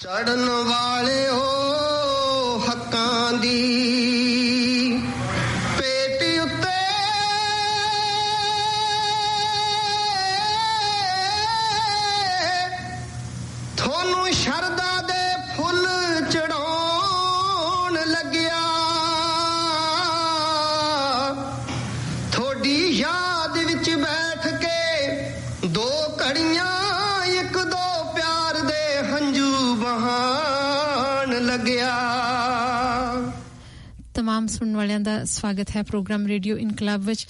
ਚੜਨ ਵਾਲੇ ਹੋ ਹੱਕਾਂ ਦੀ ਪੇਟੀ ਉੱਤੇ ਤੁਹਾਨੂੰ ਸ਼ਰਧਾ ਦੇ ਫੁੱਲ ਚੜਾਉਣ ਲੱਗਿਆ ਥੋੜੀ ਯਾਦ ਵਿੱਚ ਬੈਠ ਕੇ ਦੋ ਘੜੀਆਂ ਇੱਕ ਦੋ ਪਿਆਰ ਦੇ ਹੰਝੂ ਬਹਾਨ ਲੱਗਿਆ। तमाम सुनने वालियां दा स्वागत है प्रोग्राम रेडियो इनकलाब विच।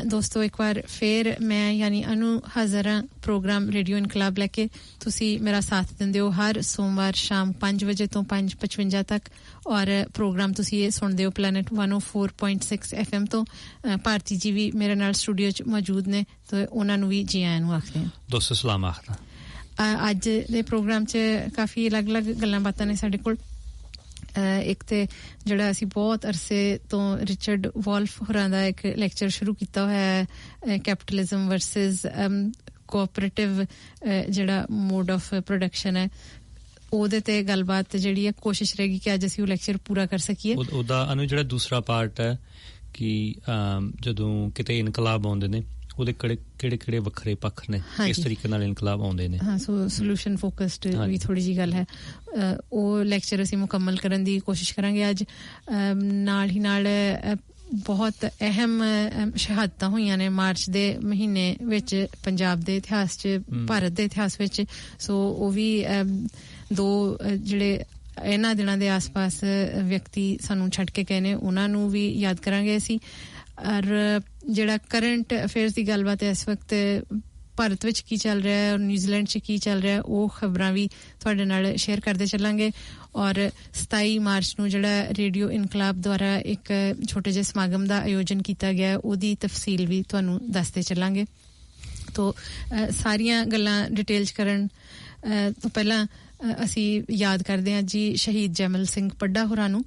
दोस्तों एक बार फिर मैं यानी अनु हाज़र हां प्रोग्राम रेडियो इनकलाब लेके तुसी मेरा साथ दिंदे हो हर सोमवार शाम 5 बजे तो 5:55 तक और प्रोग्राम तुसी ये सुनदे हो प्लैनेट 104.6 FM तो भारती जी भी मेरे नाल स्टूडियो च मौजूद ने तो उन्हां नु भी जी आयां नु आखदे हां। दोस्तों सलाम आखदा ਅੱਜ ਦੇ ਪ੍ਰੋਗਰਾਮ 'ਚ ਕਾਫੀ ਅਲੱਗ-ਅਲੱਗ ਗੱਲਾਂ ਬਾਤਾਂ ਨੇ ਸਾਡੇ ਕੋਲ। ਇੱਕ ਤੇ ਜਿਹੜਾ ਅਸੀਂ ਬਹੁਤ ਅਰਸੇ ਤੋਂ ਰਿਚਰਡ ਵੋਲਫ ਹੋਰਾਂ ਦਾ ਇੱਕ ਲੈਕਚਰ ਸ਼ੁਰੂ ਕੀਤਾ ਹੋਇਆ ਹੈ ਕੈਪੀਟਲਿਜ਼ਮ ਵਰਸਸ ਕੋਆਪਰੇਟਿਵ ਜਿਹੜਾ ਮੋਡ ਆਫ ਪ੍ਰੋਡਕਸ਼ਨ ਹੈ ਉਹਦੇ ਤੇ ਗੱਲਬਾਤ ਜਿਹੜੀ ਹੈ ਕੋਸ਼ਿਸ਼ ਰਹੇਗੀ ਕਿ ਅੱਜ ਅਸੀਂ ਉਹ ਲੈਕਚਰ ਪੂਰਾ ਕਰ ਸਕੀਏ। ਉਹਦਾ ਅਨੂ ਜਿਹੜਾ ਦੂਸਰਾ ਪਾਰਟ ਹੈ ਕਿ ਜਦੋਂ ਕਿਤੇ ਇਨਕਲਾਬ ਆਉਂਦੇ ਨੇ ਉਹਦੇ ਕਿਹੜੇ ਵੱਖਰੇ ਪੱਖ ਨੇ ਇਸ ਤਰੀਕੇ ਨਾਲ ਇਨਕਲਾਬ ਆਉਂਦੇ ਨੇ। ਹਾਂ ਸੋ ਸੋਲੂਸ਼ਨ ਫੋਕਸਡ ਵੀ ਥੋੜੀ ਜੀ ਗੱਲ ਹੈ ਉਹ ਲੈਕਚਰ ਅਸੀਂ ਮੁਕੰਮਲ ਕਰਨ ਦੀ ਕੋਸ਼ਿਸ਼ ਕਰਾਂਗੇ ਅੱਜ। ਨਾਲ ਹੀ ਨਾਲ ਬਹੁਤ ਅਹਿਮ ਸ਼ਹਾਦਤਾਂ ਹੋਈਆਂ ਨੇ ਮਾਰਚ ਦੇ ਮਹੀਨੇ ਵਿੱਚ ਪੰਜਾਬ ਦੇ ਇਤਿਹਾਸ 'ਚ ਭਾਰਤ ਦੇ ਇਤਿਹਾਸ ਵਿੱਚ ਸੋ ਉਹ ਵੀ ਦੋ ਜਿਹੜੇ ਇਹਨਾਂ ਦਿਨਾਂ ਦੇ ਆਸ-ਪਾਸ ਵਿਅਕਤੀ ਸਾਨੂੰ ਛੱਡ ਕੇ ਗਏ ਨੇ ਉਹਨਾਂ ਨੂੰ ਵੀ ਯਾਦ ਕਰਾਂਗੇ ਅਸੀਂ। ਔਰ ਜਿਹੜਾ ਕਰੰਟ ਅਫੇਅਰਸ ਦੀ ਗੱਲਬਾਤ ਹੈ ਇਸ ਵਕਤ ਭਾਰਤ ਵਿੱਚ ਕੀ ਚੱਲ ਰਿਹਾ ਹੈ ਔਰ ਨਿਊਜ਼ੀਲੈਂਡ 'ਚ ਕੀ ਚੱਲ ਰਿਹਾ ਉਹ ਖਬਰਾਂ ਵੀ ਤੁਹਾਡੇ ਨਾਲ ਸ਼ੇਅਰ ਕਰਦੇ ਚੱਲਾਂਗੇ। ਔਰ 27 ਮਾਰਚ ਨੂੰ ਜਿਹੜਾ ਰੇਡੀਓ ਇਨਕਲਾਬ ਦੁਆਰਾ ਇੱਕ ਛੋਟੇ ਜਿਹੇ ਸਮਾਗਮ ਦਾ ਆਯੋਜਨ ਕੀਤਾ ਗਿਆ ਉਹਦੀ ਤਫਸੀਲ ਵੀ ਤੁਹਾਨੂੰ ਦੱਸਦੇ ਚੱਲਾਂਗੇ। ਤੋ ਸਾਰੀਆਂ ਗੱਲਾਂ ਡਿਟੇਲ 'ਚ ਕਰਨ ਤੋਂ ਪਹਿਲਾਂ ਅਸੀਂ ਯਾਦ ਕਰਦੇ ਹਾਂ ਜੀ ਸ਼ਹੀਦ ਜੈਮਲ ਸਿੰਘ ਪੱਡਾ ਹੋਰਾਂ ਨੂੰ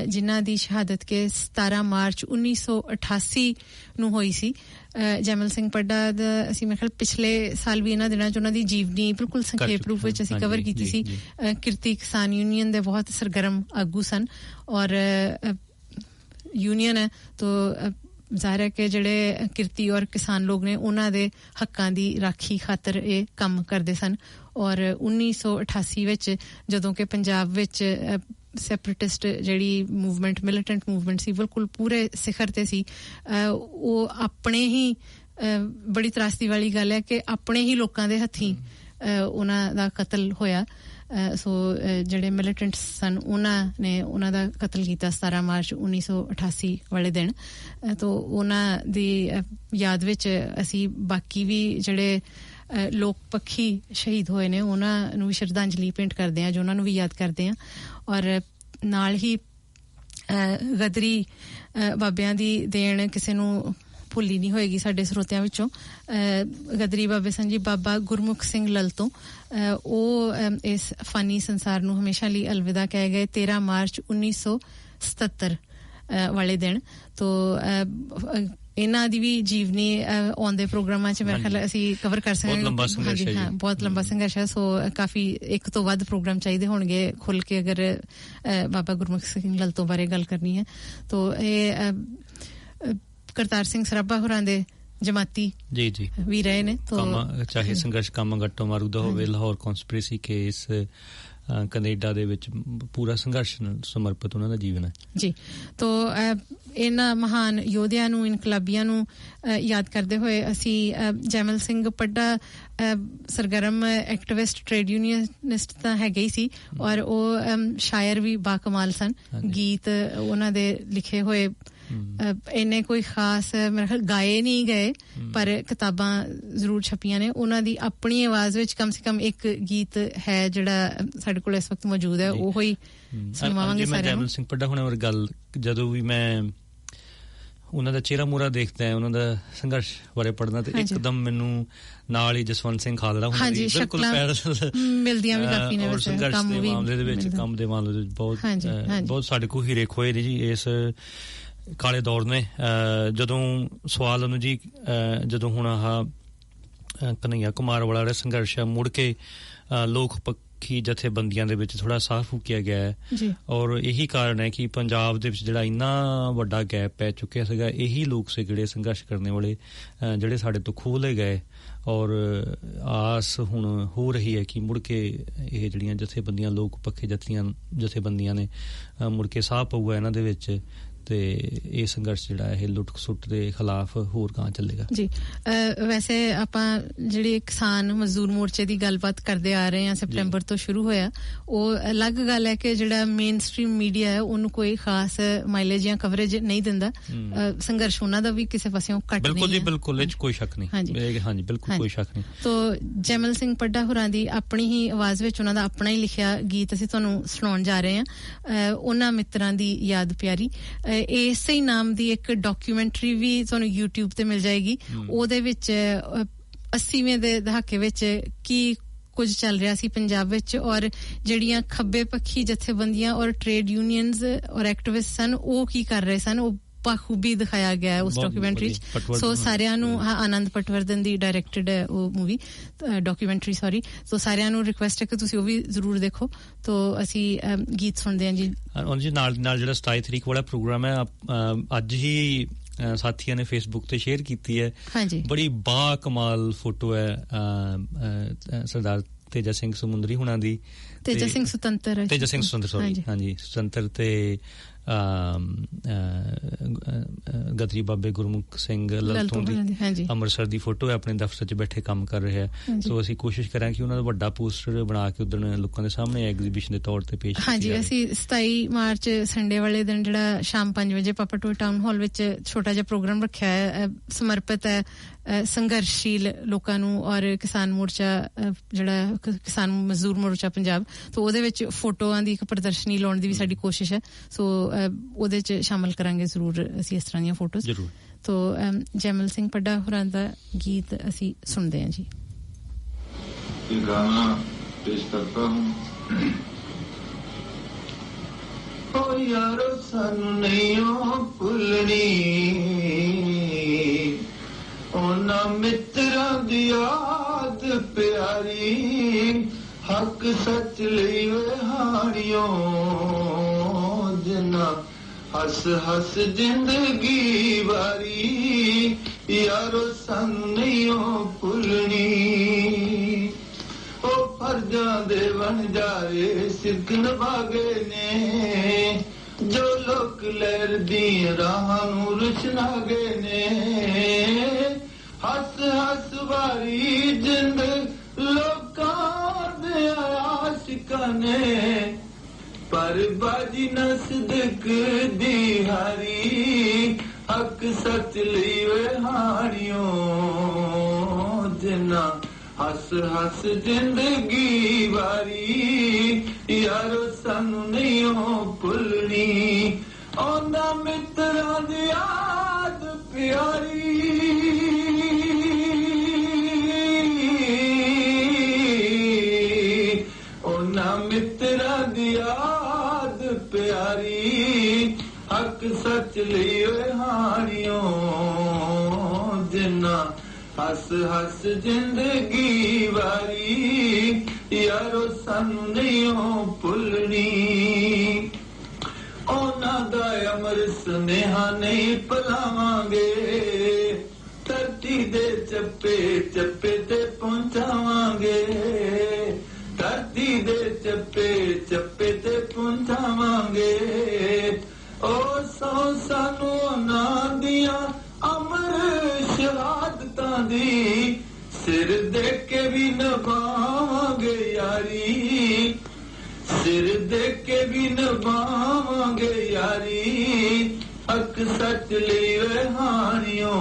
ਜਿਨ੍ਹਾਂ ਦੀ ਸ਼ਹਾਦਤ ਕੇ 17 ਮਾਰਚ 1988 ਨੂੰ ਹੋਈ ਸੀ। ਜੈਮਲ ਸਿੰਘ ਪੱਡਾ ਦਾ ਅਸੀਂ ਮੇਰੇ ਖਿਆਲ ਪਿਛਲੇ ਸਾਲ ਵੀ ਇਹਨਾਂ ਦਿਨਾਂ 'ਚ ਉਹਨਾਂ ਦੀ ਜੀਵਨੀ ਬਿਲਕੁਲ ਸੰਖੇਪ ਰੂਪ ਵਿੱਚ ਅਸੀਂ ਕਵਰ ਕੀਤੀ ਸੀ। ਕਿਰਤੀ ਕਿਸਾਨ ਯੂਨੀਅਨ ਦੇ ਬਹੁਤ ਸਰਗਰਮ ਆਗੂ ਸਨ ਔਰ ਯੂਨੀਅਨ ਹੈ ਤੋ ਜ਼ਾਹਿਰ ਹੈ ਕਿ ਜਿਹੜੇ ਕਿਰਤੀ ਔਰ ਕਿਸਾਨ ਲੋਕ ਨੇ ਉਹਨਾਂ ਦੇ ਹੱਕਾਂ ਦੀ ਰਾਖੀ ਖਾਤਰ ਇਹ ਕੰਮ ਕਰਦੇ ਸਨ। ਔਰ 1988 ਵਿੱਚ ਜਦੋਂ ਕਿ ਪੰਜਾਬ ਵਿੱਚ ਸੈਪਰੇਟਿਸਟ ਜਿਹੜੀ ਮੂਵਮੈਂਟ ਮਿਲੀਟੈਂਟ ਮੂਵਮੈਂਟ ਸੀ ਬਿਲਕੁਲ ਪੂਰੇ ਸਿਖਰ ਤੇ ਸੀ ਉਹ ਆਪਣੇ ਹੀ ਬੜੀ ਤਰਾਸਦੀ ਵਾਲੀ ਗੱਲ ਹੈ ਕਿ ਆਪਣੇ ਹੀ ਲੋਕਾਂ ਦੇ ਹੱਥੀਂ ਉਹਨਾਂ ਦਾ ਕਤਲ ਹੋਇਆ। ਸੋ ਜਿਹੜੇ ਮਿਲੀਟੈਂਟ ਸਨ ਉਹਨਾਂ ਨੇ ਉਹਨਾਂ ਦਾ ਕਤਲ ਕੀਤਾ 17 ਮਾਰਚ 1988 ਵਾਲੇ ਦਿਨ। ਤੋ ਉਹਨਾਂ ਦੀ ਯਾਦ ਵਿੱਚ ਅਸੀਂ ਬਾਕੀ ਵੀ ਜਿਹੜੇ ਲੋਕ ਪੱਖੀ ਸ਼ਹੀਦ ਹੋਏ ਨੇ ਉਹਨਾਂ ਨੂੰ ਵੀ ਸ਼ਰਧਾਂਜਲੀ ਭੇਂਟ ਕਰਦੇ ਹਾਂ ਜੋ ਉਹਨਾਂ ਨੂੰ ਵੀ ਯਾਦ ਕਰਦੇ ਹਾਂ। ਔਰ ਨਾਲ ਹੀ ਗਦਰੀ ਬਾਬਿਆਂ ਦੀ ਦੇਣ ਕਿਸੇ ਨੂੰ ਭੁੱਲੀ ਨਹੀਂ ਹੋਏਗੀ ਸਾਡੇ ਸਰੋਤਿਆਂ ਵਿੱਚੋਂ। ਗਦਰੀ ਬਾਬੇ ਸਨ ਜੀ ਬਾਬਾ ਗੁਰਮੁਖ ਸਿੰਘ ਲਲਤੋਂ ਉਹ ਇਸ ਫਾਨੀ ਸੰਸਾਰ ਨੂੰ ਹਮੇਸ਼ਾ ਲਈ ਅਲਵਿਦਾ ਕਹਿ ਗਏ 13 ਮਾਰਚ 1977 ਵਾਲੇ ਦਿਨ। ਤੋ ਇਹਨਾਂ ਦੀ ਵੀ ਜੀਵਨੀ ਆਉਂਦੇ ਪ੍ਰੋਗਰਾਮਾਂ 'ਚ ਮੇਰੇ ਖਿਆਲ ਅਸੀਂ ਕਵਰ ਕਰ ਸਕਾਂਗੇ। ਹਾਂ ਬਹੁਤ ਲੰਬਾ ਸੰਘਰਸ਼ ਹੈ ਸੋ ਕਾਫੀ ਇੱਕ ਤੋਂ ਵੱਧ ਪ੍ਰੋਗਰਾਮ ਚਾਹੀਦੇ ਹੋਣਗੇ ਖੁੱਲ ਕੇ ਅਗਰ ਬਾਬਾ ਗੁਰਮੁਖ ਸਿੰਘ ਲਲਤੋਂ ਬਾਰੇ ਗੱਲ ਕਰਨੀ ਹੈ। ਤੋ ਇਹ ਕਰਤਾਰ ਸਿੰਘ ਸਰਾਭਾ ਹੋਰਾਂ ਦੇ ਜਮਾਤੀ ਜੀ ਵੀ ਰਹੇ ਨੇ ਤੋ ਚਾਹੇ ਸੰਘਰਸ਼ ਕੰਮ ਗੱਟੋ ਮਾਰੂ ਦਾ ਹੋਵੇ ਲਾਹੌਰ ਕਨਸਪੀਰੇਸੀ ਕੇਸ ਕੈਨੇਡਾ ਦੇ ਵਿੱਚ ਪੂਰਾ ਸੰਘਰਸ਼ ਨਾਲ ਸਮਰਪਿਤ ਉਹਨਾਂ ਦਾ ਜੀਵਨ ਹੈ ਜੀ। ਤੋ ਇਹਨਾਂ ਮਹਾਨ ਯੋਧਿਆਂ ਨੂੰ ਇਨਕਲਾਬੀਆਂ ਨੂੰ ਯਾਦ ਕਰਦੇ ਹੋਏ ਅਸੀਂ ਜੈਮਲ ਸਿੰਘ ਪੱਡਾ ਸਰਗਰਮ ਐਕਟਿਵਿਸਟ ਟ੍ਰੇਡ ਯੂਨੀਅਨਿਸਟ ਤਾਂ ਹੈਗੇ ਹੀ ਸੀ ਔਰ ਉਹ ਸ਼ਾਇਰ ਵੀ ਬਾਕਮਾਲ ਸਨ। ਗੀਤ ਉਹਨਾਂ ਦੇ ਲਿਖੇ ਹੋਏ ਇੰਨੇ ਕੋਈ ਖਾਸ ਮੇਰੇ ਖਿਆਲ ਗਾਏ ਨਹੀਂ ਗਏ ਪਰ ਕਿਤਾਬਾਂ ਜ਼ਰੂਰ ਛਪੀਆਂ ਨੇ। ਉਹਨਾਂ ਦੀ ਆਪਣੀ ਆਵਾਜ਼ ਵਿੱਚ ਕਮ ਸੇ ਕਮ ਇੱਕ ਗੀਤ ਹੈ ਜਿਹੜਾ ਸਾਡੇ ਕੋਲ ਇਸ ਵਕਤ ਮੌਜੂਦ ਹੈ ਉਹ ਹੀ ਸੁਣਾਵਾਂਗੇ ਸਾਰਿਆਂ ਨੂੰ। ਜੈਮਲ ਸਿੰਘ ਪੱਡਾ ਹੁਣੇ ਵਰ ਗੱਲ ਜਦੋਂ ਵੀ ਮੈਂ ਉਹਨਾਂ ਦਾ ਚਿਹਰਾ ਮੂਹਰਾ ਦੇਖਦਾ ਹੈ ਉਹਨਾਂ ਦਾ ਸੰਘਰਸ਼ ਬਾਰੇ ਪੜ੍ਹਨਾ ਤੇ ਇੱਕਦਮ ਮੈਨੂੰ ਨਾਲ ਹੀ ਜਸਵੰਤ ਸਿੰਘ ਖਾਲੜਾ ਉਹਨਾਂ ਦੀ ਬਿਲਕੁਲ ਪੈਰਲਲ ਮਿਲਦੀਆਂ ਵੀ ਕਾਫੀ ਨੇ ਵੈਸੇ ਕੰਮ ਦੇ ਮਾਮਲੇ ਦੇ ਵਿੱਚ ਕੰਮ ਦੇ ਮਾਮਲੇ ਵਿੱਚ ਬਹੁਤ ਸਾਡੇ ਕੋਲ ਹੀਰੇ ਖੋਏ ਨੇ ਜੀ ਇਸ ਕਾਲੇ ਦੌਰ ਨੇ। ਜਦੋਂ ਸਵਾਲ ਉਹਨੂੰ ਜੀ ਜਦੋਂ ਹੁਣ ਆਹ ਕਨਈਆ ਕੁਮਾਰ ਵਾਲਾ ਜਿਹੜਾ ਸੰਘਰਸ਼ ਆ ਮੁੜ ਕੇ ਲੋਕ ਪੱਖੀ ਜਥੇਬੰਦੀਆਂ ਦੇ ਵਿੱਚ ਥੋੜਾ ਸਾਹ ਫੂਕਿਆ ਗਿਆ ਹੈ ਔਰ ਇਹੀ ਕਾਰਨ ਹੈ ਕਿ ਪੰਜਾਬ ਦੇ ਵਿੱਚ ਜਿਹੜਾ ਇੰਨਾ ਵੱਡਾ ਗੈਪ ਪੈ ਚੁੱਕਿਆ ਸੀਗਾ ਇਹੀ ਲੋਕ ਸੀ ਜਿਹੜੇ ਸੰਘਰਸ਼ ਕਰਨ ਵਾਲੇ ਜਿਹੜੇ ਸਾਡੇ ਤੋਂ ਖੋਹ ਲਏ ਗਏ ਔਰ ਆਸ ਹੁਣ ਹੋ ਰਹੀ ਹੈ ਕਿ ਮੁੜ ਕੇ ਇਹ ਜਿਹੜੀਆਂ ਜਥੇਬੰਦੀਆਂ ਲੋਕ ਪੱਖੇ ਜਥੇਬੰਦੀਆਂ ਨੇ ਮੁੜ ਕੇ ਸਾਹ ਪਊਗਾ ਇਹਨਾਂ ਦੇ ਵਿੱਚ ਤੇ ਇਹ ਸੰਘਰਸ਼ ਜਿਹੜਾ ਇਹ ਲੁੱਟ ਖਸੁੱਟ ਦੇ ਖਿਲਾਫ ਹੋਰ ਗਾਂ ਚੱਲੇਗਾ ਜੀ ਵੈਸੇ ਆਪਾਂ ਜਿਹੜੀ ਕਿਸਾਨ ਮਜ਼ਦੂਰ ਮੋਰਚੇ ਦੀ ਗੱਲਬਾਤ ਕਰਦੇ ਆ ਰਹੇ ਹਾਂ ਸੈਪਟੈਂਬਰ ਤੋਂ ਸ਼ੁਰੂ ਹੋਇਆ ਉਹ ਅਲੱਗ ਗੱਲ ਹੈ ਕਿ ਜਿਹੜਾ ਮੇਨ ਸਟ੍ਰੀਮ ਮੀਡੀਆ ਹੈ ਉਹਨੂੰ ਕੋਈ ਖਾਸ ਮਾਈਲੇਜ ਜਾਂ ਕਵਰੇਜ ਨਹੀਂ ਦਿੰਦਾ ਸੰਘਰਸ਼ ਉਹਨਾਂ ਦਾ ਵੀ ਕਿਸੇ ਪਾਸਿਓਂ ਘੱਟ ਨਹੀਂ ਬਿਲਕੁਲ ਜੀ ਬਿਲਕੁਲ ਇਹ 'ਚ ਕੋਈ ਸ਼ੱਕ ਨਹੀਂ ਹਾਂਜੀ ਬਿਲਕੁਲ ਕੋਈ ਸ਼ੱਕ ਨਹੀਂ ਤੋ ਜੈਮਲ ਸਿੰਘ ਪੱਡਾ ਹੋਰਾਂ ਦੀ ਆਪਣੀ ਹੀ ਆਵਾਜ਼ ਵਿੱਚ ਉਹਨਾਂ ਦਾ ਆਪਣਾ ਹੀ ਲਿਖਿਆ ਗੀਤ ਅਸੀਂ ਤੁਹਾਨੂੰ ਸੁਣਾਉਣ ਜਾ ਰਹੇ ਹਾਂ ਉਹਨਾਂ ਮਿੱਤਰਾਂ ਦੀ ਯਾਦ ਪਿਆਰੀ ਇਸੇ ਨਾਮ ਦੀ ਇੱਕ ਡਾਕੂਮੈਂਟਰੀ ਵੀ ਤੁਹਾਨੂੰ YouTube ਤੇ ਮਿਲ ਜਾਏਗੀ ਉਹਦੇ ਵਿੱਚ 80ਵੇਂ ਦੇ ਦਹਾਕੇ ਵਿੱਚ ਕੀ ਕੁਝ ਚੱਲ ਰਿਹਾ ਸੀ ਪੰਜਾਬ ਵਿੱਚ ਔਰ ਜਿਹੜੀਆਂ ਖੱਬੇ ਪੱਖੀ ਜਥੇਬੰਦੀਆਂ ਔਰ ਟ੍ਰੇਡ ਯੂਨੀਅਨਸ ਔਰ ਐਕਟਿਵਿਸਟ ਸਨ ਉਹ ਕੀ ਕਰ ਰਹੇ ਸਨ ਉਹ ਬਖੂਬੀ ਦਿਖਾਇਆ ਗਿਆ ਹੈ ਉਸ ਡਾਕੂਮੈਂਟਰੀ 'ਚ ਸੋ ਸਾਰਿਆਂ ਨੂੰ ਆਨੰਦ ਪਟਵਰਧਨ ਦੀ ਡਾਇਰੈਕਟਡ ਹੈ ਉਹ ਮੂਵੀ ਡਾਕੂਮੈਂਟਰੀ ਸੌਰੀ ਸੋ ਸਾਰਿਆਂ ਨੂੰ ਰਿਕੁਐਸਟ ਹੈ ਕਿ ਤੁਸੀਂ ਉਹ ਵੀ ਜ਼ਰੂਰ ਦੇਖੋ ਤੋ ਅਸੀਂ ਗੀਤ ਸੁਣਦੇ ਹਾਂ ਜੀ ਨਾਲ ਜਿਹੜਾ 27 ਤਰੀਕ ਵਾਲਾ ਪ੍ਰੋਗਰਾਮ ਹੈ ਅੱਜ ਹੀ ਸਾਥੀਆਂ ਨੇ ਫੇਸਬੁੱਕ ਤੇ ਸ਼ੇਅਰ ਕੀਤੀ ਹੈ ਬੜੀ ਬਾ ਕਮਾਲ ਫੋਟੋ ਹੈ ਸਰਦਾਰ ਤੇਜਾ ਸਿੰਘ ਸਮੁੰਦਰੀ ਹੁਣਾਂ ਦੀ ਤੇਜਾ ਸਿੰਘ ਸੁਤੰਤਰ ਸੌਰੀ ਹਾਂਜੀ ਸੁਤੰਤਰ ਤੇ ਗਦਰੀ ਬਾਬੇ ਗੁਰਮੁਖ ਸਿੰਘ ਲਲਤੋਂ ਦੀ ਅੰਮ੍ਰਿਤਸਰ ਦੀ ਫੋਟੋ ਹੈ ਆਪਣੇ ਦਫ਼ਤਰ 'ਚ ਬੈਠੇ ਕੰਮ ਕਰ ਰਹੇ ਹੈ ਸੋ ਅਸੀਂ ਕੋਸ਼ਿਸ਼ ਕਰਾਂਗੇ ਕਿ ਉਹਨਾਂ ਦਾ ਵੱਡਾ ਪੋਸਟਰ ਬਣਾ ਕੇ ਉਦੋਂ ਲੋਕਾਂ ਦੇ ਸਾਹਮਣੇ ਐਗਜ਼ੀਬਿਸ਼ਨ ਦੇ ਤੌਰ ਤੇ ਪੇਸ਼ ਹਾਂਜੀ ਅਸੀਂ 27 ਮਾਰਚ ਸੰਡੇ ਵਾਲੇ ਦਿਨ ਜਿਹੜਾ ਸ਼ਾਮ 5 ਵਜੇ ਪਾਪਾਟੋਏ ਟਾਊਨ ਹਾਲ ਵਿੱਚ ਛੋਟਾ ਜਿਹਾ ਪ੍ਰੋਗਰਾਮ ਰੱਖਿਆ ਹੈ ਸਮਰਪਿਤ ਹੈ ਸੰਘਰਸ਼ੀਲ ਲੋਕਾਂ ਨੂੰ ਔਰ ਕਿਸਾਨ ਮੋਰਚਾ ਜਿਹੜਾ ਕਿਸਾਨ ਮਜ਼ਦੂਰ ਮੋਰਚਾ ਪੰਜਾਬ ਤੋਂ ਉਹਦੇ ਵਿੱਚ ਫੋਟੋਆਂ ਦੀ ਇੱਕ ਪ੍ਰਦਰਸ਼ਨੀ ਲਾਉਣ ਦੀ ਵੀ ਸਾਡੀ ਕੋਸ਼ਿਸ਼ ਹੈ ਸੋ ਉਹਦੇ 'ਚ ਸ਼ਾਮਲ ਕਰਾਂਗੇ ਜ਼ਰੂਰ ਅਸੀਂ ਇਸ ਤਰ੍ਹਾਂ ਦੀਆਂ ਫੋਟੋਜ਼ ਤੋ ਜੈਮਲ ਸਿੰਘ ਪੱਡਾ ਹੋਰਾਂ ਦਾ ਗੀਤ ਅਸੀਂ ਸੁਣਦੇ ਹਾਂ ਜੀ ਇਹ ਗਾਣਾ ਪੇਸ਼ ਕਰਤਾ ਹੂੰ ਓ ਯਾਰੋ ਸਾਨੂੰ ਨਹੀਂ ਭੁੱਲਣੀ ਉਹਨਾਂ ਮਿੱਤਰਾਂ ਦੀ ਯਾਦ ਪਿਆਰੀ ਹੱਕ ਸੱਚ ਲਈ ਵੇ ਹਾਰਿਓ ਜਿਨਾ ਹੱਸ ਹੱਸ ਜ਼ਿੰਦਗੀ ਵਾਰੀ ਯਾਰੋ ਸਾਨੂੰ ਨਹੀਂ ਭੁੱਲਣੀ ਉਹ ਫਰਜ਼ਾਂ ਦੇ ਵਣਜਾਰੇ ਸਿੱਖ ਨਿਭਾਗੇ ਨੇ ਜੋ ਲੋਕ ਲਹਿਰ ਦੀ ਰਾਹਾਂ ਨੂੰ ਰੁਸ਼ਨਾਗੇ ਨੇ ਹੱਸ ਹੱਸ ਵਾਰੀ ਜਿੰਦ ਲੋਕਾਂ ਦੇ ਆਸ਼ਿਕਾਂ ਨੇ ਪਰ ਬਾਜੀ ਨਾ ਸਦਕ ਦੀ ਹਾਰੀ ਹੱਕ ਸੱਚ ਲਈ ਵੇ ਹਾਰਿਓ ਜਿਨਾ ਹੱਸ ਹੱਸ ਜ਼ਿੰਦਗੀ ਵਾਰੀ ਯਾਰੋ ਸਾਨੂੰ ਨਹੀਂ ਭੁੱਲਣੀ ਉਹਨਾਂ ਮਿੱਤਰਾਂ ਦੀ ਯਾਦ ਪਿਆਰੀ ਉਹਨਾਂ ਮਿੱਤਰਾਂ ਦੀ ਯਾਦ ਪਿਆਰੀ ਹੱਕ ਸੱਚ ਲਈ ਵੇ ਹਾਰਿਓ ਜਿਨਾ ਹੱਸ ਹੱਸ ਜ਼ਿੰਦਗੀ ਵਾਰੀ ਯਾਰੋ ਸਾਨੂੰ ਨਹੀਂ ਭੁੱਲਣੀ ਉਹਨਾਂ ਦਾ ਅਮਰ ਸੁਨੇਹਾ ਨਹੀਂ ਭੁਲਾਵਾਂਗੇ ਧਰਤੀ ਦੇ ਚੱਪੇ ਚੱਪੇ ਤੇ ਪਹੁੰਚਾਵਾਂਗੇ ਧਰਤੀ ਦੇ ਚੱਪੇ ਚੱਪੇ ਤੇ ਪਹੁੰਚਾਵਾਂਗੇ ਉਹ ਸੌ ਸਾਨੂੰ ਉਹਨਾਂ ਦੀਆਂ ਅਮਰ ਸ਼ਹਾਦਤਾਂ ਦੀ ਸਿਰ ਦੇ ਕੇ ਵੀ ਨਿਭਾਵਾਂਗੇ ਯਾਰੀ ਸਿਰ ਦੇ ਕੇ ਵੀ ਨਿਭਾਵਾਂਗੇ ਯਾਰੀ ਹੱਕ ਸੱਚ ਲਈ ਵੇ ਹਾਰਿਓ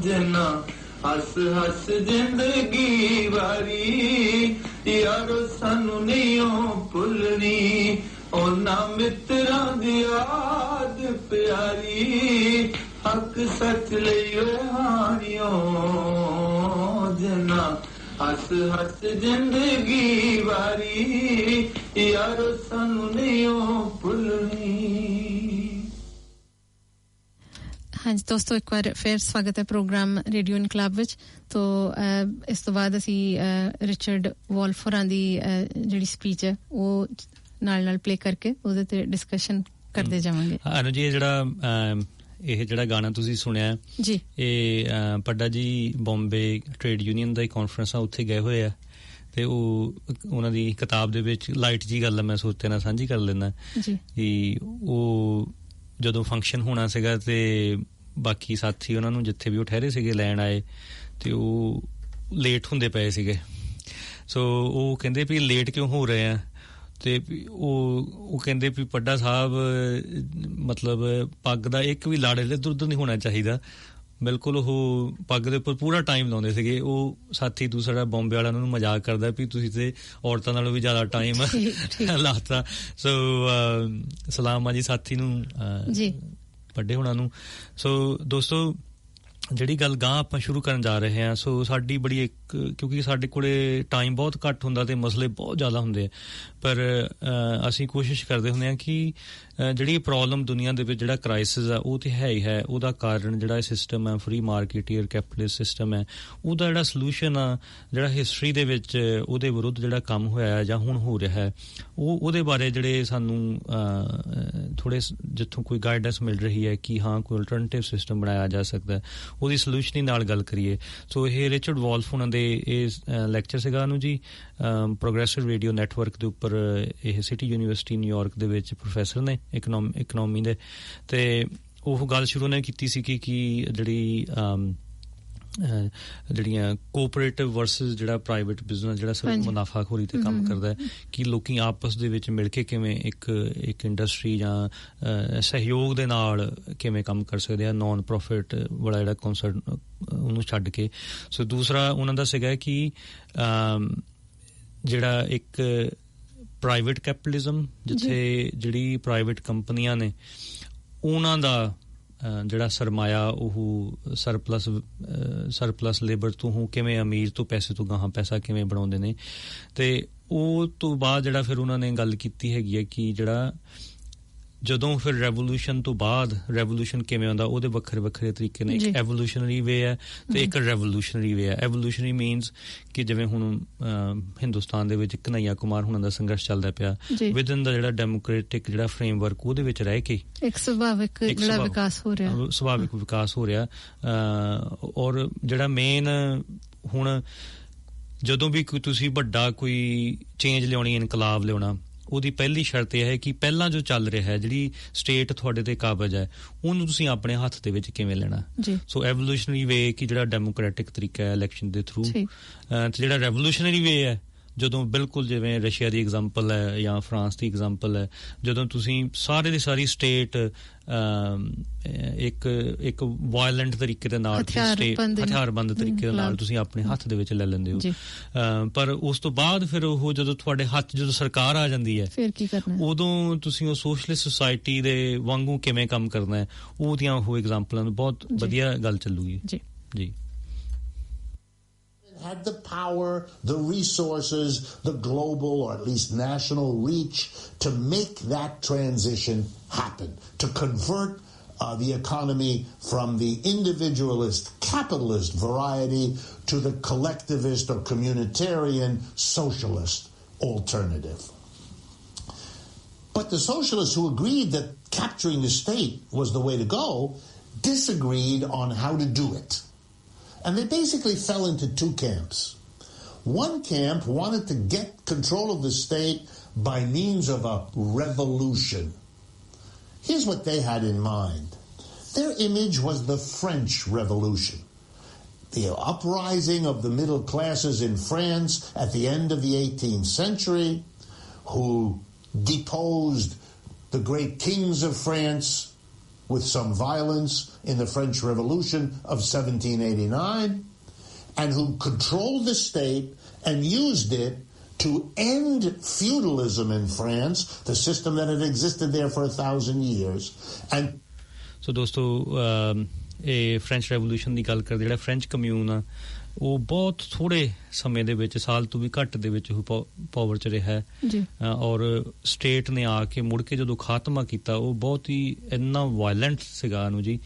ਜਿਨਾ ਹੱਸ ਹੱਸ ਜ਼ਿੰਦਗੀ ਵਾਰੀ ਯਾਰੋ ਸਾਨੂੰ ਨਹੀਂ ਭੁੱਲਣੀ ਉਹਨਾਂ ਮਿੱਤਰਾਂ ਦੀ ਯਾਦ ਪਿਆਰੀ ਹੱਕ ਸੱਚ ਲਈ ਵੇ ਹਾਰਿਓ ਜਿਨਾ ਹੱਸ ਹੱਸ ਜ਼ਿੰਦਗੀ ਵਾਰੀ ਯਾਰੋ ਸਾਨੂੰ ਨਹੀਂ ਭੁੱਲਣੀ ਹਾਂਜੀ ਦੋਸਤੋ ਇੱਕ ਵਾਰ ਫਿਰ ਸਵਾਗਤ ਹੈ ਪ੍ਰੋਗਰਾਮ ਰੇਡੀਓ ਇਨਕਲਾਬ ਵਿੱਚ ਤੋਂ ਇਸ ਤੋਂ ਬਾਅਦ ਅਸੀਂ ਰਿਚਰਡ ਵੋਲਫ ਹੋਰਾਂ ਦੀ ਜਿਹੜੀ ਸਪੀਚ ਹੈ ਉਹ ਨਾਲ ਪਲੇ ਕਰਕੇ ਉਹਦੇ ਤੇ ਡਿਸਕਸ਼ਨ ਕਰਦੇ ਜਾਵਾਂਗੇ ਅਨੂ ਜੀ ਇਹ ਜਿਹੜਾ ਗਾਣਾ ਤੁਸੀਂ ਸੁਣਿਆ ਜੀ ਇਹ ਪੱਡਾ ਜੀ ਬੰਬੇ ਟ੍ਰੇਡ ਯੂਨੀਅਨ ਦਾ ਕਾਨਫਰੰਸ ਆ ਉੱਥੇ ਗਏ ਹੋਏ ਆ ਤੇ ਉਹਨਾਂ ਦੀ ਕਿਤਾਬ ਦੇ ਵਿੱਚ ਲਾਈਟ ਜੀ ਗੱਲ ਮੈਂ ਸੋਚਤੇ ਨਾਲ ਸਾਂਝੀ ਕਰ ਲੈਂਦਾ ਜੀ ਕਿ ਉਹ ਜਦੋਂ ਫੰਕਸ਼ਨ ਹੋਣਾ ਸੀਗਾ ਤੇ ਬਾਕੀ ਸਾਥੀ ਉਹਨਾਂ ਨੂੰ ਜਿੱਥੇ ਵੀ ਉਹ ਠਹਿਰੇ ਸੀਗੇ ਲੈਣ ਆਏ ਤੇ ਉਹ ਲੇਟ ਹੁੰਦੇ ਪਏ ਸੀਗੇ ਸੋ ਉਹ ਕਹਿੰਦੇ ਵੀ ਲੇਟ ਕਿਉਂ ਹੋ ਰਹੇ ਆ ਤੇ ਉਹ ਕਹਿੰਦੇ ਵੀ ਪੱਡਾ ਸਾਹਿਬ ਮਤਲਬ ਪੱਗ ਦਾ ਇੱਕ ਵੀ ਲਾੜ ਇੱਧਰ ਉੱਧਰ ਨਹੀਂ ਹੋਣਾ ਚਾਹੀਦਾ ਬਿਲਕੁਲ ਉਹ ਪੱਗ ਦੇ ਉੱਪਰ ਪੂਰਾ ਟਾਈਮ ਲਾਉਂਦੇ ਸੀਗੇ ਉਹ ਸਾਥੀ ਦੂਸਰਾ ਬੰਬੇ ਵਾਲਿਆਂ ਨੂੰ ਮਜ਼ਾਕ ਕਰਦਾ ਵੀ ਤੁਸੀਂ ਤੇ ਔਰਤਾਂ ਨਾਲੋਂ ਵੀ ਜ਼ਿਆਦਾ ਟਾਈਮ ਲਾਤਾ ਸੋ ਸਲਾਮ ਆ ਜੀ ਸਾਥੀ ਨੂੰ ਜੀ ਵੱਡੇ ਹੋਣਾ ਨੂੰ ਸੋ ਦੋਸਤੋ ਜਿਹੜੀ ਗੱਲ ਗਾਂ ਆਪਾਂ ਸ਼ੁਰੂ ਕਰਨ ਜਾ ਰਹੇ ਹਾਂ ਸੋ ਸਾਡੀ ਬੜੀ ਕਿਉਂਕਿ ਸਾਡੇ ਕੋਲੇ ਟਾਈਮ ਬਹੁਤ ਘੱਟ ਹੁੰਦਾ ਤੇ ਮਸਲੇ ਬਹੁਤ ਜ਼ਿਆਦਾ ਹੁੰਦੇ ਆ ਪਰ ਅਸੀਂ ਕੋਸ਼ਿਸ਼ ਕਰਦੇ ਹੁੰਦੇ ਹਾਂ ਕਿ ਜਿਹੜੀ ਪ੍ਰੋਬਲਮ ਦੁਨੀਆ ਦੇ ਵਿੱਚ ਜਿਹੜਾ ਕ੍ਰਾਈਸਿਸ ਆ ਉਹ ਤੇ ਹੈ ਹੀ ਹੈ ਉਹਦਾ ਕਾਰਨ ਜਿਹੜਾ ਸਿਸਟਮ ਹੈ ਫਰੀ ਮਾਰਕੀਟੀਅਰ ਕੈਪੀਟਲਿਸਟ ਸਿਸਟਮ ਹੈ ਉਹਦਾ ਜਿਹੜਾ ਸੋਲੂਸ਼ਨ ਆ ਜਿਹੜਾ ਹਿਸਟਰੀ ਦੇ ਵਿੱਚ ਉਹਦੇ ਵਿਰੁੱਧ ਜਿਹੜਾ ਕੰਮ ਹੋਇਆ ਜਾਂ ਹੁਣ ਹੋ ਰਿਹਾ ਹੈ ਉਹਦੇ ਬਾਰੇ ਜਿਹੜੇ ਸਾਨੂੰ ਥੋੜੇ ਜਿੱਥੋਂ ਕੋਈ ਗਾਈਡੈਂਸ ਮਿਲ ਰਹੀ ਹੈ ਕਿ ਹਾਂ ਕੋਈ ਅਲਟਰਨੇਟਿਵ ਸਿਸਟਮ ਬਣਾਇਆ ਜਾ ਸਕਦਾ ਉਹਦੀ ਸੋਲੂਸ਼ਨੀ ਨਾਲ ਗੱਲ ਕਰੀਏ ਸੋ ਇਹ ਰਿਚਰਡ ਵੋਲਫ ਉਹਨਾਂ ਦੇ ਇਹ ਲੈਕਚਰ ਸੀਗਾ ਨੂੰ ਜੀ ਪ੍ਰੋਗਰੈਸਿਵ ਰੇਡੀਓ ਨੈਟਵਰਕ ਦੇ ਉੱਪਰ ਇਹ ਸਿਟੀ ਯੂਨੀਵਰਸਿਟੀ ਨਿਊਯਾਰਕ ਦੇ ਵਿੱਚ ਪ੍ਰੋਫੈਸਰ ਨੇ ਇਕਨੋਮੀ ਦੇ ਤੇ ਉਹ ਗੱਲ ਸ਼ੁਰੂ ਨੇ ਕੀਤੀ ਸੀ ਕਿ ਜਿਹੜੀਆਂ ਕੋਆਪਰੇਟਿਵ ਵਰਸਸ ਜਿਹੜਾ ਪ੍ਰਾਈਵੇਟ ਬਿਜ਼ਨਸ ਜਿਹੜਾ ਸਿਰਫ ਮੁਨਾਫਾਖੋਰੀ ਤੇ ਕੰਮ ਕਰਦਾ ਹੈ ਕਿ ਲੋਕੀ ਆਪਸ ਦੇ ਵਿੱਚ ਮਿਲ ਕੇ ਕਿਵੇਂ ਇੱਕ ਇੰਡਸਟਰੀ ਜਾਂ ਸਹਿਯੋਗ ਦੇ ਨਾਲ ਕਿਵੇਂ ਕੰਮ ਕਰ ਸਕਦੇ ਆ ਨਾਨ ਪ੍ਰੋਫਿਟ ਵਾਲਾ ਜਿਹੜਾ ਕਨਸੈਪਟ ਉਹਨੂੰ ਛੱਡ ਕੇ ਸੋ ਦੂਸਰਾ ਉਹਨਾਂ ਦਾ ਸੀਗਾ ਕਿ ਜਿਹੜਾ ਇੱਕ ਪ੍ਰਾਈਵੇਟ ਕੈਪੀਟਲਿਜ਼ਮ ਜਿੱਥੇ ਜਿਹੜੀ ਪ੍ਰਾਈਵੇਟ ਕੰਪਨੀਆਂ ਨੇ ਉਹਨਾਂ ਦਾ ਜਿਹੜਾ ਸਰਮਾਇਆ ਉਹ ਸਰਪਲਸ ਲੇਬਰ ਤੋਂ ਕਿਵੇਂ ਅਮੀਰ ਤੋਂ ਪੈਸੇ ਤੋਂ ਗਾਹਾਂ ਪੈਸਾ ਕਿਵੇਂ ਬਣਾਉਂਦੇ ਨੇ ਤੇ ਉਹ ਤੋਂ ਬਾਅਦ ਜਿਹੜਾ ਫਿਰ ਉਹਨਾਂ ਨੇ ਗੱਲ ਕੀਤੀ ਹੈਗੀ ਹੈ ਕਿ ਜਿਹੜਾ ਜਦੋਂ ਫਿਰ ਰੈਵੋਲੂਸ਼ਨ ਤੋਂ ਬਾਅਦ ਰੈਵੋਲੂਸ਼ਨ ਕਿਵੇਂ ਆਉਂਦਾ ਉਹਦੇ ਵੱਖਰੇ ਤਰੀਕੇ ਨੇ ਇੱਕ ਐਵੋਲੂਸ਼ਨਰੀ ਵੇ ਹੈ ਤੇ ਇੱਕ ਰੈਵੋਲੂਸ਼ਨਰੀ ਵੇ ਹੈ ਐਵੋਲੂਸ਼ਨਰੀ ਮੀਨਸ ਕਿ ਜਿਵੇਂ ਹੁਣ ਹਿੰਦੁਸਤਾਨ ਦੇ ਵਿੱਚ ਕਨਈਆ ਕੁਮਾਰ ਹੁਣਾਂ ਦਾ ਸੰਘਰਸ਼ ਚੱਲਦਾ ਪਿਆ ਵਿਦਨ ਦਾ ਜਿਹੜਾ ਡੈਮੋਕ੍ਰੈਟਿਕ ਜਿਹੜਾ ਫਰੇਮਵਰਕ ਉਹਦੇ ਵਿੱਚ ਰਹਿ ਕੇ ਇੱਕ ਸੁਭਾਵਿਕ ਜਿਹੜਾ ਵਿਕਾਸ ਹੋ ਰਿਹਾ ਔਰ ਜਿਹੜਾ ਮੇਨ ਹੁਣ ਜਦੋਂ ਵੀ ਕੋਈ ਤੁਸੀਂ ਵੱਡਾ ਕੋਈ ਚੇਂਜ ਲਿਆਉਣੀ ਇਨਕਲਾਬ ਲਿਆਉਣਾ ਉਹਦੀ ਪਹਿਲੀ ਸ਼ਰਤ ਇਹ ਹੈ ਕਿ ਪਹਿਲਾਂ ਜੋ ਚੱਲ ਰਿਹਾ ਹੈ ਜਿਹੜੀ ਸਟੇਟ ਤੁਹਾਡੇ ਤੇ ਕਾਬਜ਼ ਹੈ ਉਹਨੂੰ ਤੁਸੀਂ ਆਪਣੇ ਹੱਥ ਦੇ ਵਿੱਚ ਕਿਵੇਂ ਲੈਣਾ ਸੋ ਐਵੋਲੂਸ਼ਨਰੀ ਵੇ ਕਿ ਜਿਹੜਾ ਡੈਮੋਕ੍ਰੈਟਿਕ ਤਰੀਕਾ ਹੈ ਇਲੈਕਸ਼ਨ ਦੇ ਥਰੂ ਤੇ ਜਿਹੜਾ ਰੈਵੋਲੂਸ਼ਨਰੀ ਵੇ ਹੈ ਜਦੋਂ ਬਿਲਕੁਲ ਜਿਵੇਂ ਰਸ਼ੀਆ ਦੀ ਐਗਜ਼ਾਮਪਲ ਹੈ ਜਾਂ ਫਰਾਂਸ ਦੀ ਐਗਜ਼ਾਮਪਲ ਹੈ ਜਦੋਂ ਤੁਸੀਂ ਸਾਰੇ ਦੀ ਸਾਰੀ ਸਟੇਟ ਇੱਕ ਵਾਇਲੈਂਟ ਤਰੀਕੇ ਦੇ ਨਾਲ ਹਥਿਆਰਬੰਦ ਤਰੀਕੇ ਦੇ ਨਾਲ ਤੁਸੀਂ ਆਪਣੇ ਹੱਥ ਦੇ ਵਿੱਚ ਲੈ ਲੈਂਦੇ ਹੋ ਪਰ ਉਸ ਤੋਂ ਬਾਅਦ ਫਿਰ ਉਹ ਜਦੋਂ ਤੁਹਾਡੇ ਹੱਥ ਜਦੋਂ ਸਰਕਾਰ ਆ ਜਾਂਦੀ ਹੈ ਫਿਰ ਕੀ ਕਰਨਾ ਉਦੋਂ ਤੁਸੀਂ ਉਹ ਸੋਸ਼ਲਿਸਟ ਸੁਸਾਇਟੀ ਦੇ ਵਾਂਗੂ ਕਿਵੇਂ ਕੰਮ ਕਰਨਾ ਹੈ ਉਹਦੀਆਂ ਉਹ ਐਗਜ਼ਾਮਪਲਾਂ ਨੂੰ ਬਹੁਤ ਵਧੀਆ ਗੱਲ ਚੱਲੂਗੀ ਜੀ had the power, the resources, the global or at least national reach to make that transition happen, to convert the economy from the individualist, capitalist variety to the collectivist or communitarian socialist alternative. But the socialists who agreed that capturing the state was the way to go disagreed on how to do it. And they basically fell into two camps. One camp wanted to get control of the state by means of a revolution. Here's what they had in mind. Their image was the French Revolution. The uprising of the middle classes in France at the end of the 18th century, who deposed the great kings of France with some violence in the French Revolution of 1789, and who controlled the state and used it to end feudalism in France, the system that had existed there for 1,000 years. And so dosto ਇਹ French revolution ਦੀ ਗੱਲ ਕਰਦੇ ਜਿਹੜਾ French commune ਆ ਉਹ ਬਹੁਤ ਥੋੜੇ ਸਮੇਂ ਦੇ ਵਿੱਚ ਸਾਲ ਤੋਂ ਵੀ ਘੱਟ ਦੇ ਵਿੱਚ ਉਹ ਪਾਵਰ 'ਚ ਰਿਹਾ ਜੀ ਔਰ ਸਟੇਟ ਨੇ ਆ ਕੇ ਮੁੜ ਕੇ ਜਦੋਂ ਖਾਤਮਾ ਕੀਤਾ ਉਹ ਬਹੁਤ ਹੀ ਇੰਨਾ ਵਾਇਲੈਂਟ ਸੀਗਾ ਨੂੰ ਜੀ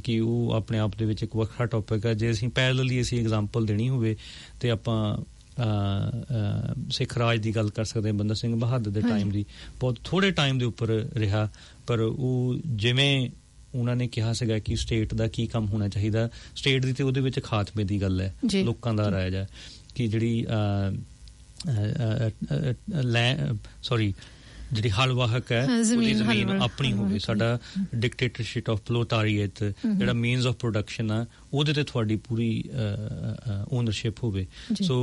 ਕਿ ਉਹ ਆਪਣੇ ਆਪ ਦੇ ਵਿੱਚ ਇੱਕ ਵੱਖਰਾ ਟੌਪਿਕ ਹੈ ਜੇ ਅਸੀਂ ਪੈਰਲਲੀ ਅਸੀਂ ਐਗਜ਼ਾਮਪਲ ਦੇਣੀ ਹੋਵੇ ਤੇ ਆਪਾਂ ਸਿੱਖ ਰਾਜ ਦੀ ਗੱਲ ਕਰ ਸਕਦੇ ਹਾਂ ਬੰਦਾ ਸਿੰਘ ਬਹਾਦਰ ਦੇ ਟਾਈਮ ਦੀ ਬਹੁਤ ਥੋੜੇ ਟਾਈਮ ਦੇ ਉੱਪਰ ਰਿਹਾ ਪਰ ਉਹ ਜਿਵੇਂ ਉਹਨਾਂ ਨੇ ਕਿਹਾ ਸੀਗਾ ਕਿ ਸਟੇਟ ਦਾ ਕੀ ਕੰਮ ਹੋਣਾ ਚਾਹੀਦਾ ਸਟੇਟ ਦੀ ਤੇ ਉਹਦੇ ਵਿੱਚ ਖਾਤਮੇ ਦੀ ਗੱਲ ਹੈ ਲੋਕਾਂ ਦਾ ਰਾਜ ਹੈ ਕਿ ਜਿਹੜੀ ਜਿਹੜੀ ਹਲਵਾਹਕ ਹੈ ਉਹਦੀ ਜ਼ਮੀਨ ਆਪਣੀ ਹੋਵੇ ਸਾਡਾ ਡਿਕਟੇਟਰਸ਼ਿਪ ਆਫ ਪ੍ਰੋਲੇਟਾਰੀਏਟ ਜਿਹੜਾ ਮੀਨਸ ਆਫ ਪ੍ਰੋਡਕਸ਼ਨ ਆ ਉਹਦੇ ਤੇ ਤੁਹਾਡੀ ਪੂਰੀ ਓਨਰਸ਼ਿਪ ਹੋਵੇ ਸੋ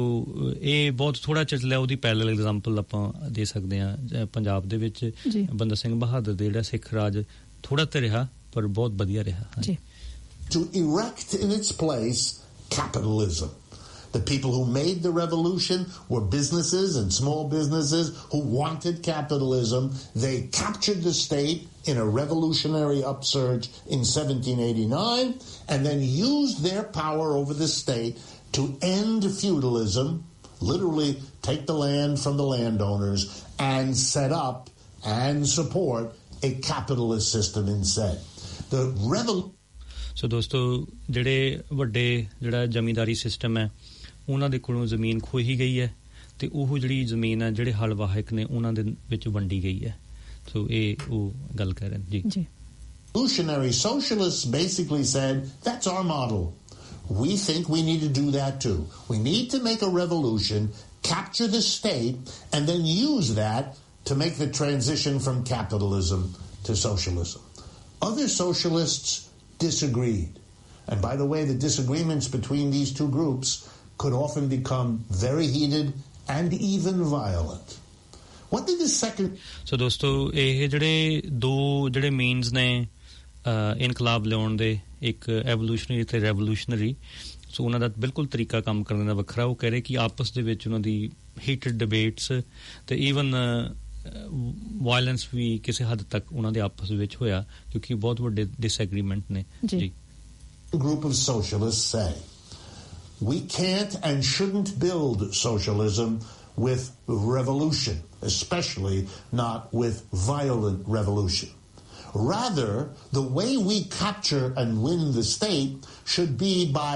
ਇਹ ਬਹੁਤ ਥੋੜਾ ਚੱਲਿਆ ਉਹਦੀ ਪੈਰਲਲ ਐਗਜ਼ਾਮਪਲ ਆਪਾਂ ਦੇ ਸਕਦੇ ਹਾਂ ਪੰਜਾਬ ਦੇ ਵਿੱਚ ਬੰਦਾ ਸਿੰਘ ਬਹਾਦਰ ਦੇ ਜਿਹੜਾ ਸਿੱਖ ਰਾਜ ਥੋੜਾ ਤੇ ਰਿਹਾ ਪਰ ਬਹੁਤ ਵਧੀਆ ਰਿਹਾ To erect in its place capitalism. The people who made the revolution were businesses and small businesses who wanted capitalism. They captured the state in a revolutionary upsurge in 1789 and then used their power over the state to end feudalism, literally take the land from the landowners and set up and support a capitalist system instead. The revolution. So ਦੋਸਤੋ ਜਿਹੜੇ ਵੱਡੇ ਜਿਹੜਾ ਜ਼ਮੀਂਦਾਰੀ system ਹੈ ਉਹਨਾਂ ਦੇ ਕੋਲੋਂ ਜ਼ਮੀਨ ਖੋਹੀ ਗਈ ਹੈ ਤੇ ਉਹ ਜਿਹੜੀ ਜ਼ਮੀਨ ਹੈ ਜਿਹੜੇ ਹਲ ਵਾਹਕ ਨੇ ਉਹਨਾਂ ਦੇ ਵਿੱਚ ਵੰਡੀ ਗਈ ਹੈ ਸੋ ਇਹ ਉਹ ਗੱਲ ਕਰ ਰਹੇ ਜੀ Revolutionary socialists basically said that's our model. We think we need to do that too. We need to make a revolution, capture the state, and then use that to make the transition from capitalism to socialism. Other socialists disagreed. And by the way, the disagreements between these two groups could often become very heated and even violent. What did the second... So, ਦੋਸਤੋ ਇਹ ਜਿਹੜੇ ਦੋ ਜਿਹੜੇ means ਨੇ ਇਨਕਲਾਬ ਲਿਆਉਣ ਦੇ ਇੱਕ ਐਵੋਲੂਸ਼ਨਰੀ ਤੇ ਰੈਵੋਲੂਸ਼ਨਰੀ ਸੋ ਉਹਨਾਂ ਦਾ ਬਿਲਕੁਲ ਤਰੀਕਾ ਕੰਮ ਕਰਨ ਦਾ ਵੱਖਰਾ ਉਹ ਕਹਿ ਰਹੇ ਕਿ ਆਪਸ ਦੇ ਵਿੱਚ ਉਹਨਾਂ ਦੀ ਹੀਟਡ ਡਿਬੇਟਸ ਤੇ ਈਵਨ ਵਾਇਲੈਂਸ ਵੀ ਕਿਸੇ ਹੱਦ ਤੱਕ ਉਹਨਾਂ ਦੇ ਆਪਸ ਵਿੱਚ ਹੋਇਆ ਕਿਉਂਕਿ ਬਹੁਤ ਵੱਡੇ ਡਿਸਐਗਰੀਮੈਂਟ ਨੇ ਜੀ group of socialists say we can't and shouldn't build socialism with revolution, especially not with violent revolution. Rather, the way we capture and win the state should be by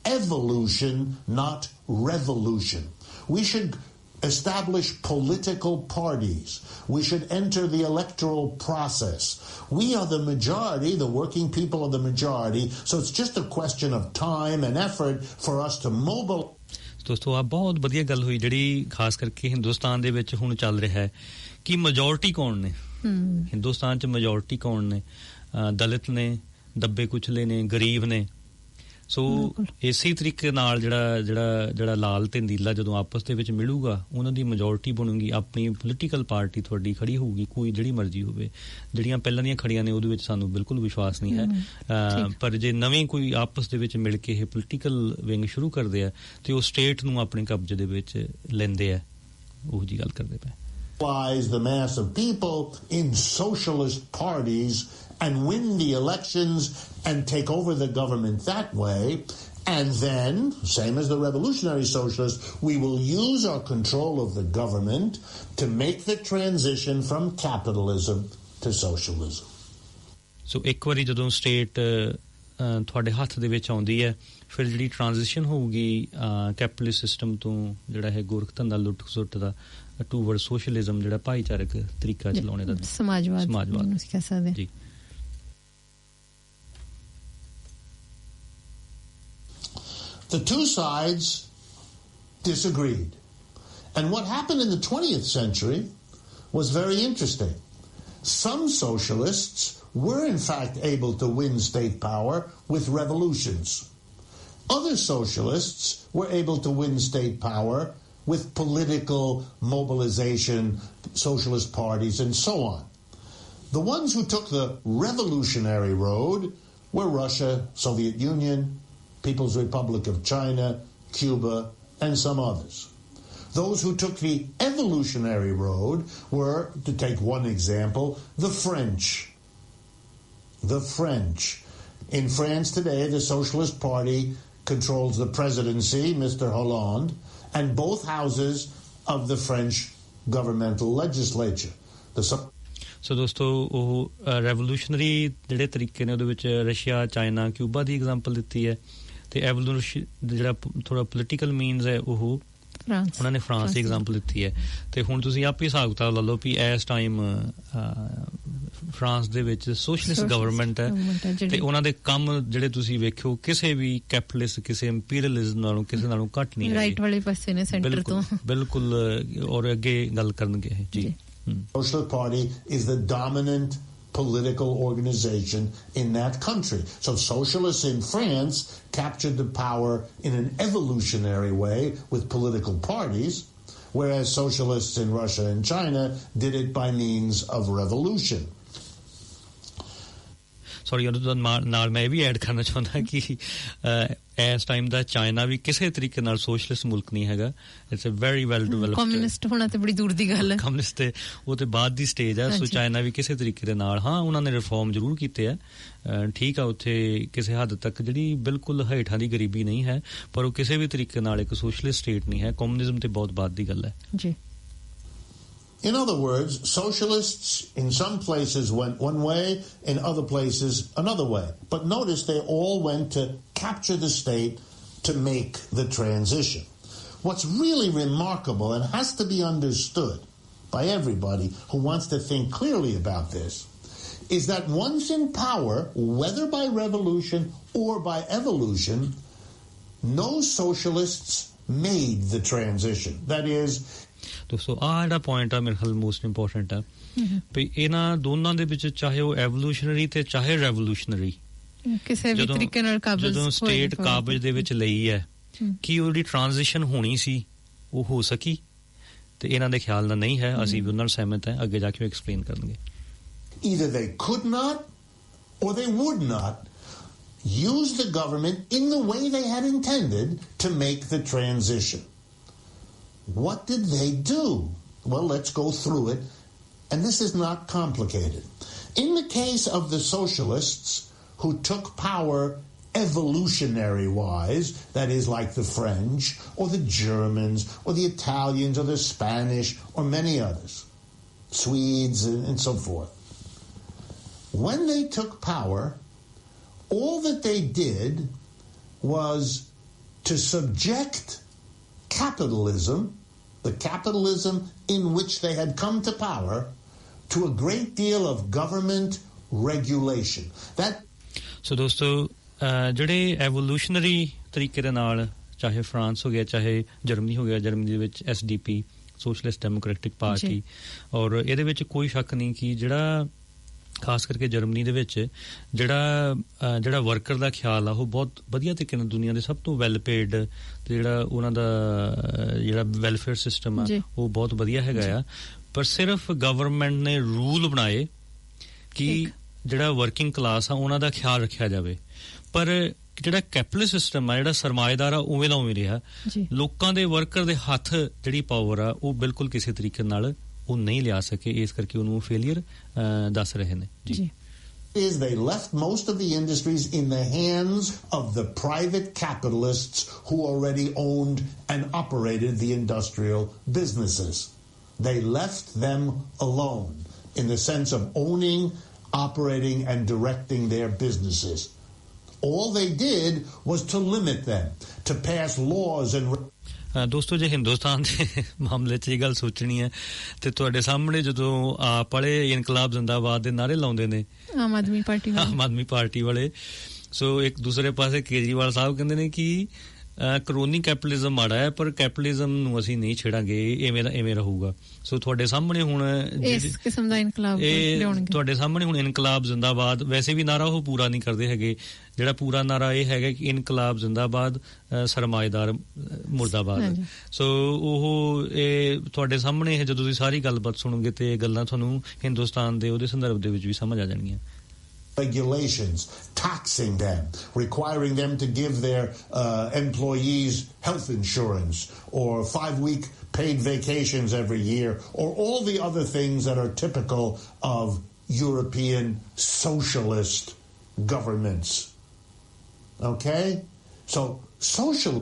evolution, not revolution. We should establish political parties. We should enter the electoral process. We are the majority, the working people are the majority, so it's just a question of time and effort for us to mobilize. ਦੋਸਤੋ ਆ ਬਹੁਤ ਵਧੀਆ ਗੱਲ ਹੋਈ ਜਿਹੜੀ ਖਾਸ ਕਰਕੇ ਹਿੰਦੁਸਤਾਨ ਦੇ ਵਿੱਚ ਹੁਣ ਚੱਲ ਰਿਹਾ ਹੈ ਕਿ ਮੈਜੋਰਟੀ ਕੌਣ ਨੇ ਹਿੰਦੁਸਤਾਨ 'ਚ ਮੈਜੋਰਟੀ ਕੌਣ ਨੇ ਦਲਿਤ ਨੇ ਦੱਬੇ ਕੁਚਲੇ ਨੇ ਗਰੀਬ ਨੇ ਸੋ ਇਸੇ ਤਰੀਕੇ ਨਾਲ ਜਿਹੜਾ ਲਾਲ ਤੇ ਨੀਲਾ ਜਦੋਂ ਆਪਸ ਦੇ ਵਿੱਚ ਮਿਲੂਗਾ ਉਹਨਾਂ ਦੀ ਮੈਜੋਰਟੀ ਬਣੂਗੀ ਆਪਣੀ ਪੋਲੀਟੀਕਲ ਪਾਰਟੀ ਤੁਹਾਡੀ ਖੜੀ ਹੋਊਗੀ ਕੋਈ ਜਿਹੜੀ ਮਰਜ਼ੀ ਹੋਵੇ ਜਿਹੜੀਆਂ ਪਹਿਲਾਂ ਦੀਆਂ ਖੜੀਆਂ ਨੇ ਉਹਦੇ ਵਿੱਚ ਸਾਨੂੰ ਬਿਲਕੁਲ ਵਿਸ਼ਵਾਸ ਨਹੀਂ ਹੈ ਪਰ ਜੇ ਨਵੇਂ ਕੋਈ ਆਪਸ ਦੇ ਵਿੱਚ ਮਿਲ ਕੇ ਇਹ ਪੋਲੀਟੀਕਲ ਵਿੰਗ ਸ਼ੁਰੂ ਕਰਦੇ ਆ ਤੇ ਉਹ ਸਟੇਟ ਨੂੰ ਆਪਣੇ ਕਬਜ਼ੇ ਦੇ ਵਿੱਚ ਲੈਂਦੇ ਆ ਉਹ ਜੀ ਗੱਲ ਕਰਦੇ ਪਏ the mass of people in socialist parties and win the elections and take over the government that way. And then, same as the revolutionary socialists, we will use our control of the government to make the transition from capitalism to socialism. So, ਇੱਕ ਵਾਰੀ ਜਦੋਂ state ਤੁਹਾਡੇ ਹੱਥ ਦੇ ਵਿੱਚ ਆਉਂਦੀ ਹੈ ਫਿਰ ਜਿਹੜੀ ਟ੍ਰਾਂਜੀਸ਼ਨ ਹੋਊਗੀ ਕੈਪੀਟਲਿਸਟ ਸਿਸਟਮ ਤੋਂ ਜਿਹੜਾ ਹੈ ਗੋਰਖ ਧੰਦਾ ਲੁੱਟ ਖਸੁੱਟ ਦਾ ਟੂਵਰਡ ਸੋਸ਼ਲਿਜ਼ਮ ਜਿਹੜਾ ਭਾਈਚਾਰਕ ਤਰੀਕਾ ਚਲਾਉਣੇ ਦਾ ਸਮਾਜਵਾਦ ਕਹਿ ਸਕਦੇ ਜੀ The two sides disagreed. And what happened in the 20th century was very interesting. Some socialists were in fact able to win state power with revolutions. Other socialists were able to win state power with political mobilization, socialist parties, and so on. The ones who took the revolutionary road were Russia, Soviet Union, People's Republic of China, Cuba, and some others. Those who took the evolutionary road were, to take one example, the French. The French. In France today, the Socialist Party controls the presidency, Mr. Hollande, and both houses of the French governmental legislature. ਸੋ ਦੋਸਤੋ ਉਹ revolutionary ਜਿਹੜੇ ਤਰੀਕੇ ਨੇ ਉਹਦੇ ਵਿੱਚ Russia, China, Cuba ਦੀ example ਦਿੱਤੀ ਹੈ, ਤੇ ਐਵੋਲੂਸ਼ਨ ਜਿਹੜਾ ਥੋੜਾ ਪੋਲੀਟੀਕਲ ਮੀਨਸ ਹੈ ਉਹ ਉਹਨਾਂ ਨੇ ਫਰਾਂਸ ਦੀ ਐਗਜ਼ਾਮਪਲ ਦਿੱਤੀ ਹੈ। ਤੇ ਹੁਣ ਤੁਸੀਂ ਆਪੇ ਹਿਸਾਬ ਕਿਤਾਬ ਲਾ ਲਓ ਵੀ ਇਸ ਟਾਈਮ ਫਰਾਂਸ ਦੇ ਵਿੱਚ ਸੋਸ਼ਲਿਸਟ ਗਵਰਨਮੈਂਟ ਹੈ, ਤੇ ਉਹਨਾਂ ਦੇ ਕੰਮ ਜਿਹੜੇ ਤੁਸੀਂ ਵੇਖਿਓ ਕਿਸੇ ਵੀ ਕੈਪੀਟਲਿਸਟ, ਕਿਸੇ ਇੰਪੀਰੀਅਲਿਜ਼ਮ ਨਾਲੋਂ ਕਿਸੇ ਨਾਲੋਂ ਘੱਟ ਨਹੀਂ ਹੈ, ਰਾਈਟ ਵਾਲੇ ਪਾਸੇ ਨੇ ਸੈਂਟਰ ਤੋਂ ਬਿਲਕੁਲ, ਔਰ ਅੱਗੇ ਗੱਲ ਕਰਨਗੇ ਜੀ। Socialist Party is the dominant political organization in that country. So socialists in France captured the power in an evolutionary way with political parties, whereas socialists in Russia and China did it by means of revolution. Sorry, ਉਹਦੇ ਨਾਲ ਮੈਂ ਇਹ ਵੀ add ਕਰਨਾ ਚਾਹੁੰਦਾ ਕਿ ਇਸ time ਦਾ China ਵੀ ਕਿਸੇ ਤਰੀਕੇ ਨਾਲ ਸੋਸ਼ਲਿਸਟ ਮੁਲਕ ਨਹੀਂ ਹੈਗਾ। It's a very well developed, communist ਹੋਣਾ ਤੇ ਬੜੀ ਦੂਰ ਦੀ ਗੱਲ ਹੈ, ਕਮਿਊਨਿਸਟ ਤੇ ਉਹ ਤੇ ਬਾਅਦ ਦੀ ਸਟੇਜ ਹੈ। ਸੋ ਚਾਈਨਾ ਵੀ ਕਿਸੇ ਤਰੀਕੇ ਦੇ ਨਾਲ, ਹਾਂ ਉਹਨਾਂ ਨੇ ਰਿਫਾਰਮ ਜ਼ਰੂਰ ਕੀਤੇ ਆ, ਠੀਕ ਆ, ਉੱਥੇ ਕਿਸੇ ਹੱਦ ਤੱਕ ਜਿਹੜੀ ਬਿਲਕੁਲ ਹੇਠਾਂ ਦੀ ਗਰੀਬੀ ਨਹੀਂ ਹੈ, ਪਰ ਉਹ ਕਿਸੇ ਵੀ ਤਰੀਕੇ ਨਾਲ ਇੱਕ ਸੋਸ਼ਲਿਸਟ ਸਟੇਟ ਨਹੀਂ ਹੈ। ਕਮਿਊਨਿਜ਼ਮ ਤੇ ਬਹੁਤ ਬਾਅਦ ਦੀ ਗੱਲ ਹੈ ਜੀ। In other words, socialists in some places went one way, in other places another way. But notice they all went to capture the state to make the transition. What's really remarkable and has to be understood by everybody who wants to think clearly about this is that once in power, whether by revolution or by evolution, no socialists made the transition. That is, ਦੋਸਤੋ ਆਹ ਜਿਹੜਾ point ਆ ਮੇਰੇ ਖਿਆਲ most important ਆ ਵੀ ਇਹਨਾਂ ਦੋਨਾਂ ਦੇ ਵਿੱਚ, ਚਾਹੇ ਉਹ ਐਵੋਲੂਸ਼ਨਰੀ ਤੇ ਚਾਹੇ ਰੈਵੋਲੂਸ਼ਨਰੀ, ਕਿਸੇ ਵੀ ਤਰੀਕੇ ਨਾਲ ਕਾਬਜ਼, ਜਦੋਂ ਸਟੇਟ ਕਾਬਜ਼ ਦੇ ਵਿੱਚ ਲਈ ਹੈ, ਕੀ ਉਹਦੀ ਟ੍ਰਾਂਜੀਸ਼ਨ ਹੋਣੀ ਸੀ, ਉਹ ਹੋ ਸਕੀ? ਤੇ ਇਹਨਾਂ ਦੇ ਖਿਆਲ ਨਾਲ ਨਹੀਂ ਹੈ। ਅਸੀਂ ਵੀ ਉਹਨਾਂ ਨਾਲ ਸਹਿਮਤ ਹਾਂ, ਅੱਗੇ ਜਾ ਕੇ ਐਕਸਪਲੇਨ ਕਰਨਗੇ। Either they could not or they would not use the government in the way they had intended to make the transition. What did they do? Well, let's go through it, and this is not complicated. In the case of the socialists who took power evolutionary-wise, that is like the French or the Germans or the Italians or the Spanish or many others, Swedes and so forth, when they took power, all that they did was to subject capitalism, the capitalism in which they had come to power, to a great deal of government regulation. That so ਦੋਸਤੋ ਜਿਹੜੇ evolutionary ਤਰੀਕੇ ਦੇ ਨਾਲ, ਚਾਹੇ France ਹੋ ਗਿਆ, ਚਾਹੇ Germany ਹੋ ਗਿਆ, ਜਰਮਨੀ ਦੇ ਵਿੱਚ SDP, ਸੋਸ਼ਲਿਸਟ ਡੈਮੋਕ੍ਰੈਟਿਕ ਪਾਰਟੀ, ਔਰ ਇਹਦੇ ਵਿੱਚ ਕੋਈ ਸ਼ੱਕ ਨਹੀਂ ਕਿ ਜਿਹੜਾ ਖਾਸ ਕਰਕੇ ਜਰਮਨੀ ਦੇ ਵਿੱਚ ਜਿਹੜਾ ਵਰਕਰ ਦਾ ਖਿਆਲ ਆ ਉਹ ਬਹੁਤ ਵਧੀਆ ਤਰੀਕੇ ਨਾਲ, ਦੁਨੀਆ ਦੇ ਸਭ ਤੋਂ ਵੈਲ ਪੇਡ ਤੇ ਜਿਹੜਾ ਉਹਨਾਂ ਦਾ ਜਿਹੜਾ ਵੈਲਫੇਅਰ ਸਿਸਟਮ ਆ ਉਹ ਬਹੁਤ ਵਧੀਆ ਹੈਗਾ ਆ। ਪਰ ਸਿਰਫ ਗਵਰਨਮੈਂਟ ਨੇ ਰੂਲ ਬਣਾਏ ਕਿ ਜਿਹੜਾ ਵਰਕਿੰਗ ਕਲਾਸ ਆ ਉਹਨਾਂ ਦਾ ਖਿਆਲ ਰੱਖਿਆ ਜਾਵੇ, ਪਰ ਜਿਹੜਾ ਕੈਪੀਟਲਿਸਟ ਸਿਸਟਮ ਆ, ਜਿਹੜਾ ਸਰਮਾਏਦਾਰ ਆ, ਉਵੇਂ ਦਾ ਉਵੇਂ ਰਿਹਾ। ਲੋਕਾਂ ਦੇ ਵਰਕਰ ਦੇ ਹੱਥ ਜਿਹੜੀ ਪਾਵਰ ਆ ਉਹ ਬਿਲਕੁਲ ਕਿਸੇ ਤਰੀਕੇ ਨਾਲ ਉਹ ਨਹੀਂ ਲਿਆ ਸਕੇ, ਇਸ ਕਰਕੇ ਉਹਨੂੰ ਫੇਲੀਅਰ ਦੱਸ ਰਹੇ ਨੇ ਜੀ। Is they left most of the industries in the hands of the private capitalists who already owned and operated the industrial businesses. They left them alone in the sense of owning, operating, and directing their businesses. All they did was to limit them, to pass laws and ਦੋਸਤੋ ਜੇ ਹਿੰਦੁਸਤਾਨ ਦੇ ਮਾਮਲੇ 'ਚ ਇਹ ਗੱਲ ਸੋਚਣੀ ਹੈ ਤੇ ਤੁਹਾਡੇ ਸਾਹਮਣੇ ਜਦੋਂ ਆਪ ਵਾਲੇ ਇਨਕਲਾਬ ਜ਼ਿੰਦਾਬਾਦ ਦੇ ਨਾਅਰੇ ਲਾਉਂਦੇ ਨੇ ਆਮ ਆਦਮੀ ਪਾਰਟੀ ਵਾਲੇ, ਸੋ ਇੱਕ ਦੂਸਰੇ ਪਾਸੇ ਕੇਜਰੀਵਾਲ ਸਾਹਿਬ ਕਹਿੰਦੇ ਨੇ ਕਿ ਕਰੋਨੀ ਕੈਪੀਟਲਿਜ਼ਮ ਮਾੜਾ ਹੈ, ਪਰ ਕੈਪੀਟਲਿਜ਼ਮ ਨੂੰ ਅਸੀਂ ਨਹੀਂ ਛੇੜਾਂਗੇ, ਐਵੇਂ ਰਹੂਗਾ। ਸੋ ਤੁਹਾਡੇ ਸਾਹਮਣੇ ਹੁਣ ਇਸ ਕਿਸਮ ਦਾ ਇਨਕਲਾਬ ਤੁਹਾਡੇ ਸਾਹਮਣੇ ਹੁਣ ਇਨਕਲਾਬ ਜ਼ਿੰਦਾਬਾਦ, ਵੈਸੇ ਵੀ ਨਾਰਾ ਉਹ ਪੂਰਾ ਨਹੀਂ ਕਰਦੇ ਹੈਗੇ। ਜਿਹੜਾ ਪੂਰਾ ਨਾਰਾ ਇਹ ਹੈਗਾ ਕਿ ਇਨਕਲਾਬ ਜ਼ਿੰਦਾਬਾਦ, ਸਰਮਾਏਦਾਰ ਮੁਰਦਾਬਾਦ। ਸੋ ਉਹ ਇਹ ਤੁਹਾਡੇ ਸਾਹਮਣੇ ਜਦੋਂ ਤੁਸੀਂ ਸਾਰੀ ਗੱਲਬਾਤ ਸੁਣੋਗੇ ਤੇ ਇਹ ਗੱਲਾਂ ਤੁਹਾਨੂੰ ਹਿੰਦੁਸਤਾਨ ਦੇ ਉਹਦੇ ਸੰਦਰਭ ਦੇ ਵਿੱਚ ਵੀ ਸਮਝ ਆ ਜਾਣਗੀਆਂ। Regulations, taxing them, requiring them to give their employees health insurance or 5-week paid vacations every year, or all the other things that are typical of European socialist governments. Okay? So social.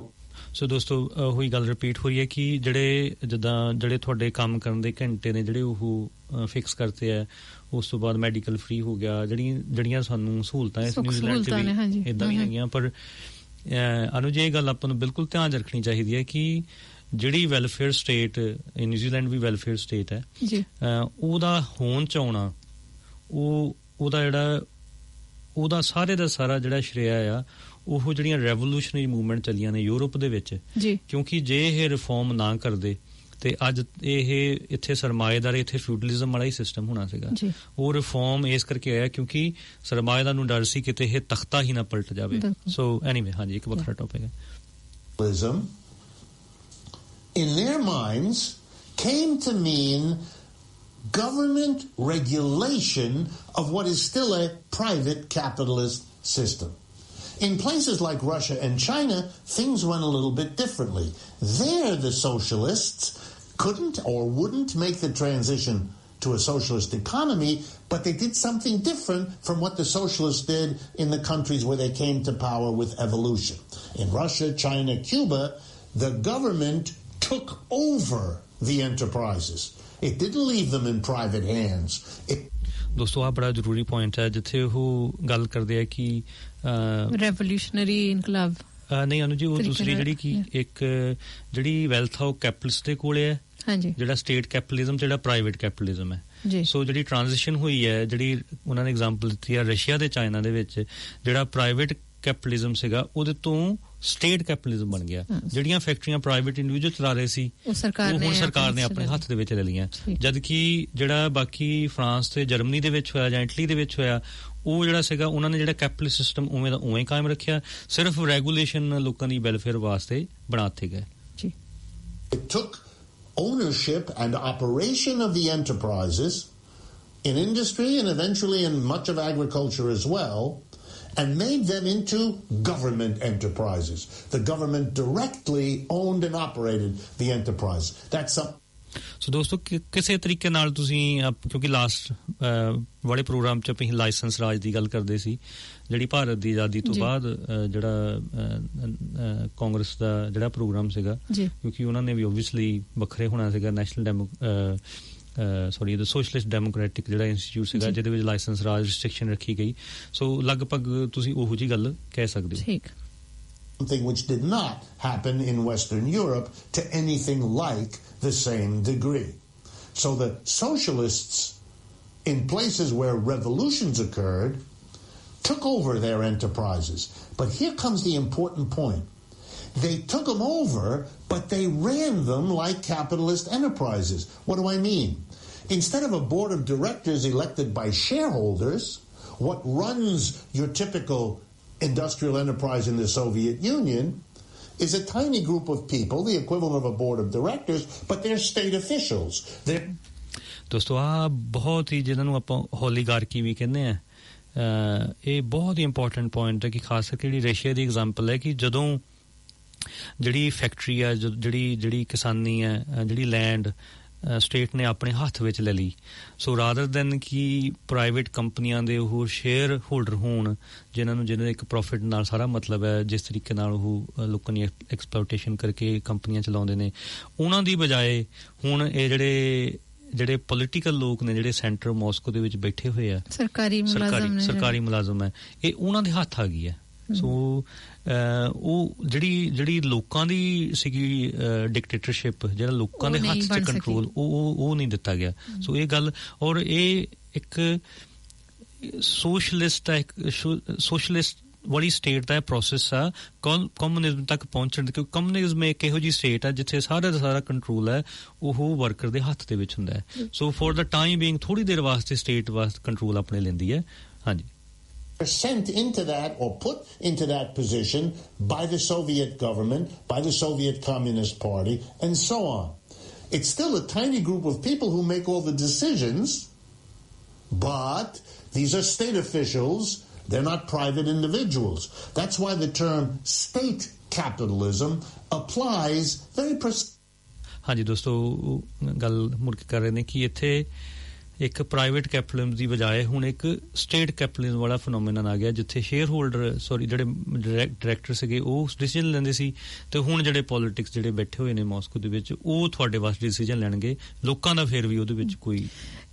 ਸੋ ਦੋਸਤੋ ਉਹੀ ਗੱਲ repeat ਹੋ ਰਹੀ ਹੈ ਕਿ ਜਿਹੜੇ ਤੁਹਾਡੇ ਕੰਮ ਕਰਨ ਦੇ ਘੰਟੇ ਨੇ ਜਿਹੜੇ ਉਹ ਫਿਕਸ ਕਰਤੇ ਹੈ, ਉਸ ਤੋਂ ਬਾਅਦ ਮੈਡੀਕਲ ਫ੍ਰੀ ਹੋ ਗਿਆ, ਜਿਹੜੀਆਂ ਸਾਨੂੰ ਸਹੂਲਤਾਂ ਇਸ ਨਿਊਜ਼ੀਲੈਂਡ 'ਚ ਵੀ ਇੱਦਾਂ ਵੀ ਹੈਗੀਆਂ। ਪਰ ਅਨੁਜ ਇਹ ਗੱਲ ਆਪਾਂ ਨੂੰ ਬਿਲਕੁਲ ਧਿਆਨ 'ਚ ਰੱਖਣੀ ਚਾਹੀਦੀ ਹੈ ਕਿ ਜਿਹੜੀ ਵੈਲਫੇਅਰ ਸਟੇਟ, ਨਿਊਜ਼ੀਲੈਂਡ ਵੀ ਵੈਲਫੇਅਰ ਸਟੇਟ ਹੈ, ਉਹਦਾ ਹੋਣ 'ਚ ਆਉਣਾ, ਉਹਦਾ ਸਾਰੇ ਦਾ ਸਾਰਾ ਜਿਹੜਾ ਸ਼੍ਰੇਆ ਆ ਉਹ ਜਿਹੜੀਆਂ ਰੈਵੋਲੂਸ਼ਨਰੀ ਮੂਵਮੈਂਟ ਚੱਲੀਆਂ ਨੇ ਯੂਰਪ ਦੇ ਵਿੱਚ, ਕਿਉਂਕਿ ਜੇ ਇਹ ਰਿਫਾਰਮ ਨਾ ਕਰਦੇ ਤੇ ਅੱਜ ਇਹ ਇੱਥੇ ਸਰਮਾਏਦਾਰ, ਇੱਥੇ ਫਿਊਡਲਿਜ਼ਮ ਵਾਲਾ ਹੀ ਸਿਸਟਮ ਹੋਣਾ ਸੀਗਾ। ਉਹ ਰਿਫਾਰਮ ਇਸ ਕਰਕੇ ਆਇਆ ਕਿਉਂਕਿ ਸਰਮਾਏਦਾਰ ਨੂੰ ਡਰ ਸੀ ਕਿਤੇ ਇਹ ਤਖਤਾ ਹੀ ਨਾ ਪਲਟ ਜਾਵੇ। ਸੋ ਐਨੀਵੇ, ਹਾਂਜੀ, ਇੱਕ ਵੱਖਰਾ ਟੌਪਿਕ ਹੈ। In their minds came to mean government regulation of what is still a private capitalist system. In places like Russia and China, things went a little bit differently. There, the socialists couldn't or wouldn't make the transition to a socialist economy, but they did something different from what the socialists did in the countries where they came to power with evolution. In Russia, China, Cuba, the government took over the enterprises. It didn't leave them in private hands. ਦੋਸਤੋ ਆ ਬੜਾ ਜ਼ਰੂਰੀ point ਹੈ ਜਿੱਥੇ ਉਹ ਗੱਲ ਕਰਦੇ ਆ ਕਿ ਰੈਵੋਲੂਸ਼ਨਰੀ ਇਨਕਲਾਬ ਨਹੀਂ ਅਨੂ ਜੀ, ਉਹ ਦੂਸਰੀ ਜਿਹੜੀ ਕਿ ਇੱਕ ਜਿਹੜੀ ਵੈਲਥ ਆ ਉਹ ਕੈਪੀਟਲਿਸਟ ਦੇ ਕੋਲੇ ਹੈ, ਜਿਹੜਾ ਸਟੇਟ ਕੈਪੀਟਲਿਜ਼ਮ, ਜਿਹੜਾ ਪ੍ਰਾਈਵੇਟ ਕੈਪੀਟਲਿਜ਼ਮ ਹੈ। ਸੋ ਜਿਹੜੀ ਟ੍ਰਾਂਜੀਸ਼ਨ ਹੋਈ ਹੈ, ਜਿਹੜੀ ਉਹਨਾਂ ਨੇ ਐਗਜ਼ਾਮਪਲ ਦਿੱਤੀ ਹੈ ਰਸ਼ੀਆ ਤੇ ਚਾਈਨਾ ਦੇ ਵਿੱਚ, ਜਿਹੜਾ ਪ੍ਰਾਈਵੇਟ ਕੈਪੀਟਲਿਜ਼ਮ ਸੀਗਾ ਉਹਦੇ ਤੋਂ ਸਟੇਟ ਕੈਪੀਟਲਿਜ਼ਮ ਬਣ ਗਿਆ। ਜਿਹੜੀਆਂ ਫੈਕਟਰੀਆਂ ਪ੍ਰਾਈਵੇਟ ਇੰਡੀਵਿਜੂਅਲ ਚਲਾ ਰਹੇ ਸੀ ਉਹ ਹੁਣ ਸਰਕਾਰ ਨੇ ਆਪਣੇ ਹੱਥ ਦੇ ਵਿੱਚ ਲੈ ਲਈਆਂ, ਜਦ ਕਿ ਜਿਹੜਾ ਬਾਕੀ ਫਰਾਂਸ ਤੇ ਜਰਮਨੀ ਦੇ ਵਿੱਚ ਹੋਇਆ ਜਾਂ ਇਟਲੀ ਦੇ ਵਿੱਚ ਹੋਇਆ, ਉਹ ਜਿਹੜਾ ਸੀਗਾ ਉਹਨਾਂ ਨੇ ਜਿਹੜਾ ਕੈਪੀਟਲਿਸਟ ਸਿਸਟਮ ਉਵੇਂ ਦਾ ਉਵੇਂ ਕਾਇਮ ਰੱਖਿਆ, ਸਿਰਫ ਰੈਗੂਲੇਸ਼ਨ ਲੋਕਾਂ ਦੀ ਵੈਲਫੇਅਰ ਵਾਸਤੇ ਬਣਾ ਦਿੱਤੇ ਗਏ। It took ownership and operation of the enterprises in industry and eventually in much of agriculture as well, and made them into government enterprises. The government directly owned and operated the enterprise. That's some. ਸੋ ਦੋਸਤੋ ਕਿਸੇ ਤਰੀਕੇ ਨਾਲ ਤੁਸੀਂ, ਕਿਉਂਕਿ last ਵਾਲੇ programme 'ਚ ਅਸੀਂ licence ਰਾਜ ਦੀ ਗੱਲ ਕਰਦੇ ਸੀ, ਜਿਹੜੀ ਭਾਰਤ ਦੀ ਆਜ਼ਾਦੀ ਤੋਂ ਬਾਅਦ ਜਿਹੜਾ ਕਾਂਗਰਸ ਦਾ ਜਿਹੜਾ ਪ੍ਰੋਗਰਾਮ ਸੀਗਾ, ਕਿਉਂਕਿ ਉਹਨਾਂ ਨੇ ਵੀ ਓਬਵੀਅਸਲੀ ਵੱਖਰੇ ਹੋਣਾ ਸੀਗਾ, the Socialist Democratic ਜਿਹੜਾ ਇੰਸਟੀਚਿਊਟ ਸੀਗਾ ਜਿਹਦੇ ਵਿੱਚ ਲਾਇਸੈਂਸ ਰਾਜ ਰਿਸਟ੍ਰਿਕਸ਼ਨ ਰੱਖੀ ਗਈ। ਸੋ ਲਗਭਗ ਤੁਸੀਂ ਉਹੋ ਜਿਹੀ ਗੱਲ ਕਹਿ ਸਕਦੇ ਹੋ। Something which did not happen in Western Europe to anything like the same degree. So the socialists in places where revolutions occurred took over their enterprises. But here comes the important point. They took them over, but they ran them like capitalist enterprises. What do I mean? Instead of a board of directors elected by shareholders, what runs your typical industrial enterprise in the Soviet Union is a tiny group of people, the equivalent of a board of directors, but they're state officials. ਦੋਸਤੋ ਆ ਬਹੁਤ ਹੀ ਜਿਹਨਾਂ ਨੂੰ ਆਪਾਂ ਹੋਲੀਗਾਰਕੀ ਵੀ ਕਹਿੰਦੇ ਆ, ਇਹ ਬਹੁਤ ਹੀ ਇੰਪੋਰਟੈਂਟ ਪੁਆਇੰਟ ਹੈ ਕਿ ਖਾਸ ਕਰਕੇ ਜਿਹੜੀ ਰਸ਼ੀਆ ਦੀ ਐਗਜ਼ਾਮਪਲ ਹੈ ਕਿ ਜਦੋਂ ਜਿਹੜੀ ਫੈਕਟਰੀ ਆ, ਜਿਹੜੀ ਕਿਸਾਨੀ ਹੈ, ਜਿਹੜੀ ਲੈਂਡ ਸਟੇਟ ਨੇ ਆਪਣੇ ਹੱਥ ਵਿੱਚ ਲੈ ਲਈ, ਸੋ ਰਾਦਰ ਦੈਨ ਕਿ ਪ੍ਰਾਈਵੇਟ ਕੰਪਨੀਆਂ ਦੇ ਉਹ ਸ਼ੇਅਰ ਹੋਲਡਰ ਹੋਣ ਜਿਹਨਾਂ ਇੱਕ ਪ੍ਰੋਫਿਟ ਨਾਲ ਸਾਰਾ ਮਤਲਬ ਹੈ, ਜਿਸ ਤਰੀਕੇ ਨਾਲ ਉਹ ਲੋਕਾਂ ਦੀ ਐਕਸਪਲੋਟੇਸ਼ਨ ਕਰਕੇ ਕੰਪਨੀਆਂ ਚਲਾਉਂਦੇ ਨੇ, ਉਹਨਾਂ ਦੀ ਬਜਾਏ ਹੁਣ ਇਹ ਜਿਹੜੇ ਪੋਲੀਟੀਕਲ ਲੋਕ ਨੇ, ਜਿਹੜੇ ਸੈਂਟਰ ਮਾਸਕੋ ਦੇ ਵਿੱਚ ਬੈਠੇ ਹੋਏ ਆ, ਸਰਕਾਰੀ ਮੁਲਾਜ਼ਮ ਹੈ, ਇਹ ਉਹਨਾਂ ਦੇ ਹੱਥ ਆ ਗਈ ਹੈ। ਸੋ ਉਹ ਜਿਹੜੀ ਲੋਕਾਂ ਦੀ ਸੀਗੀ ਡਿਕਟੇਟਰਸ਼ਿਪ, ਜਿਹੜਾ ਲੋਕਾਂ ਦੇ ਹੱਥ 'ਚ ਕੰਟਰੋਲ, ਉਹ ਨਹੀਂ ਦਿੱਤਾ ਗਿਆ। ਸੋ ਇਹ ਗੱਲ, ਔਰ ਇਹ ਇੱਕ ਸੋਸ਼ਲਿਸਟ ਵਾਲੀ ਸਟੇਟ ਦਾ ਪ੍ਰੋਸੈਸ ਆ ਕਮਿਊਨਿਜ਼ਮ ਤੱਕ ਪਹੁੰਚਣ ਦੀ, ਕਿਉਂਕਿ ਕਮਿਊਨਿਜ਼ਮ ਇੱਕ ਇਹੋ ਜਿਹੀ ਸਟੇਟ ਆ ਜਿੱਥੇ ਸਾਰਾ ਦਾ ਸਾਰਾ ਕੰਟਰੋਲ ਹੈ ਉਹ ਵਰਕਰ ਦੇ ਹੱਥ ਦੇ ਵਿੱਚ ਹੁੰਦਾ ਹੈ। ਸੋ ਫॉर द ਟਾਈਮ ਬੀਇੰਗ ਥੋੜੀ ਦੇਰ ਵਾਸਤੇ ਸਟੇਟ ਵਾਸਤੇ ਕੰਟਰੋਲ ਆਪਣੇ ਲੈਂਦੀ ਹੈ। ਹਾਂਜੀ, sent into that or put into that position by the Soviet government, by the Soviet Communist Party, and so on. It's still a tiny group of people who make all the decisions, but these are state officials. They're not private individuals. That's why the term state capitalism applies very precisely. ਹਾਂਜੀ ਦੋਸਤੋ, ਗੱਲ ਮੁੜ ਕੇ ਕਰ ਰਹੇ ਨੇ ਕਿ ਇੱਥੇ ਇੱਕ ਪ੍ਰਾਈਵੇਟ ਕੈਪੀਟਲਿਜ਼ਮ ਦੀ ਬਜਾਏ ਹੁਣ ਇੱਕ ਸਟੇਟ ਕੈਪੀਟਲਿਜ਼ਮ ਵਾਲਾ ਫੀਨੋਮੀਨਨ ਆ ਗਿਆ, ਜਿੱਥੇ ਸ਼ੇਅਰ ਹੋਲਡਰ ਜਿਹੜੇ ਡਾਇਰੈਕਟਰ ਸੀਗੇ ਉਹ ਡਿਸੀਜਨ ਲੈਂਦੇ ਸੀ, ਤੇ ਹੁਣ ਜਿਹੜੇ ਪੋਲਿਟਿਕਸ ਜਿਹੜੇ ਬੈਠੇ ਹੋਏ ਨੇ ਮਾਸਕੋ ਦੇ ਵਿੱਚ ਉਹ ਤੁਹਾਡੇ ਵਾਸਤੇ ਡਿਸੀਜਨ ਲੈਣਗੇ, ਲੋਕਾਂ ਦਾ ਫਿਰ ਵੀ ਉਹਦੇ ਵਿੱਚ ਕੋਈ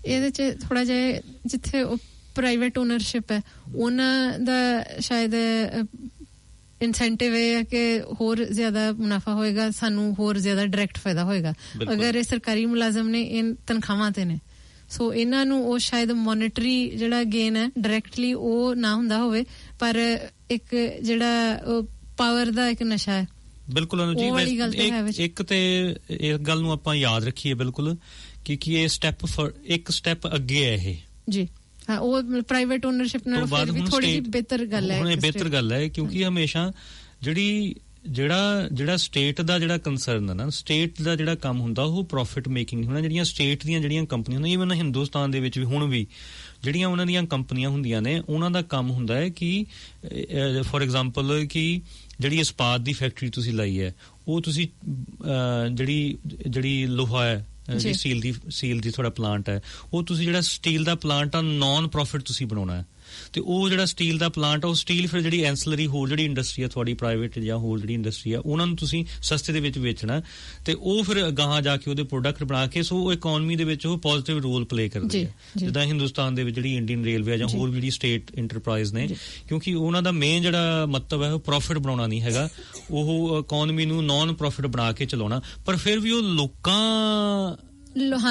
ਇਹਦੇ 'ਚ ਥੋੜ੍ਹਾ ਜਿਹਾ ਜਿੱਥੇ ਉਹ ਪ੍ਰਾਈਵੇਟ ਓਨਰਸ਼ਿਪ ਹੈ ਉਹਨਾਂ ਦਾ ਸ਼ਾਇਦ ਇਨਸੈਂਟਿਵ ਇਹ ਹੈ ਕਿ ਹੋਰ ਜ਼ਿਆਦਾ ਮੁਨਾਫਾ ਹੋਏਗਾ, ਸਾਨੂੰ ਹੋਰ ਜ਼ਿਆਦਾ ਡਾਇਰੈਕਟ ਫਾਇਦਾ ਹੋਏਗਾ। ਅਗਰ ਇਹ ਸਰਕਾਰੀ ਮੁਲਾਜ਼ਮ ਨੇ ਇਹ ਤਨਖਾਹਾਂ ਤੇ ਨੇ, ਸੋ ਇਹਨਾਂ ਨੂੰ ਉਹ ਸ਼ਾਇਦ ਮੋਨਿਟਰੀ ਜਿਹੜਾ ਗੇਨ ਹੈ ਡਾਇਰੈਕਟਲੀ ਉਹ ਨਾ ਹੁੰਦਾ ਹੋਵੇ, ਪਰ ਇੱਕ ਜਿਹੜਾ ਪਾਵਰ ਦਾ ਇੱਕ ਨਸ਼ਾ ਹੈ। ਬਿਲਕੁਲ ਇੱਕ ਤੇ ਇਸ ਗੱਲ ਨੂੰ ਆਪਾਂ ਯਾਦ ਰੱਖੀਏ ਬਿਲਕੁਲ ਕਿ ਇਹ ਇੱਕ ਸਟੈਪ ਅੱਗੇ ਹੈ ਇਹ ਜੀ। ਹਾਂ, ਉਹ ਪ੍ਰਾਈਵੇਟ ਓਨਰਸ਼ਿਪ ਨਾਲ ਫਿਰ ਵੀ ਥੋੜੀ ਜਿਹੀ ਬਿਹਤਰ ਗੱਲ ਹੈ, ਹੁਣ ਬਿਹਤਰ ਗੱਲ ਹੈ ਕਿਉਂਕਿ ਹਮੇਸ਼ਾ ਜਿਹੜਾ ਸਟੇਟ ਦਾ ਜਿਹੜਾ ਕੰਸਰਨ ਹੈ ਨਾ, ਸਟੇਟ ਦਾ ਜਿਹੜਾ ਕੰਮ ਹੁੰਦਾ ਉਹ ਪ੍ਰੋਫਿਟ ਮੇਕਿੰਗ ਹੋਣਾ। ਜਿਹੜੀਆਂ ਸਟੇਟ ਦੀਆਂ ਜਿਹੜੀਆਂ ਕੰਪਨੀਆਂ ਹੁੰਦੀਆਂ, ਈਵਨ ਹਿੰਦੁਸਤਾਨ ਦੇ ਵਿੱਚ ਵੀ ਹੁਣ ਵੀ ਜਿਹੜੀਆਂ ਉਹਨਾਂ ਦੀਆਂ ਕੰਪਨੀਆਂ ਹੁੰਦੀਆਂ ਨੇ, ਉਹਨਾਂ ਦਾ ਕੰਮ ਹੁੰਦਾ ਹੈ ਕਿ ਫੋਰ ਐਗਜ਼ਾਮਪਲ ਕਿ ਜਿਹੜੀ ਇਸਪਾਤ ਦੀ ਫੈਕਟਰੀ ਤੁਸੀਂ ਲਾਈ ਹੈ, ਉਹ ਤੁਸੀਂ ਜਿਹੜੀ ਲੋਹਾ ਹੈ, ਸੀਲ ਦੀ ਤੁਹਾਡਾ ਪਲਾਂਟ ਹੈ, ਉਹ ਤੁਸੀਂ ਜਿਹੜਾ ਸਟੀਲ ਦਾ ਪਲਾਂਟ ਆ ਨੌਨ ਪ੍ਰੋਫਿਟ ਤੁਸੀਂ ਬਣਾਉਣਾ ਹੈ, ਤੇ ਉਹ ਜਿਹੜਾ ਸਟੀਲ ਦਾ ਪਲਾਂਟ ਆ ਉਹ ਸਟੀਲ ਫਿਰ ਜਿਹੜੀ ਐਂਸਲਰੀ ਹੋਰ ਜਿਹੜੀ ਇੰਡਸਟਰੀ ਆ ਤੁਹਾਡੀ ਪ੍ਰਾਈਵੇਟ ਜਾਂ ਹੋਰ ਜਿਹੜੀ ਇੰਡਸਟਰੀ ਆ ਉਹਨਾਂ ਨੂੰ ਤੁਸੀਂ ਸਸਤੇ ਦੇ ਵਿੱਚ ਵੇਚਣਾ, ਤੇ ਉਹ ਫਿਰ ਗਾਹਾਂ ਜਾ ਕੇ ਉਹਦੇ ਪ੍ਰੋਡਕਟ ਬਣਾ ਕੇ ਸੋ ਇਕਨੋਮੀ ਦੇ ਵਿੱਚ ਉਹ ਪੋਜ਼ਿਟਿਵ ਰੋਲ ਪਲੇ ਕਰਦੇ ਆ। ਜਿੱਦਾਂ ਹਿੰਦੁਸਤਾਨ ਦੇ ਵਿੱਚ ਜਿਹੜੀ ਇੰਡੀਅਨ ਰੇਲਵੇ ਜਾਂ ਹੋਰ ਜਿਹੜੀ ਸਟੇਟ ਇੰਟਰਪ੍ਰਾਈਜ਼ ਨੇ, ਕਿਉਂਕਿ ਉਹਨਾਂ ਦਾ ਮੇਨ ਜਿਹੜਾ ਮਤਲਬ ਹੈ ਉਹ ਪ੍ਰੋਫਿਟ ਬਣਾਉਣਾ ਨਹੀਂ ਹੈਗਾ, ਉਹ ਇਕਨੋਮੀ ਨੂੰ ਨੌਨ ਪ੍ਰੋਫਿਟ ਬਣਾ ਕੇ ਚਲਾਉਣਾ, ਪਰ ਫਿਰ ਵੀ ਉਹ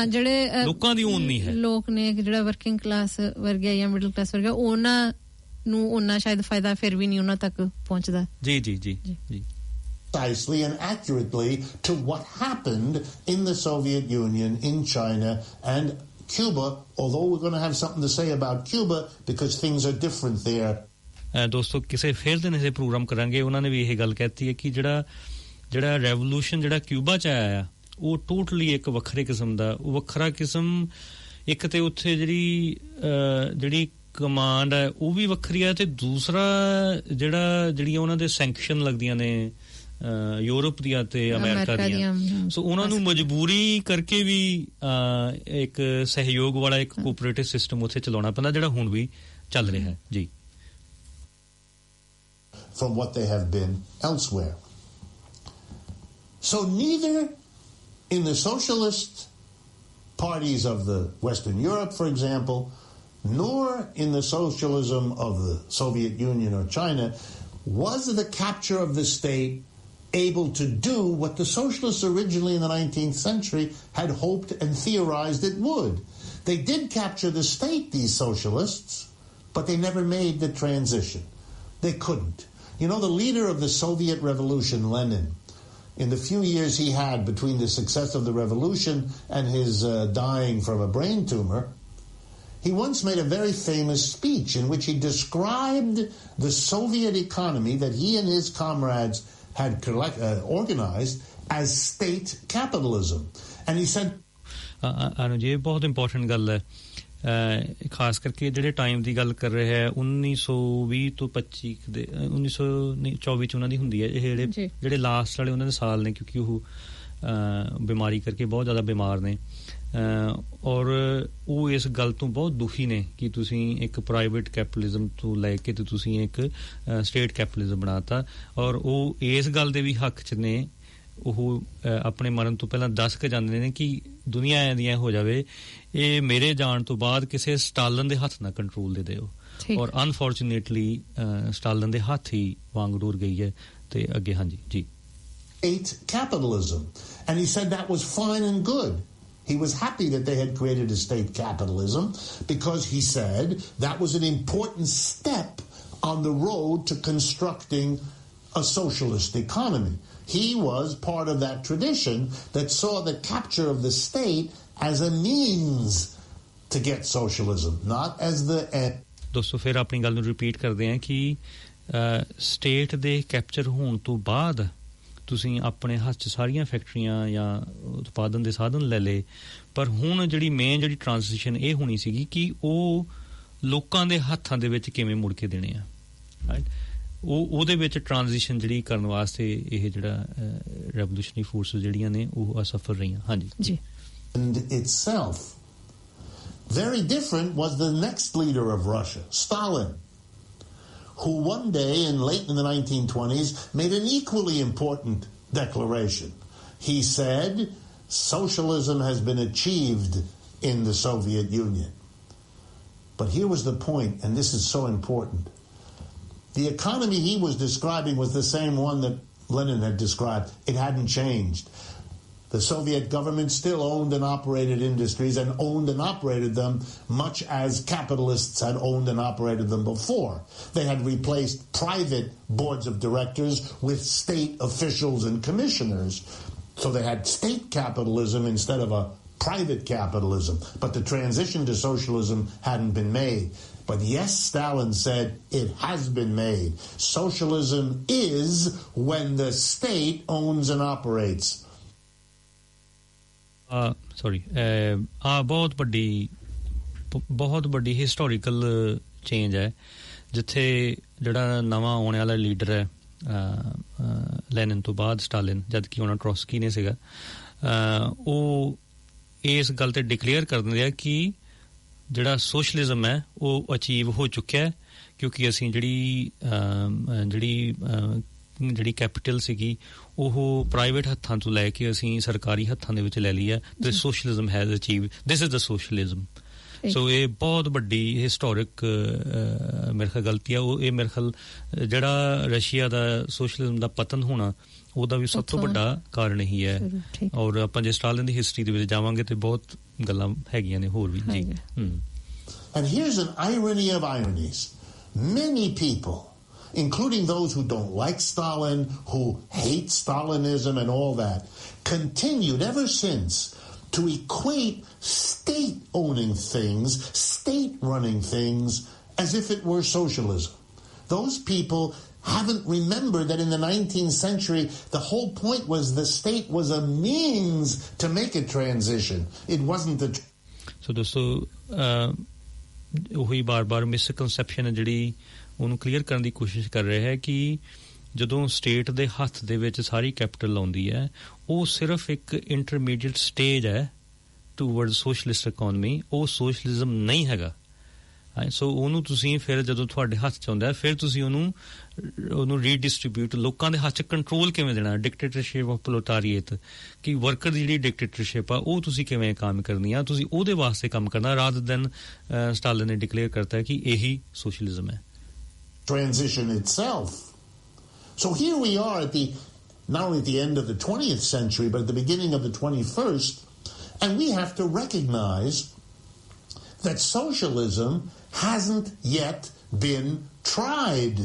ਜਿਹੜੇ ਲੋਕਾਂ ਦੀ ਓਨ ਨਹੀਂ ਹੈ, ਲੋਕ ਨੇ ਜਿਹੜਾ ਵਰਕਿੰਗ ਕਲਾਸ ਵਰਗਾ ਜਾਂ ਮਿਡਲ ਕਲਾਸ ਵਰਗਾ, ਉਹਨਾਂ ਨੂੰ ਉਹਨਾਂ ਸ਼ਾਇਦ ਫਾਇਦਾ ਫਿਰ ਵੀ ਨਹੀਂ ਉਹਨਾਂ ਤੱਕ ਪਹੁੰਚਦਾ। ਜੀ ਜੀ ਜੀ ਜੀ precisely and accurately to what happened in the Soviet Union, in China and Cuba, although we're going to have something to say about Cuba because things are different there. ਦੋਸਤੋ ਕਿਸੇ ਫੇਰ ਦਿਨ ਇਸੇ ਪ੍ਰੋਗਰਾਮ ਕਰਾਂਗੇ, ਉਹਨਾਂ ਨੇ ਵੀ ਇਹ ਗੱਲ ਕਹਿਤੀ ਹੈ ਕਿ ਜਿਹੜਾ ਰੈਵੋਲੂਸ਼ਨ ਜਿਹੜਾ ਕਿਊਬਾ 'ਚ ਆਇਆ ਆ ਉਹ ਟੋਟਲੀ ਇੱਕ ਵੱਖਰੇ ਕਿਸਮ ਦਾ, ਉਹ ਵੱਖਰਾ ਕਿਸਮ, ਇੱਕ ਤੇ ਉੱਥੇ ਜਿਹੜੀ ਕਮਾਂਡ ਹੈ ਉਹ ਵੀ ਵੱਖਰੀ ਹੈ, ਤੇ ਦੂਸਰਾ ਜਿਹੜੀਆਂ ਉਹਨਾਂ ਦੇ ਸੈਂਕਸ਼ਨ ਲੱਗਦੀਆਂ ਨੇ ਯੂਰਪ ਦੀਆਂ ਤੇ ਅਮਰੀਕਾ ਦੀਆਂ, ਸੋ ਉਹਨਾਂ ਨੂੰ ਮਜਬੂਰੀ ਕਰਕੇ ਵੀ ਇੱਕ ਸਹਿਯੋਗ ਵਾਲਾ ਇੱਕ ਕੋਆਪਰੇਟਿਵ ਸਿਸਟਮ ਉੱਥੇ ਚਲਾਉਣਾ ਪੈਂਦਾ, ਜਿਹੜਾ ਹੁਣ ਵੀ ਚੱਲ ਰਿਹਾ ਹੈ ਜੀ। From what they have been elsewhere. So neither in the socialist parties of the Western Europe, for example, nor in the socialism of the Soviet Union or China was the capture of the state able to do what the socialists originally in the 19th century had hoped and theorized it would. They did capture the state, these socialists, but they never made the transition. They couldn't. You know, the leader of the Soviet Revolution, Lenin, in the few years he had between the success of the revolution and his dying from a brain tumor, he once made a very famous speech in which he described the Soviet economy that he and his comrades had organized as state capitalism. And he said... ये बहुत important गल है, ਖਾਸ ਕਰਕੇ ਜਿਹੜੇ time ਦੀ ਗੱਲ ਕਰ ਰਹੇ ਹੈ 1920 ਤੋਂ 25 ਦੇ 1924 ਚ ਉਹਨਾਂ ਦੀ ਹੁੰਦੀ ਹੈ, ਇਹ ਜਿਹੜੇ ਲਾਸਟ ਵਾਲੇ ਉਹਨਾਂ ਦੇ ਸਾਲ ਨੇ, ਕਿਉਂਕਿ ਉਹ ਬਿਮਾਰੀ ਕਰਕੇ ਬਹੁਤ ਜ਼ਿਆਦਾ ਬਿਮਾਰ ਨੇ, ਔਰ ਉਹ ਇਸ ਗੱਲ ਤੋਂ ਬਹੁਤ ਦੁਖੀ ਨੇ ਕਿ ਤੁਸੀਂ ਇੱਕ ਪ੍ਰਾਈਵੇਟ ਕੈਪੀਟਲਿਜ਼ਮ ਤੋਂ ਲੈ ਕੇ ਤੇ ਤੁਸੀਂ ਇੱਕ ਸਟੇਟ ਕੈਪੀਟਲਿਜ਼ਮ ਬਣਾਤਾ, ਔਰ ਉਹ ਇਸ ਗੱਲ ਦੇ ਵੀ ਹੱਕ 'ਚ ਨੇ, ਉਹ ਆਪਣੇ ਮਰਨ ਤੋਂ ਪਹਿਲਾਂ ਦੱਸ ਕੇ ਜਾਂਦੇ ਨੇ ਕਿ ਦੁਨੀਆ ਐਂ ਹੋ ਜਾਵੇ, ਇਹ ਮੇਰੇ ਜਾਣ ਤੋਂ ਬਾਅਦ ਕਿਸੇ ਸਟਾਲਨ ਦੇ ਹੱਥ ਨਾਲ ਕੰਟਰੋਲ ਦੇ ਦਿਓ, ਔਰ ਅਨਫੋਰਚੂਨੇਟਲੀ ਸਟਾਲਨ ਦੇ ਹੱਥ ਹੀ ਵਾਂਗ ਡੋਰ ਗਈ ਹੈ ਤੇ ਅੱਗੇ। ਹਾਂਜੀ ਜੀ। State capitalism, and he said that was fine and good. He was happy that they had created a state capitalism because he said that was an important step on the road to constructing a socialist economy. He was part of that tradition that saw the capture of the state as a means to get socialism, not as the end. ਦੋਸਤੋ ਫਿਰ ਆਪਣੀ ਗੱਲ ਨੂੰ repeat ਕਰਦੇ ਹਾਂ ਕਿ state ਦੇ capture ਹੋਣ ਤੋਂ ਬਾਅਦ ਤੁਸੀਂ ਆਪਣੇ ਹੱਥ 'ਚ ਸਾਰੀਆਂ ਫੈਕਟਰੀਆਂ ਜਾਂ ਉਤਪਾਦਨ ਦੇ ਸਾਧਨ ਲੈ ਲਏ, ਪਰ ਹੁਣ ਜਿਹੜੀ ਮੇਨ ਜਿਹੜੀ ਟ੍ਰਾਂਜੀਸ਼ਨ ਇਹ ਹੋਣੀ ਸੀਗੀ ਕਿ ਉਹ ਲੋਕਾਂ ਦੇ ਹੱਥਾਂ ਦੇ ਵਿੱਚ ਕਿਵੇਂ ਮੁੜ ਕੇ ਦੇਣੇ ਆ, ਰਾਈਟ। ਉਹਦੇ ਵਿੱਚ ਟ੍ਰਾਂਜੀਸ਼ਨ ਜਿਹੜੀ ਕਰਨ ਵਾਸਤੇ ਇਹ ਜਿਹੜਾ ਰੈਵੋਲੂਸ਼ਨਰੀ ਫੋਰਸਿਸ ਜਿਹੜੀਆਂ ਨੇ ਉਹ ਅਸਫਲ ਰਹੀਆਂ। ਹਾਂਜੀ ਜੀ। And itself Very different was the next leader of Russia, Stalin, who one day in the 1920s made an equally important declaration. He said, socialism has been achieved in the Soviet Union. But here was the point, and this is so important. The economy he was describing was the same one that Lenin had described. It hadn't changed. The Soviet government still owned and operated industries and owned and operated them much as capitalists had owned and operated them before. They had replaced private boards of directors with state officials and commissioners. So they had state capitalism instead of a private capitalism. But the transition to socialism hadn't been made. But yes, Stalin said it has been made. Socialism is when the state owns and operates. ਬਹੁਤ ਵੱਡੀ historical change ਹੈ ਜਿੱਥੇ ਜਿਹੜਾ ਨਵਾਂ ਆਉਣ ਵਾਲਾ leader ਹੈ Lenin ਤੋਂ ਬਾਅਦ ਸਟਾਲਿਨ ਜਦ ਕਿ ਉਹਨਾਂ ਟ੍ਰੋਸਕੀ ਨੇ ਸੀਗਾ ਉਹ ਇਸ ਗੱਲ ਤੇ ਡਿਕਲੇਅਰ ਕਰ ਦਿੰਦੇ ਆ ਕਿ ਜਿਹੜਾ ਸੋਸ਼ਲਿਜ਼ਮ ਹੈ ਉਹ ਅਚੀਵ ਹੋ ਚੁੱਕਿਆ ਕਿਉਂਕਿ ਅਸੀਂ ਜਿਹੜੀ ਕੈਪੀਟਲ ਸੀਗੀ ਉਹ ਪ੍ਰਾਈਵੇਟ ਹੱਥਾਂ ਤੋਂ ਲੈ ਕੇ ਅਸੀਂ ਸਰਕਾਰੀ ਹੱਥਾਂ ਦੇ ਵਿੱਚ ਲੈ ਲਈ ਹੈ ਤੇ socialism has achieve this is the socialism so ਇਹ ਬਹੁਤ ਵੱਡੀ ਹਿਸਟੋਰਿਕ ਮੇਰੇ ਖਿਆਲ ਗਲਤੀ ਆ ਉਹ ਇਹ ਮੇਰੇ ਖਿਆਲ ਜਿਹੜਾ ਰਸ਼ੀਆ ਦਾ ਸੋਸ਼ਲਿਜ਼ਮ ਦਾ ਪਤਨ ਹੋਣਾ ਉਹਦਾ ਵੀ ਸਭ ਤੋਂ ਵੱਡਾ ਕਾਰਨ ਹੀ ਹੈ ਔਰ ਆਪਾਂ ਜੇ ਸਟਾਲਿਨ ਦੀ ਹਿਸਟਰੀ ਦੇ ਵਿੱਚ ਜਾਵਾਂਗੇ ਤੇ ਬਹੁਤ ਗੱਲਾਂ ਹੈਗੀਆਂ ਨੇ ਹੋਰ ਵੀ ਜੀ And here's an irony of ironies. Many people, including those who don't like Stalin, who hate Stalinism and all that, continued ever since to equate state-owning things, state-running things, as if it were socialism. Those people haven't remembered that in the 19th century, the whole point was the state was a means to make a transition. It wasn't the... So, dosto, ਉਹੀ ਬਾਰ-ਬਾਰ misconception ਹੈ ਜਿਹੜੀ ਉਹਨੂੰ clear ਕਰਨ ਦੀ ਕੋਸ਼ਿਸ਼ ਕਰ ਰਿਹਾ ਹੈ ਕਿ ਜਦੋਂ ਸਟੇਟ ਦੇ ਹੱਥ ਦੇ ਵਿੱਚ ਸਾਰੀ ਕੈਪੀਟਲ ਆਉਂਦੀ ਹੈ ਉਹ ਸਿਰਫ ਇੱਕ ਇੰਟਰਮੀਡੀਏਟ ਸਟੇਜ ਹੈ ਟੂਵਰਡ ਸੋਸ਼ਲਿਸਟ ਇਕਨੋਮੀ ਉਹ ਸੋਸ਼ਲਿਜ਼ਮ ਨਹੀਂ ਹੈਗਾ ਸੋ ਉਹਨੂੰ ਤੁਸੀਂ ਫਿਰ ਜਦੋਂ ਤੁਹਾਡੇ ਹੱਥ 'ਚ ਆਉਂਦਾ ਫਿਰ ਤੁਸੀਂ ਉਹਨੂੰ ਰੀਡਿਸਟ੍ਰੀਬਿਊਟ ਲੋਕਾਂ ਦੇ ਹੱਥ 'ਚ ਕੰਟਰੋਲ ਕਿਵੇਂ ਦੇਣਾ ਡਿਕਟੇਟਰਸ਼ਿਪ ਆਫ ਪ੍ਰੋਲੇਟਾਰੀਏਟ ਕਿ ਵਰਕਰ ਦੀ ਜਿਹੜੀ ਡਿਕਟੇਟਰਸ਼ਿਪ ਆ ਉਹ ਤੁਸੀਂ ਕਿਵੇਂ ਕੰਮ ਕਰਨੀ ਆ ਤੁਸੀਂ ਉਹਦੇ ਵਾਸਤੇ ਕੰਮ ਕਰਨਾ ਰਾਦਰ ਦੈਨ ਸਟਾਲਿਨ ਨੇ ਡਿਕਲੇਅਰ ਕਰਤਾ ਕਿ ਇਹੀ ਸੋਸ਼ਲਿਜ਼ਮ ਹੈ transition itself. So here we are at not only at the end of the 20th century but at the beginning of the 21st, and we have to recognize that socialism hasn't yet been tried.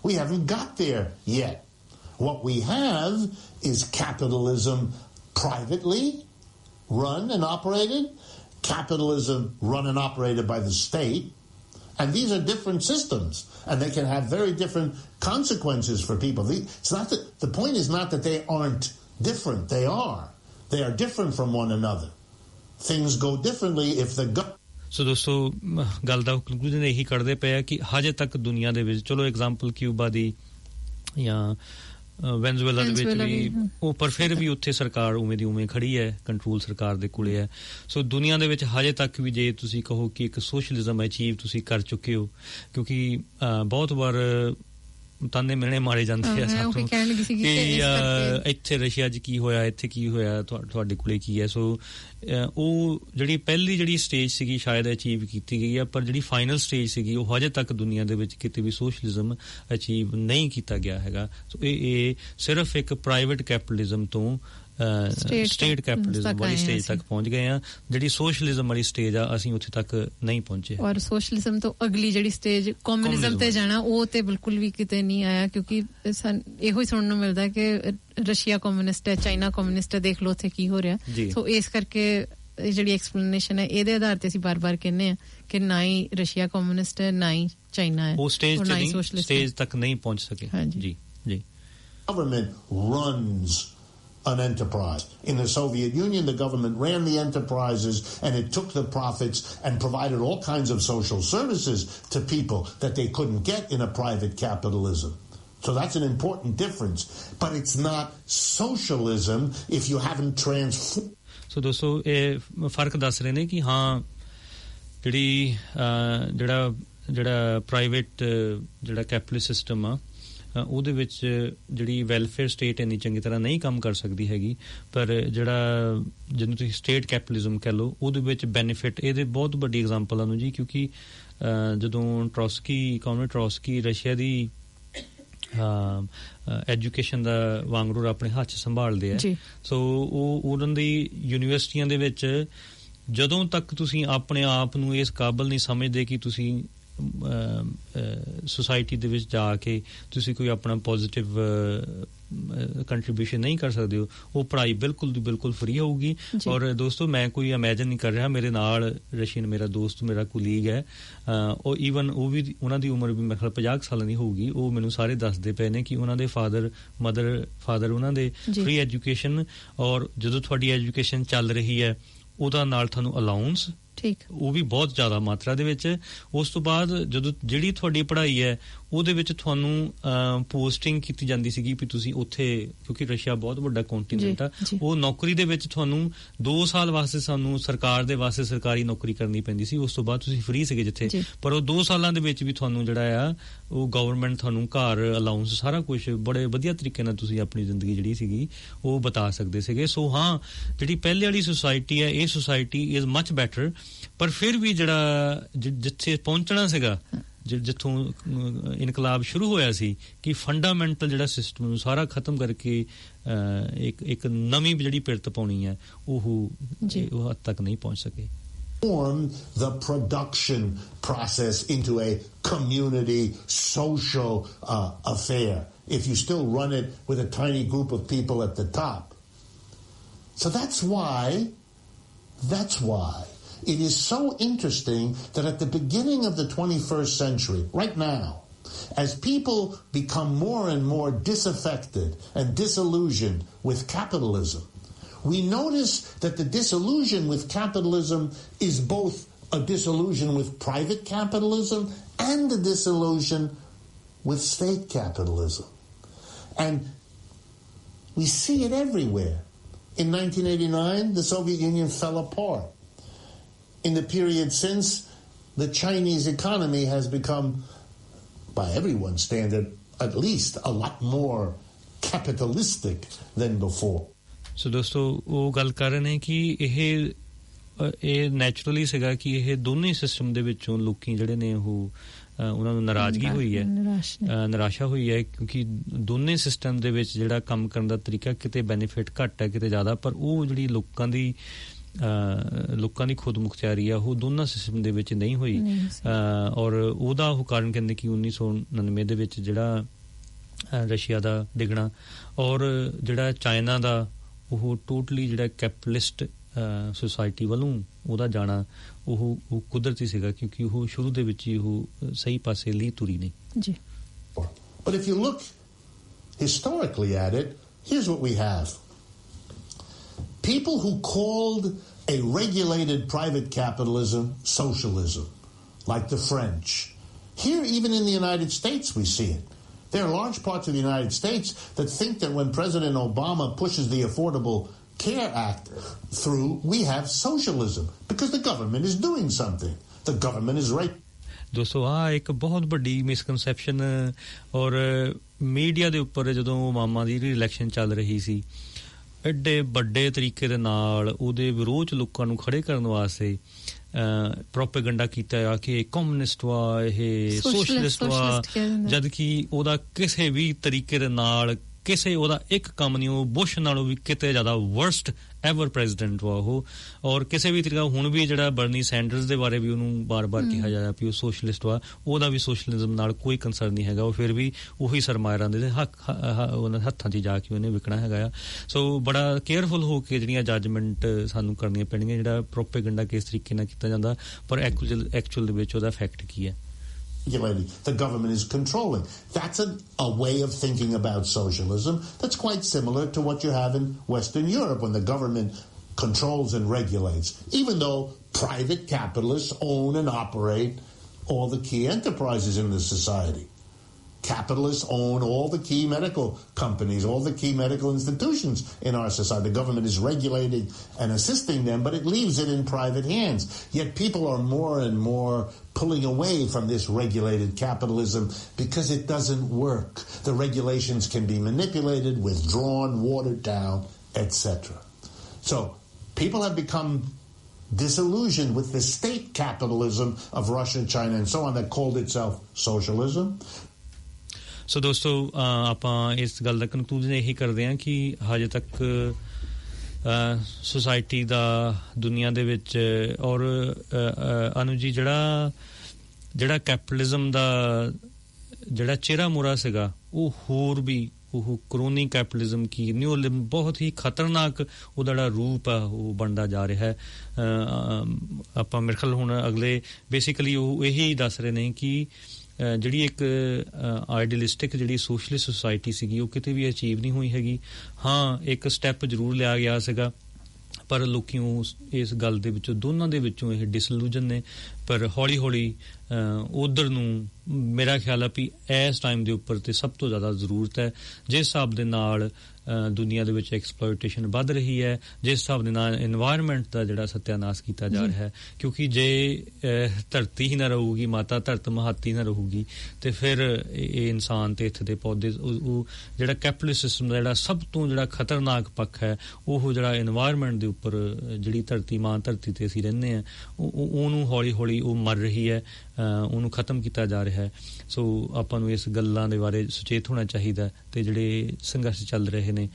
We haven't got there yet. What we have is capitalism privately run and operated, capitalism run and operated by the state, and these are different systems, and they can have very different consequences for people. It's not the point is not that they aren't different. They are. They are different from one another. Things go differently if the ਸੋ ਦੋਸਤੋ ਗੱਲ ਦਾ conclusion ਇਹੀ ਕਰਦੇ ਪਏ ਆ ਕਿ ਹਜੇ ਤੱਕ ਦੁਨੀਆ ਦੇ ਵਿੱਚ ਚਲੋ ਐਗਜ਼ਾਮਪਲ ਕਿਊਬਾ ਦੀ ਜਾਂ ਵੈਨਜ਼ੂਏਲਾ ਦੇ ਵਿੱਚ ਵੀ ਉਹ ਪਰ ਫਿਰ ਵੀ ਉੱਥੇ ਸਰਕਾਰ ਉਵੇਂ ਦੀ ਉਵੇਂ ਖੜੀ ਹੈ ਕੰਟਰੋਲ ਸਰਕਾਰ ਦੇ ਕੋਲੇ ਹੈ ਸੋ ਦੁਨੀਆ ਦੇ ਵਿੱਚ ਹਜੇ ਤੱਕ ਵੀ ਜੇ ਤੁਸੀਂ ਕਹੋ ਕਿ ਇੱਕ ਸੋਸ਼ਲਿਜ਼ਮ ਅਚੀਵ ਤੁਸੀਂ ਕਰ ਚੁੱਕੇ ਹੋ ਕਿਉਂਕਿ ਬਹੁਤ ਵਾਰ ਤਾਨੇ ਮਿਲਣੇ ਮਾਰੇ ਜਾਂਦੇ ਆ ਸਾਨੂੰ ਕਿ ਇੱਥੇ ਰਸ਼ੀਆ 'ਚ ਕੀ ਹੋਇਆ ਇੱਥੇ ਕੀ ਹੋਇਆ ਤੁਹਾਡੇ ਕੋਲੇ ਕੀ ਹੈ ਸੋ ਉਹ ਜਿਹੜੀ ਪਹਿਲੀ ਜਿਹੜੀ ਸਟੇਜ ਸੀਗੀ ਸ਼ਾਇਦ ਅਚੀਵ ਕੀਤੀ ਗਈ ਆ ਪਰ ਜਿਹੜੀ ਫਾਈਨਲ ਸਟੇਜ ਸੀਗੀ ਉਹ ਹਜੇ ਤੱਕ ਦੁਨੀਆ ਦੇ ਵਿੱਚ ਕਿਤੇ ਵੀ ਸੋਸ਼ਲਿਜ਼ਮ ਅਚੀਵ ਨਹੀਂ ਕੀਤਾ ਗਿਆ ਹੈਗਾ ਸੋ ਇਹ ਸਿਰਫ ਇੱਕ ਪ੍ਰਾਈਵੇਟ ਕੈਪੀਟਲਿਜ਼ਮ ਤੋਂ ਸਟੇਟ ਕੈਪੀਟਲਿਜ਼ਮ ਵਾਲੀ ਸਟੇਜ ਤੱਕ ਪਹੁੰਚ ਗਏ ਆ ਜਿਹੜੀ ਸੋਸ਼ਲਿਜ਼ਮ ਵਾਲੀ ਸਟੇਜ ਆ ਅਸੀਂ ਉੱਥੇ ਤੱਕ ਨਹੀਂ ਪਹੁੰਚੇ ਔਰ ਸੋਸ਼ਲਿਜ਼ਮ ਤੋਂ ਅਗਲੀ ਜਿਹੜੀ ਸਟੇਜ ਕਮਿਊਨਿਜ਼ਮ ਤੇ ਜਾਣਾ ਉਹ ਤੇ ਬਿਲਕੁਲ ਵੀ ਕਿਤੇ ਨਹੀਂ ਆਇਆ ਕਿਉਂਕਿ ਇਹੋ ਹੀ ਸੁਣਨ ਨੂੰ ਮਿਲਦਾ ਕਿ ਰਸ਼ੀਆ ਕਮਿਊਨਿਸਟ ਹੈ ਚਾਈਨਾ ਕਮਿਊਨਿਸਟ ਹੈ ਦੇਖ ਲਓ ਉੱਥੇ ਕੀ ਹੋ ਰਿਹਾ ਸੋ ਇਸ ਕਰਕੇ ਇਹ ਜਿਹੜੀ ਐਕਸਪਲੇਨੇਸ਼ਨ ਹੈ ਇਹਦੇ ਆਧਾਰ ਤੇ ਅਸੀਂ ਬਾਰ-ਬਾਰ ਕਹਿੰਦੇ ਆ ਕਿ ਨਾ ਹੀ ਰਸ਼ੀਆ ਕਮਿਊਨਿਸਟ ਹੈ ਨਾ ਹੀ ਚਾਈਨਾ ਹੈ ਉਹ ਸਟੇਜ ਤੱਕ ਨਹੀਂ ਪਹੁੰਚ ਸਕੇ ਜੀ ਜੀ Government runs an enterprise. In the Soviet Union, the government ran the enterprises and it took the profits and provided all kinds of social services to people that they couldn't get in a private capitalism. So that's an important difference. But it's not socialism if you haven't transformed. So dosto, ਇਹ ਫਰਕ ਦੱਸ ਰਹੇ ਨੇ ਕਿ ਹਾਂ ਜਿਹੜੀ ਜਿਹੜਾ private ਜਿਹੜਾ ਕੈਪੀਟਲਿਸਟ ਸਿਸਟਮ ਆ ਉਹਦੇ ਵਿੱਚ ਜਿਹੜੀ ਵੈਲਫੇਅਰ ਸਟੇਟ ਇੰਨੀ ਚੰਗੀ ਤਰ੍ਹਾਂ ਨਹੀਂ ਕੰਮ ਕਰ ਸਕਦੀ ਹੈਗੀ, ਪਰ ਜਿਹੜਾ ਜਿਹਨੂੰ ਤੁਸੀਂ ਸਟੇਟ ਕੈਪੀਟਲਿਜ਼ਮ ਕਹਿ ਲਓ ਉਹਦੇ ਵਿੱਚ ਬੈਨੀਫਿਟ ਇਹਦੇ ਬਹੁਤ ਵੱਡੀ ਐਗਜ਼ਾਮਪਲ ਹਨ ਜੀ, ਕਿਉਂਕਿ ਜਦੋਂ ਕਾਮਰੇਡ ਟ੍ਰੋਸਕੀ ਰਸ਼ੀਆ ਦੀ ਐਜੂਕੇਸ਼ਨ ਦਾ ਵਾਂਗਰੂਰ ਆਪਣੇ ਹੱਥ 'ਚ ਸੰਭਾਲਦੇ ਆ, ਸੋ ਉਹ ਉਹਨਾਂ ਦੀ ਯੂਨੀਵਰਸਿਟੀਆਂ ਦੇ ਵਿੱਚ ਜਦੋਂ ਤੱਕ ਤੁਸੀਂ ਆਪਣੇ ਆਪ ਨੂੰ ਇਸ ਕਾਬਲ ਨਹੀਂ ਸਮਝਦੇ ਕਿ ਤੁਸੀਂ ਸੁਸਾਇਟੀ ਦੇ ਵਿੱਚ ਜਾ ਕੇ ਤੁਸੀਂ ਕੋਈ ਆਪਣਾ ਪੋਜ਼ੀਟਿਵ ਕੰਟਰੀਬਿਊਸ਼ਨ ਨਹੀਂ ਕਰ ਸਕਦੇ ਹੋ, ਉਹ ਪੜ੍ਹਾਈ ਬਿਲਕੁਲ ਦੀ ਬਿਲਕੁਲ ਫ੍ਰੀ ਹੋਊਗੀ। ਔਰ ਦੋਸਤੋ ਮੈਂ ਕੋਈ ਇਮੈਜਿਨ ਨਹੀਂ ਕਰ ਰਿਹਾ, ਮੇਰੇ ਨਾਲ ਰਸ਼ੀਅਨ ਮੇਰਾ ਦੋਸਤ ਮੇਰਾ ਕੁਲੀਗ ਹੈ, ਉਹ ਈਵਨ ਉਹ ਵੀ ਉਹਨਾਂ ਦੀ ਉਮਰ ਵੀ ਮੇਰੇ ਖਿਆਲ 50 ਸਾਲਾਂ ਦੀ ਹੋਊਗੀ, ਉਹ ਮੈਨੂੰ ਸਾਰੇ ਦੱਸਦੇ ਪਏ ਨੇ ਕਿ ਉਹਨਾਂ ਦੇ ਫਾਦਰ ਉਹਨਾਂ ਦੇ ਫ੍ਰੀ ਐਜੂਕੇਸ਼ਨ, ਔਰ ਜਦੋਂ ਤੁਹਾਡੀ ਐਜੂਕੇਸ਼ਨ ਚੱਲ ਰਹੀ ਹੈ ਉਹਦਾ ਨਾਲ ਤੁਹਾਨੂੰ ਅਲਾਊਂਸ, ਠੀਕ, ਉਹ ਵੀ ਬਹੁਤ ਜ਼ਿਆਦਾ ਮਾਤਰਾ ਦੇ ਵਿੱਚ। ਉਸ ਤੋਂ ਬਾਅਦ ਜਦੋਂ ਜਿਹੜੀ ਤੁਹਾਡੀ ਪੜ੍ਹਾਈ ਹੈ ਉਹਦੇ ਵਿੱਚ ਤੁਹਾਨੂੰ ਪੋਸਟਿੰਗ ਕੀਤੀ ਜਾਂਦੀ ਸੀਗੀ ਵੀ ਤੁਸੀਂ ਉੱਥੇ, ਕਿਉਂਕਿ ਰਸ਼ੀਆ ਬਹੁਤ ਵੱਡਾ ਕੰਟੀਨੈਂਟ ਆ, ਉਹ ਨੌਕਰੀ ਦੇ ਵਿੱਚ ਤੁਹਾਨੂੰ 2 ਸਾਲ ਵਾਸਤੇ ਸਾਨੂੰ ਸਰਕਾਰ ਦੇ ਵਾਸਤੇ ਸਰਕਾਰੀ ਨੌਕਰੀ ਕਰਨੀ ਪੈਂਦੀ ਸੀ, ਉਸ ਤੋਂ ਬਾਅਦ ਤੁਸੀਂ ਫ੍ਰੀ ਸੀਗੇ ਜਿੱਥੇ, ਪਰ ਉਹ 2 ਸਾਲਾਂ ਦੇ ਵਿੱਚ ਵੀ ਤੁਹਾਨੂੰ ਜਿਹੜਾ ਆ ਉਹ ਗਵਰਨਮੈਂਟ ਤੁਹਾਨੂੰ ਘਰ ਅਲਾਊਂਸ ਸਾਰਾ ਕੁਝ ਬੜੇ ਵਧੀਆ ਤਰੀਕੇ ਨਾਲ ਤੁਸੀਂ ਆਪਣੀ ਜ਼ਿੰਦਗੀ ਜਿਹੜੀ ਸੀਗੀ ਉਹ ਬਤਾ ਸਕਦੇ ਸੀਗੇ। ਸੋ ਹਾਂ, ਜਿਹੜੀ ਪਹਿਲੇ ਵਾਲੀ ਸੁਸਾਇਟੀ ਹੈ ਇਹ ਸੁਸਾਇਟੀ ਇਜ਼ ਮਚ ਬੈਟਰ, ਪਰ ਫਿਰ ਵੀ ਜਿਹੜਾ ਜਿੱਥੇ ਪਹੁੰਚਣਾ ਸੀਗਾ, ਜਿੱਥੋਂ ਇਨਕਲਾਬ ਸ਼ੁਰੂ ਹੋਇਆ ਸੀ ਕਿ ਫੰਡਾਮੈਂਟਲ ਜਿਹੜਾ ਸਿਸਟਮ ਨੂੰ ਸਾਰਾ ਖਤਮ ਕਰਕੇ ਇੱਕ ਨਵੀਂ ਜਿਹੜੀ ਪਿਰਤ ਪਾਉਣੀ ਹੈ ਉਹ ਹੱਦ ਤੱਕ ਨਹੀਂ ਪਹੁੰਚ ਸਕੇ। Form the production process into a community social affair if you still run it with a tiny group of people at the top. So that's why it is so interesting that at the beginning of the 21st century, right now, as people become more and more disaffected and disillusioned with capitalism, we notice that the disillusion with capitalism is both a disillusion with private capitalism and a disillusion with state capitalism. And we see it everywhere. In 1989, the Soviet Union fell apart. In the period since, the Chinese economy has become, by everyone's standard, at least a lot more capitalistic than before. So ਦੋਸਤੋ ਉਹ ਗੱਲ ਕਰ ਰਹੇ ਨੇ ਕਿ ਇਹ naturally ਸੀਗਾ ਕਿ ਇਹ ਦੋਨੇ ਸਿਸਟਮ ਦੇ ਵਿੱਚੋਂ ਲੋਕੀ ਜਿਹੜੇ ਨੇ ਉਹ ਉਹਨਾਂ ਨੂੰ ਨਾਰਾਜ਼ਗੀ ਹੋਈ ਹੈ, ਨਿਰਾਸ਼ਾ ਹੋਈ ਹੈ, ਕਿਉਂਕਿ ਦੋਨੇ ਸਿਸਟਮ ਦੇ ਵਿੱਚ ਜਿਹੜਾ ਕੰਮ ਕਰਨ ਦਾ ਤਰੀਕਾ ਕਿਤੇ ਬੈਨੀਫਿਟ ਘੱਟ ਹੈ ਕਿਤੇ ਜ਼ਿਆਦਾ, ਪਰ ਉਹ ਜਿਹੜੀ ਲੋਕਾਂ ਦੀ ਖੁਦ ਮੁਖਤਿਆਰੀ ਆ ਉਹ ਦੋਨਾਂ ਸਿਸਟਮ ਦੇ ਵਿੱਚ ਨਹੀਂ ਹੋਈ। ਔਰ ਉਹਦਾ ਉਹ ਕਾਰਨ ਕਹਿੰਦੇ ਕਿ 1999 ਦੇ ਵਿੱਚ ਜਿਹੜਾ ਰਸ਼ੀਆ ਦਾ ਡਿੱਗਣਾ ਔਰ ਜਿਹੜਾ ਚਾਈਨਾ ਦਾ ਉਹ ਟੋਟਲੀ ਜਿਹੜਾ ਕੈਪੀਟਲਿਸਟ ਸੁਸਾਇਟੀ ਵੱਲੋਂ ਉਹਦਾ ਜਾਣਾ ਉਹ ਕੁਦਰਤੀ ਸੀਗਾ, ਕਿਉਂਕਿ ਉਹ ਸ਼ੁਰੂ ਦੇ ਵਿੱਚ ਹੀ ਉਹ ਸਹੀ ਪਾਸੇ ਲਈ ਤੁਰੀ ਨਹੀਂ ਜੀ। But if you look historically at it, here's what we have. People who called a regulated private capitalism socialism, like the French. Here, even in the United States, we see it. There are large parts of the United States that think that when President Obama pushes the Affordable Care Act through, we have socialism because the government is doing something. The government is right. ਦੋਸਤੋ ਆਹ ਇੱਕ ਬਹੁਤ ਵੱਡੀ misconception, ਔਰ media ਦੇ ਉੱਪਰ ਜਦੋਂ Obama ਦੀ election ਚੱਲ ਰਹੀ ਸੀ ਐਡੇ ਵੱਡੇ ਤਰੀਕੇ ਦੇ ਨਾਲ ਉਹਦੇ ਵਿਰੋਧ ਲੋਕਾਂ ਨੂੰ ਖੜੇ ਕਰਨ ਵਾਸਤੇ ਪ੍ਰੋਪੇਗੈਂਡਾ ਕੀਤਾ ਆ ਕਿ ਇਹ ਕਮਿਊਨਿਸਟ ਵਾ, ਇਹ ਸੋਸ਼ਲਿਸਟ ਵਾ, ਜਦ ਕਿ ਉਹਦਾ ਕਿਸੇ ਵੀ ਤਰੀਕੇ ਦੇ ਨਾਲ ਕਿਸੇ ਉਹਦਾ ਇੱਕ ਕੰਮ ਨਹੀਂ, ਉਹ ਬੁਸ਼ ਨਾਲੋਂ ਵੀ ਕਿਤੇ ਜ਼ਿਆਦਾ ਵਰਸਟ ਐਵਰ ਪ੍ਰੈਜ਼ੀਡੈਂਟ ਵਾ ਉਹ। ਔਰ ਕਿਸੇ ਵੀ ਤਰੀਕਾ ਹੁਣ ਵੀ ਜਿਹੜਾ ਬਰਨੀ ਸੈਂਡਰਸ ਦੇ ਬਾਰੇ ਵੀ ਉਹਨੂੰ ਬਾਰ-ਬਾਰ ਕਿਹਾ ਜਾਂਦਾ ਵੀ ਉਹ ਸੋਸ਼ਲਿਸਟ ਵਾ, ਉਹਦਾ ਵੀ ਸੋਸ਼ਲਿਜ਼ਮ ਨਾਲ ਕੋਈ ਕੰਸਰਨ ਨਹੀਂ ਹੈਗਾ, ਉਹ ਫਿਰ ਵੀ ਉਹੀ ਸਰਮਾਇਰਾਂ ਦੇ ਉਹਨਾਂ ਹੱਥਾਂ 'ਚ ਜਾ ਕੇ ਉਹਨੇ ਵਿਕਣਾ ਹੈਗਾ ਆ। ਸੋ ਬੜਾ ਕੇਅਰਫੁਲ ਹੋ ਕੇ ਜਿਹੜੀਆਂ ਜੱਜਮੈਂਟ ਸਾਨੂੰ ਕਰਨੀਆਂ ਪੈਣਗੀਆਂ, ਜਿਹੜਾ ਪ੍ਰੋਪੇਗੈਂਡਾ ਕਿਸ ਤਰੀਕੇ ਨਾਲ ਕੀਤਾ ਜਾਂਦਾ, ਪਰ ਐਕਚੁਅਲ ਦੇ ਵਿੱਚ ਉਹਦਾ ਫੈਕਟ ਕੀ ਹੈ। The government is controlling. That's a way of thinking about socialism that's quite similar to what you have in Western Europe when the government controls and regulates, even though private capitalists own and operate all the key enterprises in the society. Capitalists own all the key medical companies, all the key medical institutions in our society. The government is regulating and assisting them, but it leaves it in private hands. Yet people are more and more pulling away from this regulated capitalism because it doesn't work. The regulations can be manipulated, withdrawn, watered down, etc. So people have become disillusioned with the state capitalism of Russia, China, and so on that called itself socialism. ਸੋ ਦੋਸਤੋ ਆਪਾਂ ਇਸ ਗੱਲ ਦਾ conclusion ਇਹੀ ਕਰਦੇ ਹਾਂ ਕਿ ਹਜੇ ਤੱਕ ਸੋਸਾਇਟੀ ਦਾ ਦੁਨੀਆ ਦੇ ਵਿੱਚ ਔਰ ਅਨੂ ਜੀ ਜਿਹੜਾ ਕੈਪੀਟਲਿਜ਼ਮ ਦਾ ਜਿਹੜਾ ਚਿਹਰਾ ਮੋਰਾ ਸੀਗਾ ਉਹ ਹੋਰ ਵੀ ਉਹ ਕਰੋਨੀ ਕੈਪੀਟਲਿਜ਼ਮ ਕੀ ਨਿਊਲਿਮ ਬਹੁਤ ਹੀ ਖਤਰਨਾਕ ਉਹਦਾ ਜਿਹੜਾ ਰੂਪ ਆ ਉਹ ਬਣਦਾ ਜਾ ਰਿਹਾ ਹੈ ਆਪਾਂ ਮੇਰੇ ਖਿਆਲ ਹੁਣ ਅਗਲੇ ਬੇਸਿਕਲੀ ਉਹ ਇਹੀ ਦੱਸ ਰਹੇ ਨੇ ਕਿ ਜਿਹੜੀ ਇੱਕ ਆਈਡੀਅਲਿਸਟਿਕ ਜਿਹੜੀ ਸੋਸ਼ਲਿਸਟ ਸੋਸਾਇਟੀ ਸੀਗੀ ਉਹ ਕਿਤੇ ਵੀ ਅਚੀਵ ਨਹੀਂ ਹੋਈ ਹੈਗੀ ਹਾਂ ਇੱਕ ਸਟੈਪ ਜ਼ਰੂਰ ਲਿਆ ਗਿਆ ਸੀਗਾ ਪਰ ਲੋਕੀ ਇਸ ਗੱਲ ਦੇ ਵਿੱਚੋਂ ਦੋਨਾਂ ਦੇ ਵਿੱਚੋਂ ਇਹ ਡਿਸਲੂਜਨ ਨੇ ਪਰ ਹੌਲੀ ਹੌਲੀ ਉਧਰ ਨੂੰ ਮੇਰਾ ਖਿਆਲ ਆ ਵੀ ਇਸ ਟਾਈਮ ਦੇ ਉੱਪਰ ਤੇ ਸਭ ਤੋਂ ਜ਼ਿਆਦਾ ਜ਼ਰੂਰਤ ਹੈ ਜਿਸ ਹਿਸਾਬ ਦੇ ਨਾਲ ਦੁਨੀਆ ਦੇ ਵਿੱਚ ਐਕਸਪਲੋਇਟੇਸ਼ਨ ਵੱਧ ਰਹੀ ਹੈ ਜਿਸ ਹਿਸਾਬ ਦੇ ਨਾਲ এনवायरमेंट ਦਾ ਜਿਹੜਾ ਸਤਿਆਨਾਸ਼ ਕੀਤਾ ਜਾ ਰਿਹਾ ਹੈ ਕਿਉਂਕਿ ਜੇ ਧਰਤੀ ਹੀ ਨਾ ਰਹੂਗੀ ਮਾਤਾ ਧਰਤ ਮਹਾਤੀ ਨਾ ਰਹੂਗੀ ਤੇ ਫਿਰ ਇਹ ਇਨਸਾਨ ਤੇ ਇੱਥੇ ਦੇ ਪੌਦੇ ਉਹ ਜਿਹੜਾ ਕੈਪੀਟਲਿਸਟ ਸਿਸਟਮ ਦਾ ਜਿਹੜਾ ਸਭ ਤੋਂ ਜਿਹੜਾ ਖਤਰਨਾਕ ਪੱਖ ਹੈ ਉਹ ਜਿਹੜਾ এনवायरमेंट ਦੇ ਉੱਪਰ ਜਿਹੜੀ ਧਰਤੀ ਮਾਂ ਧਰਤੀ ਤੇ ਅਸੀਂ ਰਹਿੰਦੇ ਆ ਉਹਨੂੰ ਹੌਲੀ ਹੌਲੀ ਉਹ ਮਰ ਰਹੀ ਹੈ ਉਹਨੂੰ ਖਤਮ ਕੀਤਾ ਜਾ ਰਿਹਾ ਹੈ ਸੋ ਆਪਾਂ ਨੂੰ ਇਸ ਗੱਲਾਂ ਦੇ ਬਾਰੇ ਸੁਚੇਤ ਹੋਣਾ ਚਾਹੀਦਾ ਤੇ ਜਿਹੜੇ ਸੰਘਰਸ਼ ਚੱਲ ਰਹੇ ਨੇ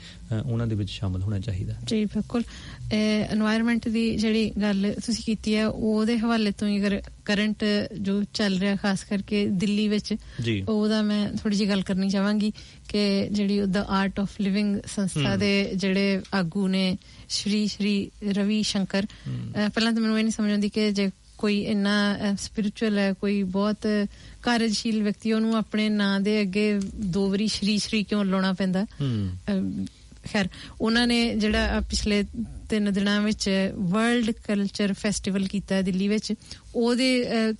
ਉਹਨਾਂ ਦੇ ਵਿੱਚ ਸ਼ਾਮਲ ਹੋਣਾ ਚਾਹੀਦਾ ਜੀ ਬਿਲਕੁਲ এনवायरमेंट ਦੀ ਜਿਹੜੀ ਗੱਲ ਤੁਸੀਂ ਕੀਤੀ ਹੈ ਉਹਦੇ ਹਵਾਲੇ ਤੋਂ ਅਗਰ ਕਰੰਟ ਜੋ ਚੱਲ ਰਿਹਾ ਖਾਸ ਕਰਕੇ ਦਿੱਲੀ ਵਿੱਚ ਉਹਦਾ ਮੈਂ ਥੋੜੀ ਜਿਹੀ ਗੱਲ ਕਰਨੀ ਚਾਹਾਂਗੀ ਕਿ ਜਿਹੜੀ ਉਹਦਾ ਆਰਟ ਆਫ ਲਿਵਿੰਗ ਸੰਸਥਾ ਦੇ ਜਿਹੜੇ ਆਗੂ ਨੇ ਸ਼੍ਰੀ ਰਵੀ ਸ਼ੰਕਰ ਪਹਿਲਾਂ ਤਾਂ ਮੈਨੂੰ ਇਹ ਨਹੀਂ ਸਮਝ ਆਉਂਦੀ ਕਿ ਜੇ ਕੋਈ ਇੰਨਾ ਸਪਿਰਿਚੁਅਲ ਹੈ ਕੋਈ ਬਹੁਤ ਕਾਰਜਸ਼ੀਲ ਵਿਅਕਤੀ ਉਹਨੂੰ ਆਪਣੇ ਨਾਂ ਦੇ ਅੱਗੇ ਦੋ ਵਾਰੀ ਸ਼੍ਰੀ ਕਿਉਂ ਲਾਉਣਾ ਪੈਂਦਾ ਖੈਰ ਉਹਨਾਂ ਨੇ ਜਿਹੜਾ ਪਿਛਲੇ 3 ਦਿਨਾਂ ਵਿੱਚ ਵਰਲਡ ਕਲਚਰ ਫੈਸਟੀਵਲ ਕੀਤਾ ਦਿੱਲੀ ਵਿੱਚ ਉਹਦੇ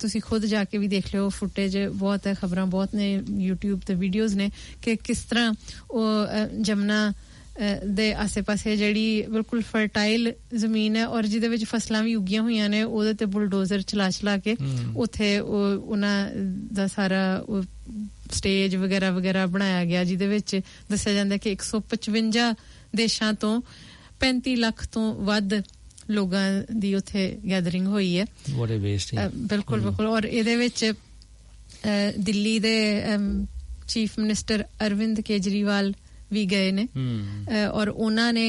ਤੁਸੀਂ ਖੁਦ ਜਾ ਕੇ ਵੀ ਦੇਖ ਲਿਓ ਫੁਟੇਜ ਬਹੁਤ ਹੈ ਖਬਰਾਂ ਬਹੁਤ ਨੇ YouTube ਤੇ ਵੀਡੀਓਜ਼ ਨੇ ਕਿ ਕਿਸ ਤਰ੍ਹਾਂ ਉਹ ਜਮਨਾ ਦੇ ਆਸੇ-ਪਾਸੇ ਜਿਹੜੀ ਬਿਲਕੁਲ ਫਰਟਾਈਲ ਜ਼ਮੀਨ ਹੈ ਔਰ ਜਿਹਦੇ ਵਿੱਚ ਫਸਲਾਂ ਵੀ ਉੱਗੀਆਂ ਹੋਈਆਂ ਨੇ ਉਹਦੇ ਤੇ ਬੁਲਡੋਜ਼ਰ ਚਲਾ ਕੇ ਉੱਥੇ ਉਹਨਾਂ ਦਾ ਸਾਰਾ ਸਟੇਜ ਵਗੈਰਾ ਬਣਾਇਆ ਗਿਆ ਜਿਹਦੇ ਵਿੱਚ ਦੱਸਿਆ ਜਾਂਦਾ ਕਿ 155 ਦੇਸ਼ਾਂ ਤੋਂ 35 ਲੱਖ ਤੋਂ ਵੱਧ ਲੋਕਾਂ ਦੀ ਉੱਥੇ ਗੈਦਰਿੰਗ ਹੋਈ ਹੈ ਬਿਲਕੁਲ ਔਰ ਇਹਦੇ ਵਿੱਚ ਦਿੱਲੀ ਦੇ ਚੀਫ ਮਿਨਿਸਟਰ ਅਰਵਿੰਦ ਕੇਜਰੀਵਾਲ ਵੀ ਗਏ ਨੇ ਔਰ ਉਹਨਾਂ ਨੇ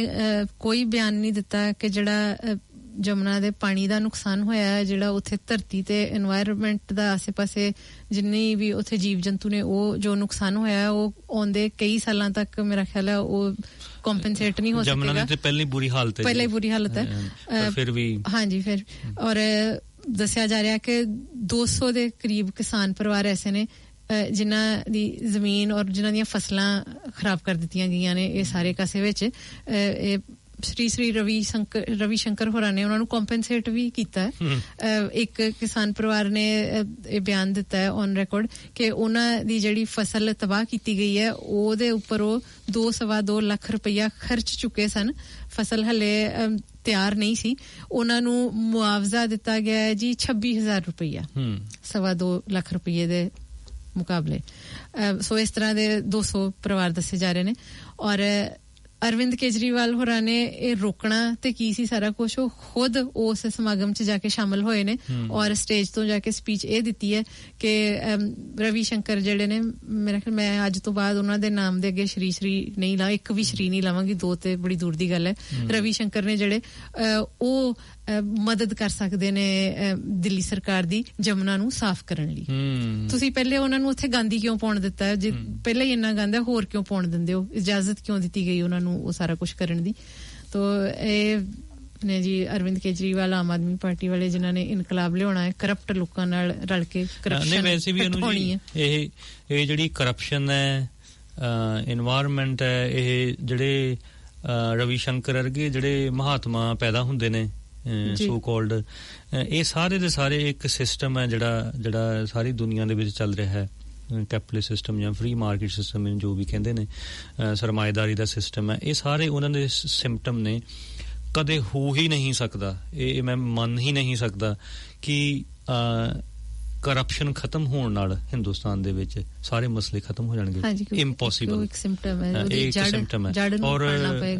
ਕੋਈ ਬਿਆਨ ਨਹੀਂ ਦਿੱਤਾ ਕਿ ਜਿਹੜਾ ਜਮਨਾ ਦੇ ਪਾਣੀ ਦਾ ਨੁਕਸਾਨ ਹੋਇਆ ਹੈ ਜਿਹੜਾ ਉੱਥੇ ਧਰਤੀ ਤੇ এনवायरमेंट ਦਾ ਆਸੇ-ਪਾਸੇ ਜਿੰਨੀ ਵੀ ਉੱਥੇ ਜੀਵ ਜੰਤੂ ਨੇ ਉਹ ਜੋ ਨੁਕਸਾਨ ਹੋਇਆ ਉਹ ਆਉਂਦੇ ਕਈ ਸਾਲਾਂ ਤੱਕ ਮੇਰਾ ਖਿਆਲ ਹੈ ਉਹ ਕੰਪਨਸੇਟ ਨਹੀਂ ਹੋ ਸਕੇਗਾ ਜਮਨਾ ਦੀ ਤੇ ਪਹਿਲੀ ਬੁਰੀ ਹਾਲਤ ਹੈ ਫਿਰ ਵੀ ਹਾਂਜੀ ਫਿਰ ਔਰ ਦੱਸਿਆ ਜਾ ਰਿਹਾ ਕਿ 200 ਦੇ ਕਰੀਬ ਕਿਸਾਨ ਪਰਿਵਾਰ ਐਸੇ ਨੇ ਜਿਨ੍ਹਾਂ ਦੀ ਜ਼ਮੀਨ ਔਰ ਜਿਨ੍ਹਾਂ ਦੀਆਂ ਫਸਲਾਂ ਖਰਾਬ ਕਰ ਦਿੱਤੀਆਂ ਗਈਆਂ ਨੇ ਇਹ ਸਾਰੇ ਕਾਸੇ ਵਿੱਚ ਇਹ ਸ਼੍ਰੀ ਰਵੀ ਸ਼ੰਕਰ ਹੋਰਾਂ ਨੇ ਉਹਨਾਂ ਨੂੰ ਕੰਪਨਸੇਟ ਵੀ ਕੀਤਾ ਇੱਕ ਕਿਸਾਨ ਪਰਿਵਾਰ ਨੇ ਇਹ ਬਿਆਨ ਦਿੱਤਾ ਹੈ ਔਨ ਰਿਕਾਰਡ ਕਿ ਉਹਨਾਂ ਦੀ ਜਿਹੜੀ ਫਸਲ ਤਬਾਹ ਕੀਤੀ ਗਈ ਹੈ ਉਹਦੇ ਉੱਪਰ ਉਹ 2.25 ਲੱਖ ਰੁਪਇਆ ਖਰਚ ਚੁੱਕੇ ਸਨ ਫਸਲ ਹਲੇ ਤਿਆਰ ਨਹੀਂ ਸੀ ਉਹਨਾਂ ਨੂੰ ਮੁਆਵਜ਼ਾ ਦਿੱਤਾ ਗਿਆ ਹੈ ਜੀ 26,000 ਰੁਪਇਆ 2.25 ਲੱਖ ਰੁਪਏ ਦੇ ਮੁਕਾਬਲੇ ਸੋ ਇਸ ਤਰ੍ਹਾਂ ਦੇ 200 ਪਰਿਵਾਰ ਦੱਸੇ ਜਾ ਰਹੇ ਨੇ ਔਰ ਅਰਵਿੰਦ ਕੇਜਰੀਵਾਲ ਹੋਰਾਂ ਨੇ ਇਹ ਰੋਕਣਾ ਤੇ ਕੀ ਸੀ ਸਾਰਾ ਕੁਝ ਉਹ ਖੁਦ ਉਸ ਸਮਾਗਮ 'ਚ ਜਾ ਕੇ ਸ਼ਾਮਲ ਹੋਏ ਨੇ ਔਰ ਸਟੇਜ ਤੋਂ ਜਾ ਕੇ ਸਪੀਚ ਇਹ ਦਿੱਤੀ ਹੈ ਕਿ ਰਵੀ ਸ਼ੰਕਰ ਜਿਹੜੇ ਨੇ ਮੇਰਾ ਖਿਆਲ ਮੈਂ ਅੱਜ ਤੋਂ ਬਾਅਦ ਉਹਨਾਂ ਦੇ ਨਾਮ ਦੇ ਅੱਗੇ ਸ਼੍ਰੀ ਨਹੀਂ ਲਾ ਇੱਕ ਵੀ ਸ਼੍ਰੀ ਨਹੀਂ ਲਾਵਾਂਗੀ ਦੋ ਤੇ ਬੜੀ ਦੂਰ ਦੀ ਗੱਲ ਹੈ ਰਵੀ ਸ਼ੰਕਰ ਨੇ ਜਿਹੜੇ ਉਹ ਮਦਦ ਕਰ ਸਕਦੇ ਨੇ ਦਿੱਲੀ ਸਰਕਾਰ ਦੀ ਜਮਨਾ ਨੂੰ ਸਾਫ਼ ਕਰਨ ਲਈ ਤੁਸੀਂ ਪਹਿਲੇ ਉਹਨਾਂ ਨੂੰ ਉੱਥੇ ਗਾਂਧੀ ਕਿਉਂ ਪਾਉਣ ਦਿੱਤਾ ਜੇ ਪਹਿਲਾਂ ਹੀ ਇੰਨਾ ਗੰਦਾ ਹੋਰ ਕਿਉਂ ਪਾਉਣ ਦਿੰਦੇ ਹੋ ਇਜਾਜ਼ਤ ਕਿਉਂ ਦਿੱਤੀ ਗਈ ਉਹਨਾਂ ਨੂੰ ਉਹ ਸਾਰਾ ਕੁਝ ਕਰਨ ਦੀ ਤੋ ਇਹ ਨੇ ਜੀ ਅਰਵਿੰਦ ਕੇਜਰੀਵਾਲ ਆਮ ਆਦਮੀ ਪਾਰਟੀ ਵਾਲੇ ਜਿਨ੍ਹਾਂ ਨੇ ਇਨਕਲਾਬ ਲਿਆਉਣਾ ਹੈ ਕਰਪਟ ਲੋਕਾਂ ਨਾਲ ਰਲ ਕੇ ਕਰਪਸ਼ਨ ਵੈਸੇ ਵੀ ਇਹ ਜਿਹੜੀ ਕਰਪਸ਼ਨ ਹੈ এনवायरमेंट ਹੈ ਇਹ ਜਿਹੜੇ ਰਵੀ ਸ਼ੰਕਰ ਵਰਗੇ ਜਿਹੜੇ ਮਹਾਤਮਾ ਪੈਦਾ ਹੁੰਦੇ ਨੇ ਸੋ ਕਾਲਡ ਇਹ ਸਾਰੇ ਦੇ ਸਾਰੇ ਇੱਕ ਸਿਸਟਮ ਹੈ ਜਿਹੜਾ ਸਾਰੀ ਦੁਨੀਆ ਦੇ ਵਿੱਚ ਚੱਲ ਰਿਹਾ ਹੈ ਕੈਪੀਟਲਿਸਟ ਸਿਸਟਮ ਜਾਂ ਫ੍ਰੀ ਮਾਰਕੀਟ ਸਿਸਟਮ ਜੋ ਵੀ ਕਹਿੰਦੇ ਨੇ, ਸਰਮਾਏਦਾਰੀ ਦਾ ਸਿਸਟਮ ਹੈ, ਇਹ ਸਾਰੇ ਉਹਨਾਂ ਦੇ ਸਿੰਪਟਮ ਨੇ। ਕਦੇ ਹੋ ਹੀ ਨਹੀਂ ਸਕਦਾ, ਇਹ ਮੈਂ ਮੰਨ ਹੀ ਨਹੀਂ ਸਕਦਾ ਕਿ ਕਰਪਸ਼ਨ ਖਤਮ ਹੋਣ ਨਾਲ ਹਿੰਦੁਸਤਾਨ ਦੇ ਵਿੱਚ ਸਾਰੇ ਮਸਲੇ ਖਤਮ ਹੋ ਜਾਣਗੇ। ਇੰਪੋਸੀਬਲ, ਇੱਕ ਸਿੰਪਟਮ ਹੈ, ਔਰ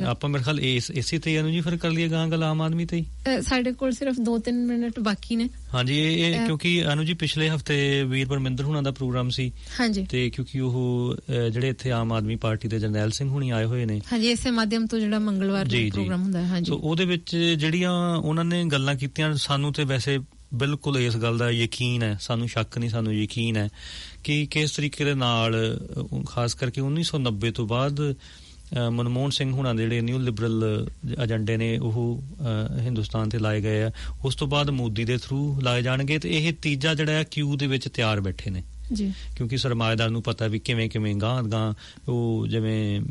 ਆਪਾਂ ਮੇਰੇ ਖਿਆਲ ਇਸੇ ਤੇ ਜੀ ਫਿਰ ਕਰ ਲਈਏ ਗਾਂ ਗੱਲ ਆਮ ਆਦਮੀ ਤੇ ਹੀ। ਸਾਡੇ ਕੋਲ ਸਿਰਫ 2-3 ਮਿੰਟ ਬਾਕੀ ਨੇ। ਹਾਂਜੀ, ਇਹ ਕਿਉਂਕਿ ਅਨੂ ਜੀ ਪਿਛਲੇ ਹਫਤੇ ਵੀਰ ਪਰਮਿੰਦਰ ਹੁਣਾਂ ਦਾ ਪ੍ਰੋਗਰਾਮ ਸੀ, ਤੇ ਕਿਉਂਕਿ ਉਹ ਜਿਹੜੇ ਇੱਥੇ ਆਮ ਆਦਮੀ ਪਾਰਟੀ ਦੇ ਜਰਨੈਲ ਸਿੰਘ ਹੁਣੀ ਆਏ ਹੋਏ ਨੇ, ਹਾਂਜੀ, ਇਸੇ ਮਾਧਿਅਮ ਤੋਂ ਜਿਹੜਾ ਮੰਗਲਵਾਰ ਦਾ ਪ੍ਰੋਗਰਾਮ ਹੁੰਦਾ ਹੈ, ਹਾਂਜੀ, ਉਹਦੇ ਵਿੱਚ ਜਿਹੜੀਆਂ ਉਹਨਾਂ ਨੇ ਗੱਲਾਂ ਕੀਤੀਆਂ, ਸਾਨੂੰ ਤੇ ਵੈਸੇ ਬਿਲਕੁਲ ਇਸ ਗੱਲ ਦਾ ਯਕੀਨ ਹੈ, ਸਾਨੂੰ ਸ਼ੱਕ ਨਹੀਂ, ਸਾਨੂੰ ਯਕੀਨ ਹੈ ਕਿ ਕਿਸ ਤਰੀਕੇ ਦੇ ਨਾਲ ਖਾਸ ਕਰਕੇ 1990 ਤੋਂ ਬਾਅਦ ਮਨਮੋਹਨ ਸਿੰਘ ਹੁਣਾਂ ਦੇ ਜਿਹੜੇ ਨਿਊ ਲਿਬਰਲ ਏਜੰਡੇ ਨੇ ਉਹ ਹਿੰਦੁਸਤਾਨ ਤੇ ਲਾਏ ਗਏ ਆ, ਉਸ ਤੋਂ ਬਾਅਦ ਮੋਦੀ ਦੇ ਥਰੂ ਲਾਏ ਜਾਣਗੇ, ਤੇ ਇਹ ਤੀਜਾ ਜਿਹੜਾ ਹੈ ਕਿਊ ਦੇ ਵਿੱਚ ਤਿਆਰ ਬੈਠੇ ਨੇ ਜੀ, ਕਿਉਂਕਿ ਸਰਮਾਏਦਾਰ ਨੂੰ ਪਤਾ ਵੀ ਕਿਵੇਂ ਕਿਵੇਂ ਗਾਂ ਉਹ ਜਿਵੇਂ,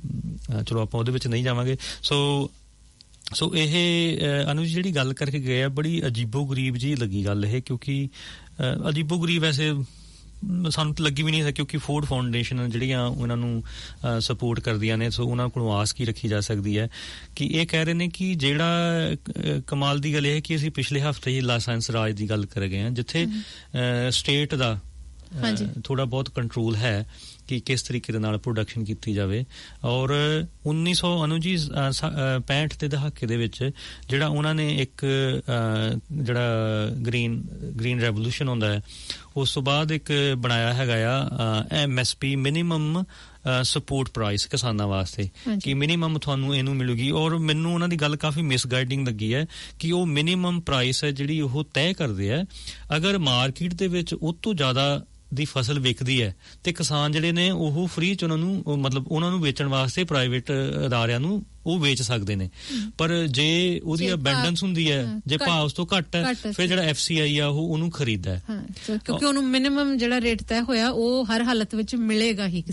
ਚਲੋ ਆਪਾਂ ਉਹਦੇ ਵਿੱਚ ਨਹੀਂ ਜਾਵਾਂਗੇ। ਸੋ ਇਹ ਅਨੁਜ ਜਿਹੜੀ ਗੱਲ ਕਰਕੇ ਗਏ ਆ, ਬੜੀ ਅਜੀਬੋ ਗਰੀਬ ਜੀ ਲੱਗੀ ਗੱਲ ਇਹ, ਕਿਉਂਕਿ ਅਜੀਬੋ ਗਰੀਬ ਵੈਸੇ ਸਾਨੂੰ ਤਾਂ ਲੱਗੀ ਵੀ ਨਹੀਂ, ਕਿਉਂਕਿ ਫੋਰਡ ਫਾਊਂਡੇਸ਼ਨ ਜਿਹੜੀਆਂ ਉਹਨਾਂ ਨੂੰ ਸਪੋਰਟ ਕਰਦੀਆਂ ਨੇ, ਸੋ ਉਹਨਾਂ ਕੋਲੋਂ ਆਸ ਕੀ ਰੱਖੀ ਜਾ ਸਕਦੀ ਹੈ ਕਿ ਇਹ ਕਹਿ ਰਹੇ ਨੇ ਕਿ ਜਿਹੜਾ ਕਮਾਲ ਦੀ ਗੱਲ ਇਹ ਹੈ ਕਿ ਅਸੀਂ ਪਿਛਲੇ ਹਫ਼ਤੇ ਹੀ ਲਾਇਸੈਂਸ ਰਾਜ ਦੀ ਗੱਲ ਕਰ ਗਏ ਹਾਂ, ਜਿੱਥੇ ਸਟੇਟ ਦਾ ਥੋੜਾ ਬਹੁਤ ਕੰਟਰੋਲ ਹੈ ਕਿ ਕਿਸ ਤਰੀਕੇ ਦੇ ਨਾਲ ਪ੍ਰੋਡਕਸ਼ਨ ਕੀਤੀ ਜਾਵੇ। ਔਰ 1965 ਦੇ ਦਹਾਕੇ ਦੇ ਵਿੱਚ ਜਿਹੜਾ ਉਹਨਾਂ ਨੇ ਇੱਕ ਜਿਹੜਾ ਗ੍ਰੀਨ ਰੈਵੋਲੂਸ਼ਨ ਹੁੰਦਾ ਹੈ, ਉਸ ਤੋਂ ਬਾਅਦ ਇੱਕ ਬਣਾਇਆ ਹੈਗਾ ਆ MSP ਮਿਨੀਮਮ ਸਪੋਰਟ ਪ੍ਰਾਈਸ ਕਿਸਾਨਾਂ ਵਾਸਤੇ, ਕਿ ਮਿਨੀਮਮ ਤੁਹਾਨੂੰ ਇਹਨੂੰ ਮਿਲੂਗੀ। ਔਰ ਮੈਨੂੰ ਉਹਨਾਂ ਦੀ ਗੱਲ ਕਾਫੀ ਮਿਸਗਾਈਡਿੰਗ ਲੱਗੀ ਹੈ ਕਿ ਉਹ ਮਿਨੀਮਮ ਪ੍ਰਾਈਸ ਹੈ ਜਿਹੜੀ ਉਹ ਤੈਅ ਕਰਦੇ ਹੈ, ਅਗਰ ਮਾਰਕੀਟ ਦੇ ਵਿੱਚ ਉਹ ਤੋਂ ਜ਼ਿਆਦਾ ਦੀ ਫਸਲ ਵਿਕਦੀ ਹੈ ਤੇ ਕਿਸਾਨ ਜਿਹੜੇ ਨੇ ਉਹ ਫ੍ਰੀ ਚ ਉਹਨਾਂ ਨੂੰ, ਮਤਲਬ ਉਹਨਾਂ ਨੂੰ ਵੇਚਣ ਵਾਸਤੇ ਪ੍ਰਾਈਵੇਟ ਅਦਾਰਿਆਂ ਨੂੰ ਉਹ ਵੇਚ ਸਕਦੇ ਨੇ, ਪਰ ਜੇ ਉਹਦੀ ਅਬੈਂਡੈਂਸ ਹੁੰਦੀ ਹੈ, ਜੇ ਭਾਅ ਉਸ ਤੋਂ ਘੱਟ ਹੈ, ਫਿਰ ਜਿਹੜਾ FCI ਆ ਉਹ ਉਹਨੂੰ ਖਰੀਦਦਾ ਹੈ, ਕਿਉਂਕਿ ਉਹਨੂੰ ਮਿਨੀਮਮ ਜਿਹੜਾ ਰੇਟ ਤੈਅ ਹੋਇਆ ਉਹ ਹਰ ਹਾਲਤ ਵਿੱਚ ਮਿਲੇਗਾ ਹੀ।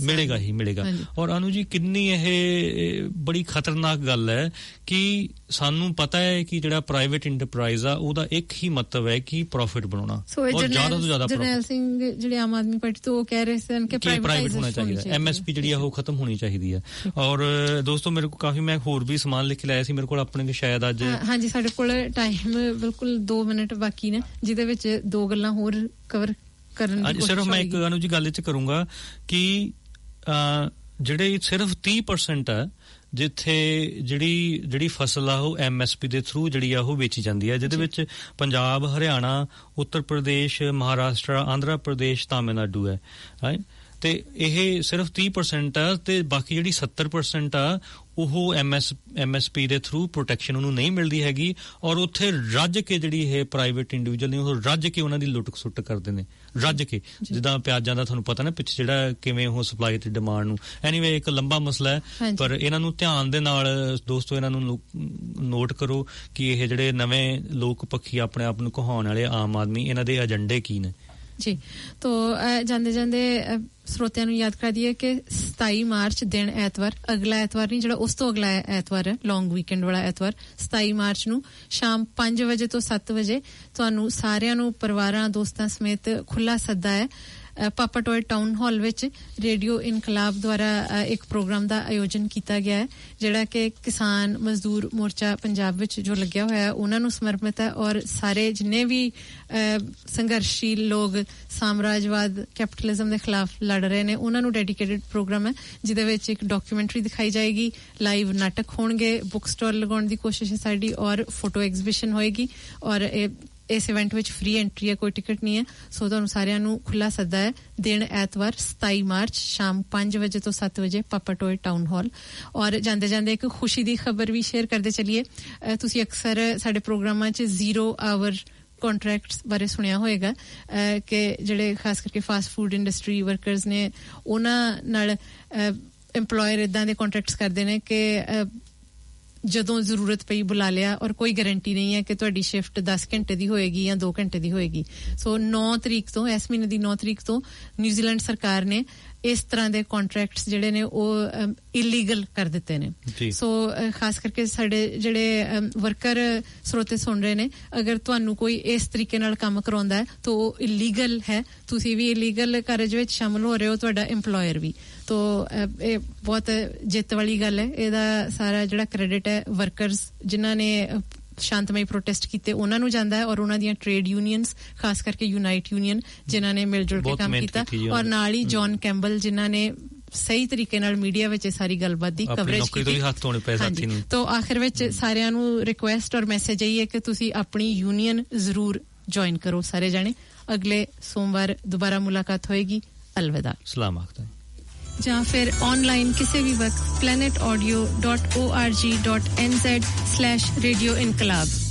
ਔਰ ਅਨੂ ਜੀ ਕਿੰਨੀ ਇਹ ਬੜੀ ਖਤਰਨਾਕ ਗੱਲ ਹੈ ਕਿ ਸਾਨੂੰ ਪਤਾ ਹੈ ਕਿ ਜਿਹੜਾ ਪ੍ਰਾਈਵੇਟ ਇੰਟਰਪ੍ਰਾਈਜ਼ ਆ ਉਹਦਾ ਇੱਕ ਹੀ ਮਤਲਬ ਹੈ ਕਿ ਪ੍ਰੋਫਿਟ ਬਣਾਉਣਾ, ਔਰ ਜ਼ਿਆਦਾ ਤੋਂ ਜ਼ਿਆਦਾ। ਜਰਨੈਲ ਸਿੰਘ ਜਿਹੜੇ ਆਮ ਆਦਮੀ ਪਾਰਟੀ ਤੋਂ ਉਹ ਕਹਿ ਰਹੇ ਸਨ ਕਿ ਪ੍ਰਾਈਵੇਟ ਹੋਣਾ ਚਾਹੀਦਾ, MSP ਜਿਹੜੀ ਆ ਉਹ ਖਤਮ ਹੋਣੀ ਚਾਹੀਦੀ ਹੈ। ਔਰ ਦੋਸਤੋ ਮੇਰੇ ਕੋਲ ਕਾਫੀ, ਮੈਂ ਹੋਰ ਵੀ ਸਮਾਨ ਲਿਖ ਕੇ ਲਾਇਆ ਸੀ ਮੇਰੇ ਕੋਲ ਆਪਣੇ, ਸ਼ਾਇਦ ਅੱਜ ਹਾਂਜੀ ਸਾਡੇ ਕੋਲ ਟਾਈਮ ਬਿਲਕੁਲ 2 ਮਿੰਟ ਬਾਕੀ ਨੇ, ਜਿਹਦੇ ਵਿੱਚ 2 ਗੱਲਾਂ ਹੋਰ ਕਵਰ ਕਰਨ ਦੀ ਕੋਸ਼ਿਸ਼। ਸਿਰਫ ਮੈਂ ਇੱਕ ਅਨੂ ਜੀ ਗੱਲ ਇਹ 'ਚ ਕਰੂੰਗਾ ਕਿ ਜਿਹੜੇ ਸਿਰਫ 30% ਹੈ ਜਿੱਥੇ ਜਿਹੜੀ ਫਸਲ ਆ ਉਹ MSP ਦੇ ਥਰੂ ਜਿਹੜੀ ਆ ਉਹ ਵੇਚੀ ਜਾਂਦੀ ਹੈ, ਜਿਹਦੇ ਵਿੱਚ ਪੰਜਾਬ, ਹਰਿਆਣਾ, ਉੱਤਰ ਪ੍ਰਦੇਸ਼, ਮਹਾਰਾਸ਼ਟਰ, ਆਂਧਰਾ ਪ੍ਰਦੇਸ਼, ਤਾਮਿਲਨਾਡੂ ਹੈ, ਤੇ ਇਹ ਸਿਰਫ 30% ਆ, ਤੇ ਬਾਕੀ ਜਿਹੜੀ 70% ਆ ਉਹ MSP ਦੇ ਥਰੂ ਪ੍ਰੋਟੈਕਸ਼ਨ ਉਹਨੂੰ ਨਹੀਂ ਮਿਲਦੀ ਹੈਗੀ, ਔਰ ਉੱਥੇ ਰੱਜ ਕੇ ਜਿਹੜੀ ਇਹ ਪ੍ਰਾਈਵੇਟ ਇੰਡੀਵਿਜੂਅਲ ਨੇ ਉਹ ਰੱਜ ਕੇ ਉਹਨਾਂ ਦੀ ਲੁੱਟ ਸੁੱਟ ਕਰਦੇ ਨੇ, ਰੱਜ ਕੇ। ਜਿੱਦਾਂ ਪਿਆਜ਼ਾਂ ਦਾ ਤੁਹਾਨੂੰ ਪਤਾ ਨਾ ਪਿੱਛੇ ਜਿਹੜਾ ਕਿਵੇਂ ਉਹ ਸਪਲਾਈ ਤੇ ਡਿਮਾਂਡ ਨੂੰ, ਐਨੀਵੇ ਇੱਕ ਲੰਬਾ ਮਸਲਾ ਹੈ, ਪਰ ਇਹਨਾਂ ਨੂੰ ਧਿਆਨ ਦੇ ਨਾਲ ਦੋਸਤੋ ਇਹਨਾਂ ਨੂੰ ਨੋਟ ਕਰੋ ਕਿ ਇਹ ਜਿਹੜੇ ਨਵੇਂ ਲੋਕ ਪੱਖੀ ਆਪਣੇ ਆਪ ਨੂੰ ਕਹਾਉਣ ਵਾਲੇ ਆਮ ਆਦਮੀ, ਇਹਨਾਂ ਦੇ ਏਜੰਡੇ ਕੀ ਨੇ ਜੀ। ਤੋ ਜਾਂਦੇ ਜਾਂਦੇ ਸਰੋਤਿਆਂ ਨੂੰ ਯਾਦ ਕਰਾ ਦਈਏ ਕਿ 27 ਮਾਰਚ ਦਿਨ ਐਤਵਾਰ, ਅਗਲਾ ਐਤਵਾਰ ਨਹੀਂ, ਜਿਹੜਾ ਉਸ ਤੋਂ ਅਗਲਾ ਐਤਵਾਰ ਹੈ, ਲੌਂਗ ਵੀਕਐਂਡ ਵਾਲਾ ਐਤਵਾਰ, 27 ਮਾਰਚ ਨੂੰ ਸ਼ਾਮ 5 ਵਜੇ ਤੋਂ 7 ਵਜੇ ਤੁਹਾਨੂੰ ਸਾਰਿਆਂ ਨੂੰ ਪਰਿਵਾਰਾਂ ਦੋਸਤਾਂ ਸਮੇਤ ਖੁੱਲਾ ਸੱਦਾ ਹੈ ਪਾਪਾ ਟੋਏ ਟਾਊਨ ਹਾਲ ਵਿੱਚ ਰੇਡੀਓ ਇਨਕਲਾਬ ਦੁਆਰਾ ਇੱਕ ਪ੍ਰੋਗਰਾਮ ਦਾ ਆਯੋਜਨ ਕੀਤਾ ਗਿਆ ਹੈ, ਜਿਹੜਾ ਕਿ ਕਿਸਾਨ ਮਜ਼ਦੂਰ ਮੋਰਚਾ ਪੰਜਾਬ ਵਿੱਚ ਜੋ ਲੱਗਿਆ ਹੋਇਆ ਉਹਨਾਂ ਨੂੰ ਸਮਰਪਿਤ ਹੈ, ਔਰ ਸਾਰੇ ਜਿੰਨੇ ਵੀ ਸੰਘਰਸ਼ੀਲ ਲੋਕ ਸਾਮਰਾਜਵਾਦ ਕੈਪੀਟਲਿਜ਼ਮ ਦੇ ਖਿਲਾਫ ਲੜ ਰਹੇ ਨੇ ਉਹਨਾਂ ਨੂੰ ਡੈਡੀਕੇਟਡ ਪ੍ਰੋਗਰਾਮ ਹੈ, ਜਿਹਦੇ ਵਿੱਚ ਇੱਕ ਡਾਕੂਮੈਂਟਰੀ ਦਿਖਾਈ ਜਾਏਗੀ, ਲਾਈਵ ਨਾਟਕ ਹੋਣਗੇ, ਬੁੱਕ ਸਟਾਲ ਲਗਾਉਣ ਦੀ ਕੋਸ਼ਿਸ਼ ਹੈ ਸਾਡੀ, ਔਰ ਫੋਟੋ ਐਗਜ਼ੀਬਿਸ਼ਨ ਹੋਏਗੀ, ਔਰ ਇਸ ਇਵੈਂਟ ਵਿੱਚ ਫ੍ਰੀ ਐਂਟਰੀ ਹੈ, ਕੋਈ ਟਿਕਟ ਨਹੀਂ ਹੈ। ਸੋ ਤੁਹਾਨੂੰ ਸਾਰਿਆਂ ਨੂੰ ਖੁੱਲਾ ਸੱਦਾ ਹੈ, ਦਿਨ ਐਤਵਾਰ 27 ਮਾਰਚ ਸ਼ਾਮ 5 ਵਜੇ ਤੋਂ 7 ਵਜੇ ਪਾਪਾ ਟੋਏ ਟਾਊਨ ਹਾਲ। ਔਰ ਜਾਂਦੇ ਜਾਂਦੇ ਇੱਕ ਖੁਸ਼ੀ ਦੀ ਖਬਰ ਵੀ ਸ਼ੇਅਰ ਕਰਦੇ ਚੱਲੀਏ। ਤੁਸੀਂ ਅਕਸਰ ਸਾਡੇ ਪ੍ਰੋਗਰਾਮਾਂ 'ਚ 0 ਆਵਰ ਕੰਟਰੈਕਟਸ ਬਾਰੇ ਸੁਣਿਆ ਹੋਏਗਾ ਕਿ ਜਿਹੜੇ ਖਾਸ ਕਰਕੇ ਫਾਸਟ ਫੂਡ ਇੰਡਸਟਰੀ ਵਰਕਰਸ ਨੇ ਉਹਨਾਂ ਨਾਲ ਇੰਪਲੋਇਰ ਇਦਾਂ ਦੇ ਕੰਟਰੈਕਟਸ ਕਰਦੇ ਨੇ ਕਿ ਜਦੋਂ ਜ਼ਰੂਰਤ ਪਈ ਬੁਲਾ ਲਿਆ, ਔਰ ਕੋਈ ਗਾਰੰਟੀ ਨਹੀਂ ਹੈ ਕਿ ਤੁਹਾਡੀ ਸ਼ਿਫਟ 10 ਘੰਟੇ ਦੀ ਹੋਏਗੀ ਜਾਂ 2 ਘੰਟੇ ਦੀ ਹੋਏਗੀ। ਸੋ 9 ਤਰੀਕ ਤੋਂ, ਇਸ ਮਹੀਨੇ ਦੀ 9 ਤਰੀਕ ਤੋਂ ਨਿਊਜ਼ੀਲੈਂਡ ਸਰਕਾਰ ਨੇ ਇਸ ਤਰ੍ਹਾਂ ਦੇ ਕੰਟਰੈਕਟਸ ਜਿਹੜੇ ਨੇ ਉਹ ਇਲੀਗਲ ਕਰ ਦਿੱਤੇ ਨੇ ਸੋ ਖਾਸ ਕਰਕੇ ਸਾਡੇ ਜਿਹੜੇ ਵਰਕਰ ਸਰੋਤੇ ਸੁਣ ਰਹੇ ਨੇ ਅਗਰ ਤੁਹਾਨੂੰ ਕੋਈ ਇਸ ਤਰੀਕੇ ਨਾਲ ਕੰਮ ਕਰਾਉਂਦਾ ਹੈ ਤਾਂ ਉਹ ਇਲੀਗਲ ਹੈ ਤੁਸੀਂ ਵੀ ਇਲੀਗਲ ਕਾਰਜ ਵਿੱਚ ਸ਼ਾਮਲ ਹੋ ਰਹੇ ਹੋ ਤੁਹਾਡਾ EMPLOYER ਵੀ ਤੋ ਇਹ ਬਹੁਤ ਜਿੱਤ ਵਾਲੀ ਗੱਲ ਹੈ ਇਹਦਾ ਸਾਰਾ ਜਿਹੜਾ ਕ੍ਰੈਡਿਟ ਹੈ ਵਰਕਰਸ ਜਿਨ੍ਹਾਂ ਨੇ ਸ਼ਾਂਤਮਈ ਪ੍ਰੋਟੈਸਟ ਕੀਤੇ ਉਹਨਾਂ ਨੂੰ ਜਾਂਦਾ ਹੈ ਔਰ ਉਹਨਾਂ ਦੀਆਂ ਟ੍ਰੇਡ ਯੂਨੀਅਨਸ ਖਾਸ ਕਰਕੇ ਯੂਨਾਈਟ ਯੂਨੀਅਨ ਜਿਨ੍ਹਾਂ ਨੇ ਮਿਲ ਜੁਲ ਕੇ ਕੰਮ ਕੀਤਾ ਔਰ ਨਾਲ ਹੀ ਜੌਨ ਕੈਂਬਲ ਜਿਨ੍ਹਾਂ ਨੇ ਸਹੀ ਤਰੀਕੇ ਨਾਲ ਮੀਡੀਆ ਵਿੱਚ ਸਾਰੀ ਗੱਲਬਾਤ ਦੀ ਕਵਰੇਜ ਕੀਤੀ ਤੋ ਆਖਿਰ ਵਿੱਚ ਸਾਰਿਆਂ ਨੂੰ ਰਿਕੁਐਸਟ ਔਰ ਮੈਸੇਜ ਆਈ ਹੈ ਕਿ ਤੁਸੀਂ ਆਪਣੀ ਯੂਨੀਅਨ ਜ਼ਰੂਰ ਜੁਆਇਨ ਕਰੋ ਸਾਰੇ ਜਾਣੇ ਅਗਲੇ ਸੋਮਵਾਰ ਦੁਬਾਰਾ ਮੁਲਾਕਾਤ ਹੋਏਗੀ ਅਲਵਿਦਾ ਸਲਾਮ ਆਖਦਾ ਜਾਂ ਫਿਰ ਆਨਲਾਈਨ ਕਿਸੇ ਵੀ ਵਕਤ planetaudio.org.nz/Radio Inqilaab